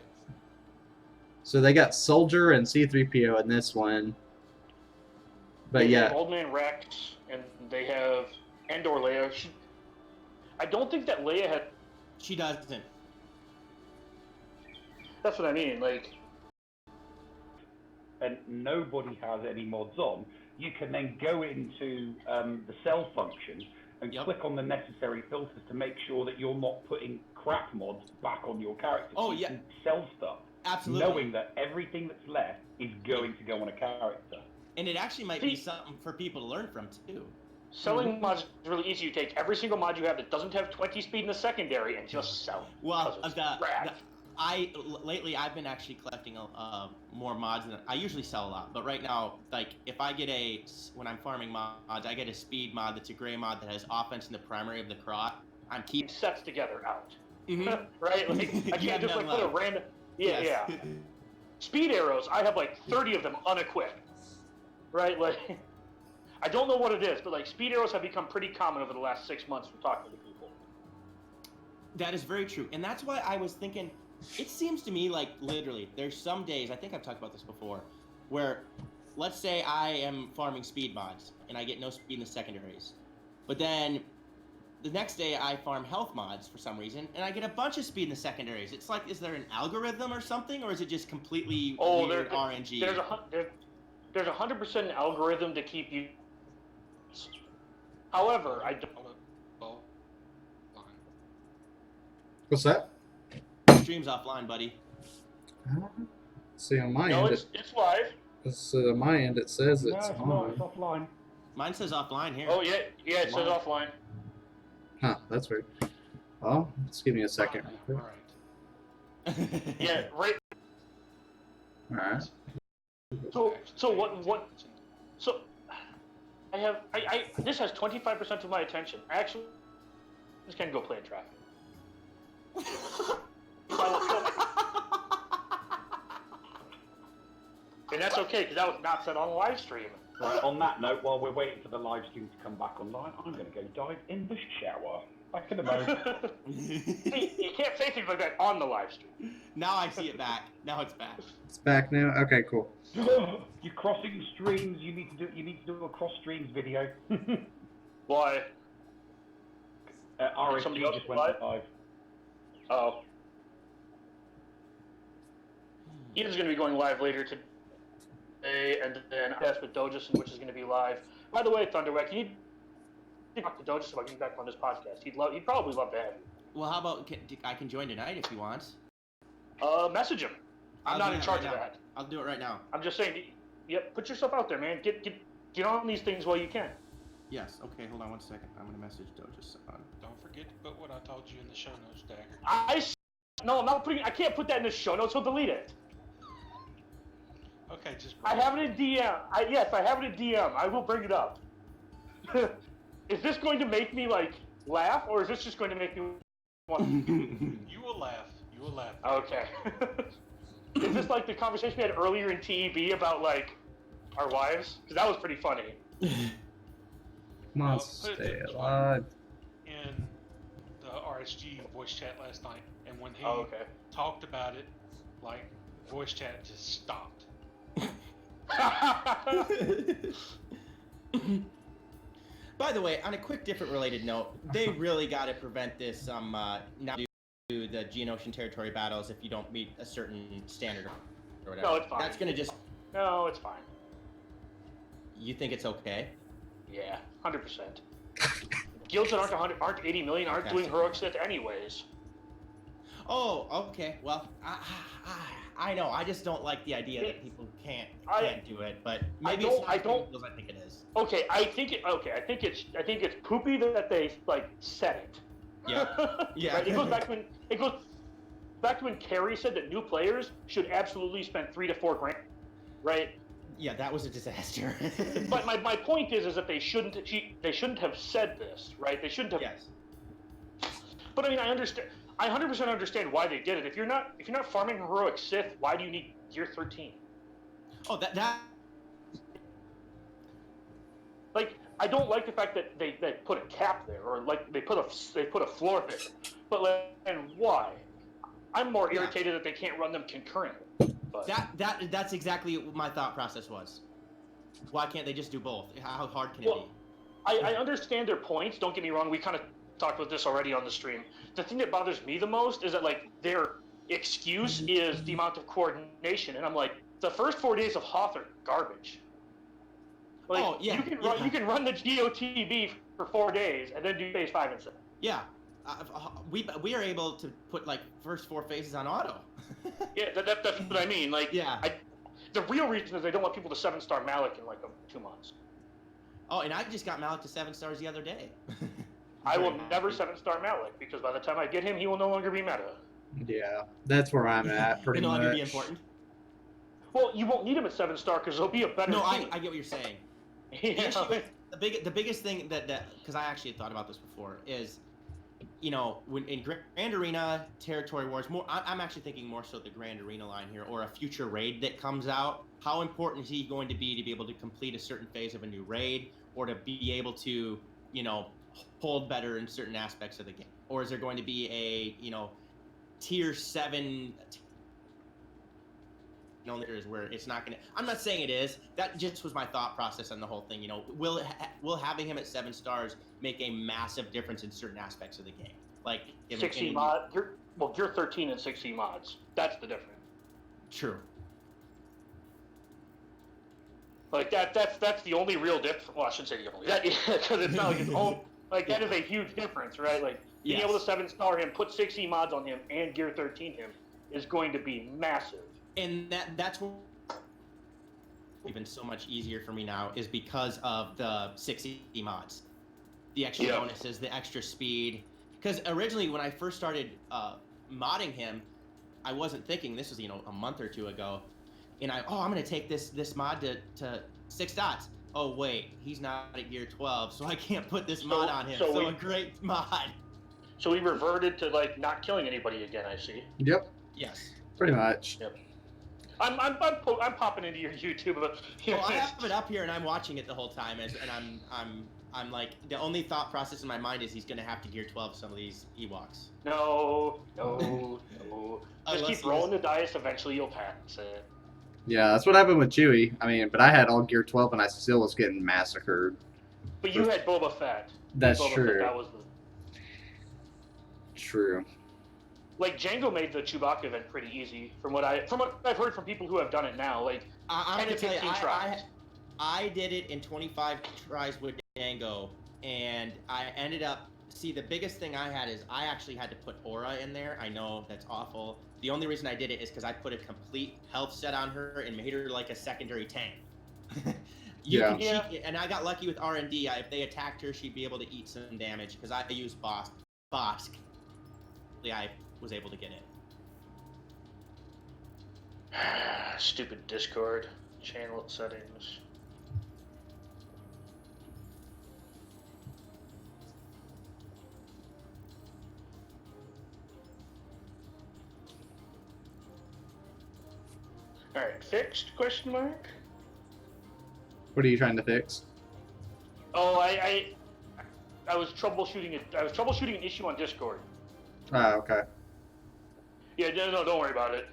Speaker 3: So they got Soldier and C3PO in this one. But
Speaker 4: They
Speaker 3: yeah.
Speaker 4: have Old Man Rex, and they have Andor Leia. I don't think that Leia had.
Speaker 7: She doesn't.
Speaker 4: That's what I mean. Like,
Speaker 5: and nobody has any mods on, you can then go into the cell function and click on the necessary filters to make sure that you're not putting crap mods back on your character.
Speaker 7: Oh,
Speaker 5: so you
Speaker 7: yeah.
Speaker 5: can sell stuff,
Speaker 7: Absolutely.
Speaker 5: knowing that everything that's left is going to go on a character.
Speaker 7: And it actually might be something for people to learn from, too.
Speaker 4: selling mods is really easy. You take every single mod you have that doesn't have 20 speed in the secondary and just sell it.
Speaker 7: Well, lately I've been actually collecting more mods than I usually sell a lot. But right now, like if I get when I'm farming mods, I get a speed mod that's a gray mod that has offense in the primary of the crot. I'm keeping
Speaker 4: sets together out.
Speaker 7: Mm-hmm.
Speaker 4: Right? Like I can't just like put a random. Yeah,
Speaker 7: yes.
Speaker 4: yeah. Speed arrows, I have like 30 of them unequipped. Right? Like I don't know what it is, but like speed arrows have become pretty common over the last 6 months from talking to people.
Speaker 7: That is very true, and that's why I was thinking. It seems to me like literally there's some days, I think I've talked about this before, where let's say I am farming speed mods and I get no speed in the secondaries. But then the next day I farm health mods for some reason and I get a bunch of speed in the secondaries. It's like, is there an algorithm or something, or is it just completely weird RNG?
Speaker 4: There's 100% an algorithm to keep you. However, I don't.
Speaker 3: What's that?
Speaker 7: Stream's offline, buddy.
Speaker 3: See on my end.
Speaker 4: No, it's live.
Speaker 3: 'Cause, on my end, it says
Speaker 5: No,
Speaker 3: it's
Speaker 5: it's not. It's
Speaker 3: on.
Speaker 5: offline.
Speaker 7: Mine says offline here.
Speaker 4: Oh yeah, yeah. It says offline.
Speaker 3: Huh, that's weird. Well, just give me a second.
Speaker 6: All
Speaker 3: Real
Speaker 6: right.
Speaker 3: quick.
Speaker 4: Yeah, right.
Speaker 3: All right.
Speaker 4: So what? So I this has 25% of my attention. I actually just can't go play in traffic. And that's okay because that was not said on live stream.
Speaker 5: Right, on that note, while we're waiting for the live stream to come back online, I'm going to go dive in the shower. Back in a moment.
Speaker 4: See, you can't say things like that on the live stream.
Speaker 7: Now I see it back. Now it's back.
Speaker 3: It's back now. Okay, cool.
Speaker 5: You're crossing streams. You need to do a cross streams video.
Speaker 4: Why? Somebody
Speaker 5: RSG
Speaker 4: else
Speaker 5: just went
Speaker 4: live?
Speaker 5: live.
Speaker 4: Oh. Ian's going to be going live later today, and then that's with Dojison, which is going to be live. By the way, Thunderweck, you need to talk to Dojison about getting back on this podcast. He'd probably love to have you.
Speaker 7: Well, how about I can join tonight if he wants.
Speaker 4: Message him. I'm
Speaker 7: I'll
Speaker 4: not
Speaker 7: do
Speaker 4: in
Speaker 7: that
Speaker 4: charge
Speaker 7: right
Speaker 4: of
Speaker 7: now.
Speaker 4: that.
Speaker 7: I'll do it right now.
Speaker 4: I'm just saying, yep, put yourself out there, man. Get on these things while you can.
Speaker 7: Yes. Okay. Hold on one second. I'm gonna message Doja.
Speaker 6: Don't forget to put what I told you in the show notes, Dagger.
Speaker 4: No, I'm not putting. I can't put that in the show notes. So delete it.
Speaker 6: Okay, just.
Speaker 4: I have it in DM. Yes, I have it in DM. I will bring it up. Is this going to make me laugh, or is this just going to make me want?
Speaker 6: You will laugh. You will laugh.
Speaker 4: Okay. Is this like the conversation we had earlier in TEB about our wives? Because that was pretty funny.
Speaker 3: Come on,
Speaker 6: Put it
Speaker 3: stay
Speaker 6: this way.
Speaker 3: alive.
Speaker 6: In the RSG voice chat last night, and when he
Speaker 4: Oh, okay.
Speaker 6: talked about it, voice chat just stopped.
Speaker 7: By the way, on a quick different related note, they really got to prevent this not do the Geonosian territory battles if you don't meet a certain standard or whatever.
Speaker 4: No, it's fine.
Speaker 7: That's gonna just.
Speaker 4: No, it's fine.
Speaker 7: You think it's okay?
Speaker 4: Yeah, 100%. Guilds that aren't 80 million aren't doing heroic Sith anyways.
Speaker 7: Oh, okay. Well, I know. I just don't like the idea that people can't do it, but maybe it's not as big as I think it is.
Speaker 4: Okay, I think it's poopy that they said it.
Speaker 7: Yeah. Yeah.
Speaker 4: Right? It goes back to when Carrie said that new players should absolutely spend $3 to $4 grand, right?
Speaker 7: Yeah, that was a disaster.
Speaker 4: But my point is that they shouldn't have said this, right? They shouldn't have.
Speaker 7: Yes.
Speaker 4: But I mean, I understand. I 100% understand why they did it. If you're not farming heroic Sith, why do you need Gear 13?
Speaker 7: Oh, that.
Speaker 4: I don't like the fact that they put a cap there, or they put a floor there. But and why? I'm more irritated that they can't run them concurrently. But
Speaker 7: That's exactly what my thought process was. Why can't they just do both? How hard can it be?
Speaker 4: I understand their points. Don't get me wrong. We kind of talked about this already on the stream. The thing that bothers me the most is that their excuse is the amount of coordination, and I'm like, the first 4 days of Hoth are garbage. You can run the GOTB for 4 days and then do phase 5 and 6.
Speaker 7: Yeah, we are able to put first 4 phases on auto.
Speaker 4: Yeah, that's what I mean. The real reason is they don't want people to 7-star Malik in 2 months.
Speaker 7: Oh, and I just got Malik to 7 stars the other day.
Speaker 4: I will never 7-star Malik because by the time I get him, he will no longer be meta.
Speaker 3: Yeah, that's where I'm at pretty
Speaker 7: It'll
Speaker 3: much.
Speaker 7: no longer be important.
Speaker 4: Well, you won't need him at 7-star because he'll be a better
Speaker 7: No,
Speaker 4: team.
Speaker 7: I get what you're saying.
Speaker 4: Yeah.
Speaker 7: The biggest thing that because I actually had thought about this before is, when in Grand Arena territory wars, I'm actually thinking more so the Grand Arena line here, or a future raid that comes out. How important is he going to be able to complete a certain phase of a new raid, or to be able to hold better in certain aspects of the game, or is there going to be a tier 7? Where it's not gonna. I'm not saying it is. That just was my thought process on the whole thing. Will having him at 7 stars make a massive difference in certain aspects of the game?
Speaker 4: 60 mod. Gear 13 and 60 mods. That's the difference.
Speaker 7: True.
Speaker 4: That's the only real difference. Well, I shouldn't say the only. Because it's not it's all that is a huge difference, right? Being able to 7-star him, put 60 mods on him, and Gear 13 him is going to be massive.
Speaker 7: And that's even so much easier for me now is because of the 6E mods. The extra bonuses, the extra speed. Because originally when I first started modding him, I wasn't thinking, this was, a month or two ago, and I'm going to take this mod to 6 dots. Oh, wait, he's not at gear 12, so I can't put this mod on him. So a great mod.
Speaker 4: So we reverted to, like, not killing anybody again, I see.
Speaker 3: Yep.
Speaker 7: Yes.
Speaker 3: Pretty much.
Speaker 4: Yep. I'm popping into your YouTube.
Speaker 7: Well, I have it up here, and I'm watching it the whole time, and I'm like, the only thought process in my mind is he's going to have to gear 12 some of these Ewoks.
Speaker 4: No. Just keep rolling the dice. Eventually, you'll pass it.
Speaker 3: Yeah, that's what happened with Chewie. I mean, but I had all gear 12, and I still was getting massacred.
Speaker 4: But you had Boba Fett.
Speaker 3: That's
Speaker 4: Boba
Speaker 3: true.
Speaker 4: Fett, that was
Speaker 3: True.
Speaker 4: Like, Django made the Chewbacca event pretty easy, from what I've heard from people who have done it now. Like,
Speaker 7: I'm
Speaker 4: 10 to 15 tries.
Speaker 7: I did it in 25 tries with Django, and I ended up. See, the biggest thing I had is I actually had to put Aura in there. I know that's awful. The only reason I did it is because I put a complete health set on her and made her like a secondary tank. And I got lucky with R&D. If they attacked her, she'd be able to eat some damage because I used Bosk. I was able to get it.
Speaker 4: Stupid Discord channel settings. All right, fixed? Question mark.
Speaker 3: What are you trying to fix?
Speaker 4: Oh, I was troubleshooting it. I was troubleshooting an issue on Discord.
Speaker 3: Ah, okay.
Speaker 4: Yeah, no, don't worry about it.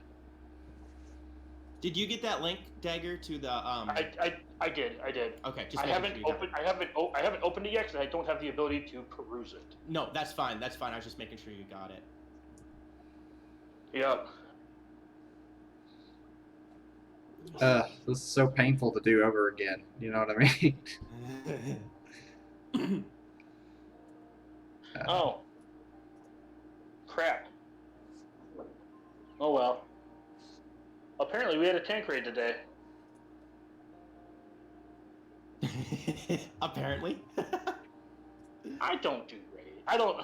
Speaker 7: Did you get that link, Dagger, to the
Speaker 4: I did.
Speaker 7: Okay, just
Speaker 4: I haven't opened it yet because I don't have the ability to peruse it.
Speaker 7: No, that's fine. That's fine. I was just making sure you got it.
Speaker 4: Yep.
Speaker 3: This is so painful to do over again. You know what I mean?
Speaker 4: Oh. Crap. Oh well. Apparently we had a tank raid today.
Speaker 7: Apparently.
Speaker 4: I don't do raid. I don't.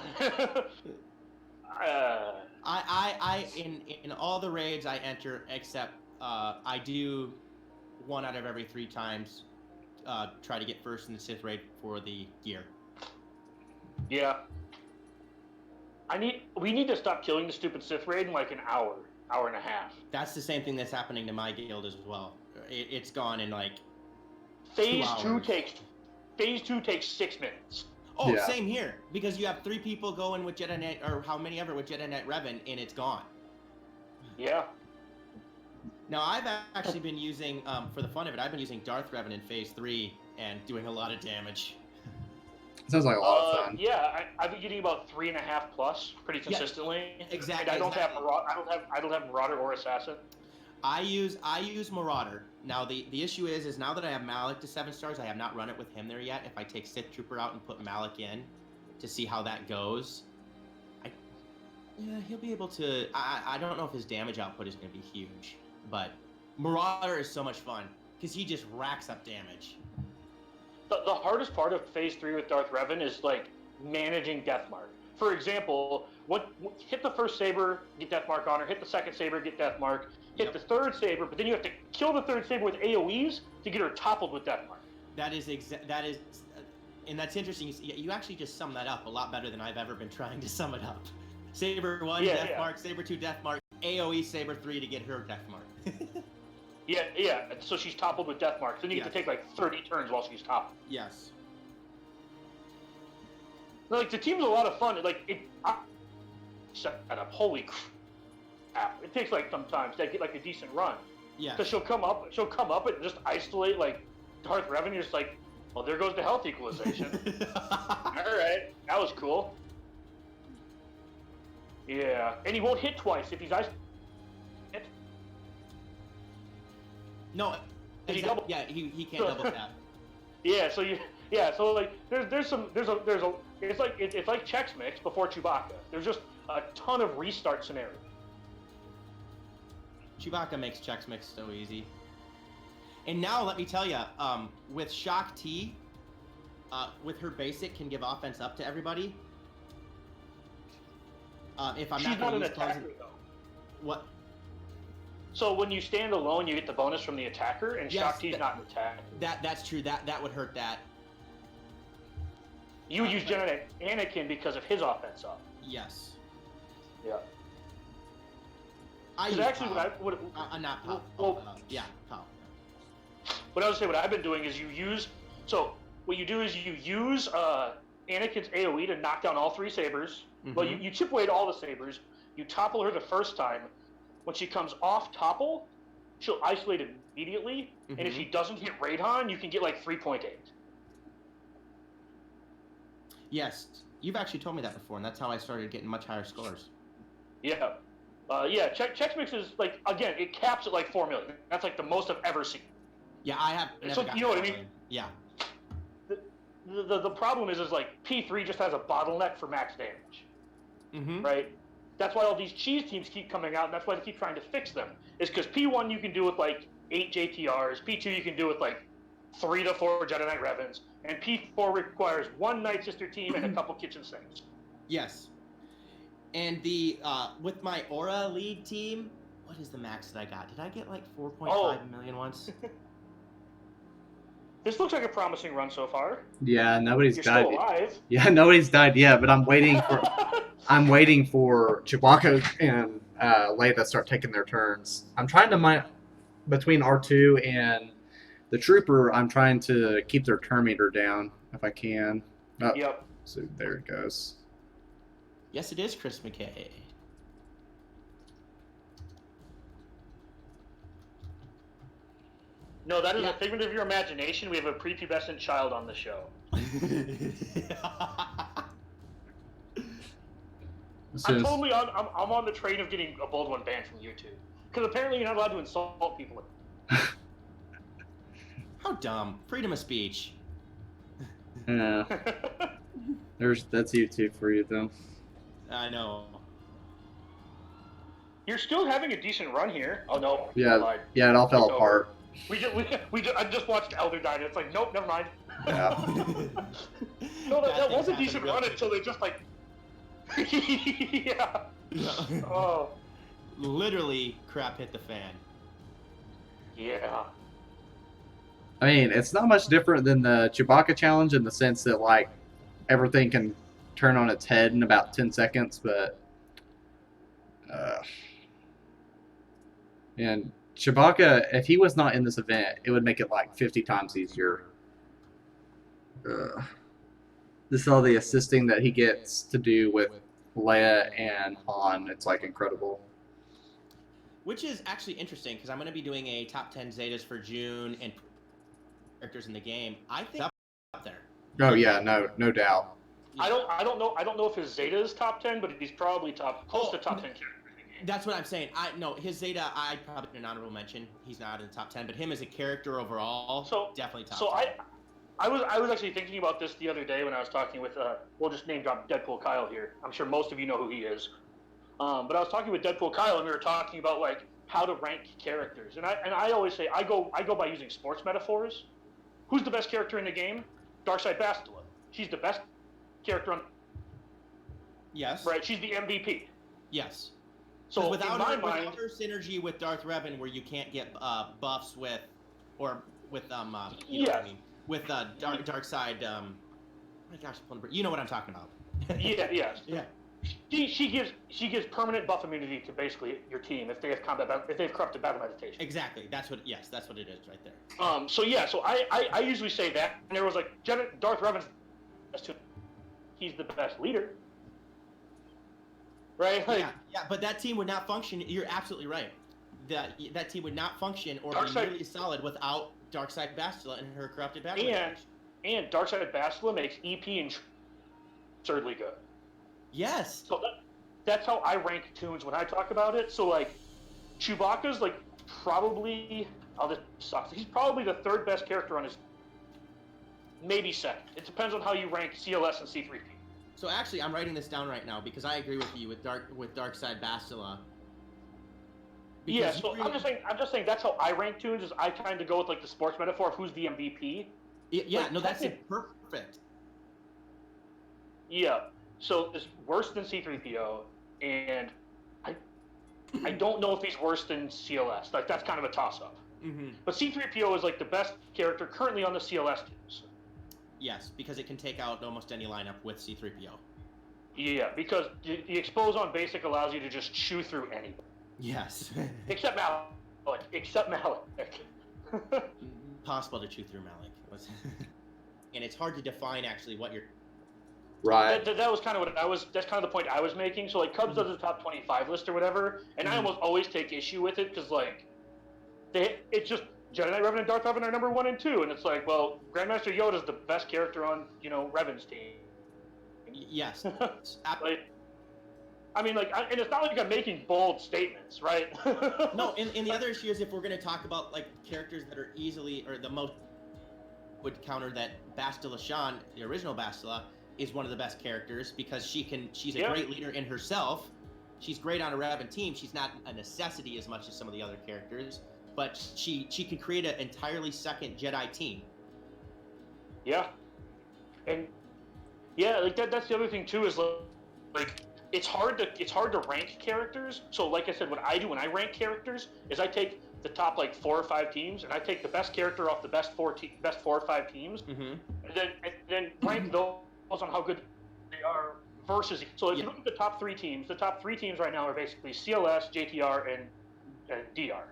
Speaker 7: I in all the raids I enter except I do 1 out of every 3 times try to get first in the Sith raid for the gear.
Speaker 4: Yeah. We need to stop killing the stupid Sith raid in like an hour and a half.
Speaker 7: That's the same thing that's happening to my guild as well. It's gone in like
Speaker 4: Phase
Speaker 7: 2
Speaker 4: 2 takes 6 minutes.
Speaker 7: Oh,
Speaker 3: Yeah.
Speaker 7: Same here. Because you have 3 people going with Jedi Knight, or how many ever with Jedi Knight Revan, and it's gone.
Speaker 4: Yeah.
Speaker 7: Now, I've actually been using, for the fun of it, I've been using Darth Revan in Phase 3 and doing a lot of damage.
Speaker 3: Sounds like a lot of fun.
Speaker 4: Yeah, I've been getting about 3.5 plus pretty consistently.
Speaker 7: Yeah, exactly.
Speaker 4: And I don't have Marauder or Assassin.
Speaker 7: I use Marauder. Now the issue is now that I have Malik to 7 stars, I have not run it with him there yet. If I take Sith Trooper out and put Malik in to see how that goes, he'll be able to. I don't know if his damage output is going to be huge, but Marauder is so much fun because he just racks up damage.
Speaker 4: The hardest part of Phase 3 with Darth Revan is like managing Deathmark. For example, hit the first saber, get Deathmark on her. Hit the second saber, get Deathmark. Hit the third saber, but then you have to kill the third saber with AOE's to get her toppled with Deathmark.
Speaker 7: And that's interesting. You actually just summed that up a lot better than I've ever been trying to sum it up. Saber 1, Deathmark. Saber 2, Deathmark. AOE Saber 3 to get her Deathmark.
Speaker 4: Yeah. So she's toppled with Deathmark. Then you get to take like 30 turns while she's toppled.
Speaker 7: Yes.
Speaker 4: Like the team's a lot of fun. Set up. Holy crap! It takes like sometimes to get like a decent run.
Speaker 7: Yeah.
Speaker 4: Because she'll come up and just isolate like Darth Revan. You're just like, well, there goes the health equalization. All right, that was cool. Yeah, and he won't hit twice if he's isolated.
Speaker 7: No.
Speaker 4: Did he
Speaker 7: exactly.
Speaker 4: double?
Speaker 7: Yeah, he can't double tap.
Speaker 4: So like there's a it's like Chex Mix before Chewbacca. There's just a ton of restart scenarios.
Speaker 7: Chewbacca makes Chex Mix so easy. And now let me tell you, with Shock T, with her basic can give offense up to everybody. If I'm
Speaker 4: She's
Speaker 7: not
Speaker 4: not
Speaker 7: going
Speaker 4: an
Speaker 7: to use clones,
Speaker 4: attacker though.
Speaker 7: what?
Speaker 4: So when you stand alone, you get the bonus from the attacker, and
Speaker 7: Yes,
Speaker 4: Shock T's not an attack.
Speaker 7: That's true. That would hurt that.
Speaker 4: You would use Anakin because of his offense up.
Speaker 7: Yes.
Speaker 4: Yeah.
Speaker 7: I
Speaker 4: Because
Speaker 7: use
Speaker 4: actually,
Speaker 7: Pow.
Speaker 4: what
Speaker 7: Not Pow.
Speaker 4: Well,
Speaker 7: Yeah, Pow.
Speaker 4: what I was saying, what I've been doing is you use. So what you do is you use Anakin's AOE to knock down all 3 sabers. Well, you chip away at all the sabers. You topple her the first time. When she comes off topple, she'll isolate immediately. And if she doesn't hit Raidon, you can get like 3.8.
Speaker 7: Yes, you've actually told me that before, and that's how I started getting much higher scores.
Speaker 4: Yeah. Chex Mix is like, again, it caps at like 4 million. That's like the most I've ever seen.
Speaker 7: Yeah, I have never
Speaker 4: So,
Speaker 7: gotten
Speaker 4: you know what I
Speaker 7: 4
Speaker 4: mean?
Speaker 7: million. Yeah.
Speaker 4: The problem is like P3 just has a bottleneck for max damage. Right? That's why all these cheese teams keep coming out, and that's why they keep trying to fix them. Is because P1 you can do with like 8 JTRs, P2 you can do with like 3 to 4 Jedi Knight Revens, and P4 requires 1 Night Sister team and a couple kitchen sinks.
Speaker 7: Yes. And the with my Aura lead team, what is the max that I got? Did I get like 4.5 million once?
Speaker 4: This looks like a promising run so far.
Speaker 3: Yeah, nobody's
Speaker 4: You're
Speaker 3: died.
Speaker 4: still alive.
Speaker 3: Yeah, nobody's died yet, but I'm waiting for Chewbacca and Leia to start taking their turns. I'm trying to between R2 and the Trooper. I'm trying to keep their turn meter down if I can. Oh,
Speaker 4: Yep.
Speaker 3: So there it goes.
Speaker 7: Yes, it is Chris McKay.
Speaker 4: No, that is a figment of your imagination. We have a prepubescent child on the show. I'm on the train of getting a bold one banned from YouTube. Because apparently you're not allowed to insult people.
Speaker 7: How dumb. Freedom of speech.
Speaker 3: Yeah. That's YouTube for you, though.
Speaker 7: I know.
Speaker 4: You're still having a decent run here. Oh no.
Speaker 3: Yeah, yeah, it all fell apart.
Speaker 4: I just watched Elder die, and it's like, nope, never mind.
Speaker 3: Yeah.
Speaker 4: No, that was a decent run until they just like. Yeah. Oh.
Speaker 7: Literally, crap hit the fan.
Speaker 4: Yeah.
Speaker 3: I mean, it's not much different than the Chewbacca challenge in the sense that, like, everything can turn on its head in about 10 seconds, but... and Chewbacca, if he was not in this event, it would make it, like, 50 times easier. Just all the assisting that he gets to do with Leia and Han, it's, like, incredible.
Speaker 7: Which is actually interesting, because I'm going to be doing a top 10 Zetas for June and characters in the game. I think up there.
Speaker 3: Oh yeah, no doubt.
Speaker 4: I don't know if his Zeta is top 10, but he's probably close to top 10 character in the game.
Speaker 7: That's what I'm saying. His Zeta, I'd probably put an honorable mention. He's not in the top 10, but him as a character overall, definitely top 10.
Speaker 4: I was actually thinking about this the other day when I was talking with we'll just name drop Deadpool Kyle here. I'm sure most of you know who he is. But I was talking with Deadpool Kyle, and we were talking about like how to rank characters. And I always say I go by using sports metaphors. Who's the best character in the game? Darkseid Bastila. She's the best character on.
Speaker 7: Yes.
Speaker 4: Right. She's the MVP.
Speaker 7: Yes.
Speaker 4: So
Speaker 7: without
Speaker 4: in my mind,
Speaker 7: her synergy with Darth Revan, where you can't get buffs with, or with you know what I mean, with Darkseid. Oh my gosh, you know what I'm talking about.
Speaker 4: Yes.
Speaker 7: Yeah.
Speaker 4: She gives permanent buff immunity to basically your team if they have corrupted battle meditation.
Speaker 7: Exactly. That's what it is right there.
Speaker 4: So I usually say that, and there was like Darth Revan's he's the best leader. Right? Like,
Speaker 7: yeah, but that team would not function. You're absolutely right. That team would not function or be nearly solid without Darkseid Bastila and her corrupted battle meditation.
Speaker 4: And Darkseid Bastila makes EP and absurdly good.
Speaker 7: Yes.
Speaker 4: So that's how I rank tunes when I talk about it. So like, Chewbacca's like probably this sucks. He's probably the 3rd best character on his. Maybe 2nd. It depends on how you rank CLS and C3P.
Speaker 7: So actually, I'm writing this down right now because I agree with you with Darkseid Bastila.
Speaker 4: Yeah,
Speaker 7: Because
Speaker 4: so I'm just saying that's how I rank tunes. Is I kind of go with like the sports metaphor of who's the MVP.
Speaker 7: Yeah,
Speaker 4: Like,
Speaker 7: no, that's perfect.
Speaker 4: Yeah, so it's worse than C3PO, and I don't know if he's worse than CLS. Like that's kind of a toss up.
Speaker 7: Mm-hmm.
Speaker 4: But C3PO is like the best character currently on the CLS teams.
Speaker 7: Yes, because it can take out almost any lineup with C3PO.
Speaker 4: Yeah, because the expose on basic allows you to just chew through anybody.
Speaker 7: Yes.
Speaker 4: Except Malik. Except Malik.
Speaker 7: Possible to chew through Malik. And it's hard to define actually what you're.
Speaker 3: Right.
Speaker 4: That was kind of what I was. That's kind of the point I was making. So like Cubs does a top 25 list or whatever, and I almost always take issue with it because like, it's just Jedi Knight Revan and Darth Revan are number 1 and 2, and it's like, well, Grandmaster Yoda is the best character on Revan's team.
Speaker 7: Yes.
Speaker 4: Like, I mean, like, and it's not like I'm making bold statements, right?
Speaker 7: No, and the other issue is if we're going to talk about like characters that are easily or the most would counter that Bastila Shan, the original Bastila, is one of the best characters because she's a great leader in herself. She's great on a Revan team. She's not a necessity as much as some of the other characters, but she can create an entirely second Jedi team.
Speaker 4: Yeah, and yeah, like that's the other thing too is like it's hard to rank characters. So like I said, what I do when I rank characters is I take the top like 4 or 5 teams and I take the best character off the best 4 or 5 teams, and then rank those on how good they are versus. So if you look at the top 3 teams right now are basically CLS, JTR, and DR.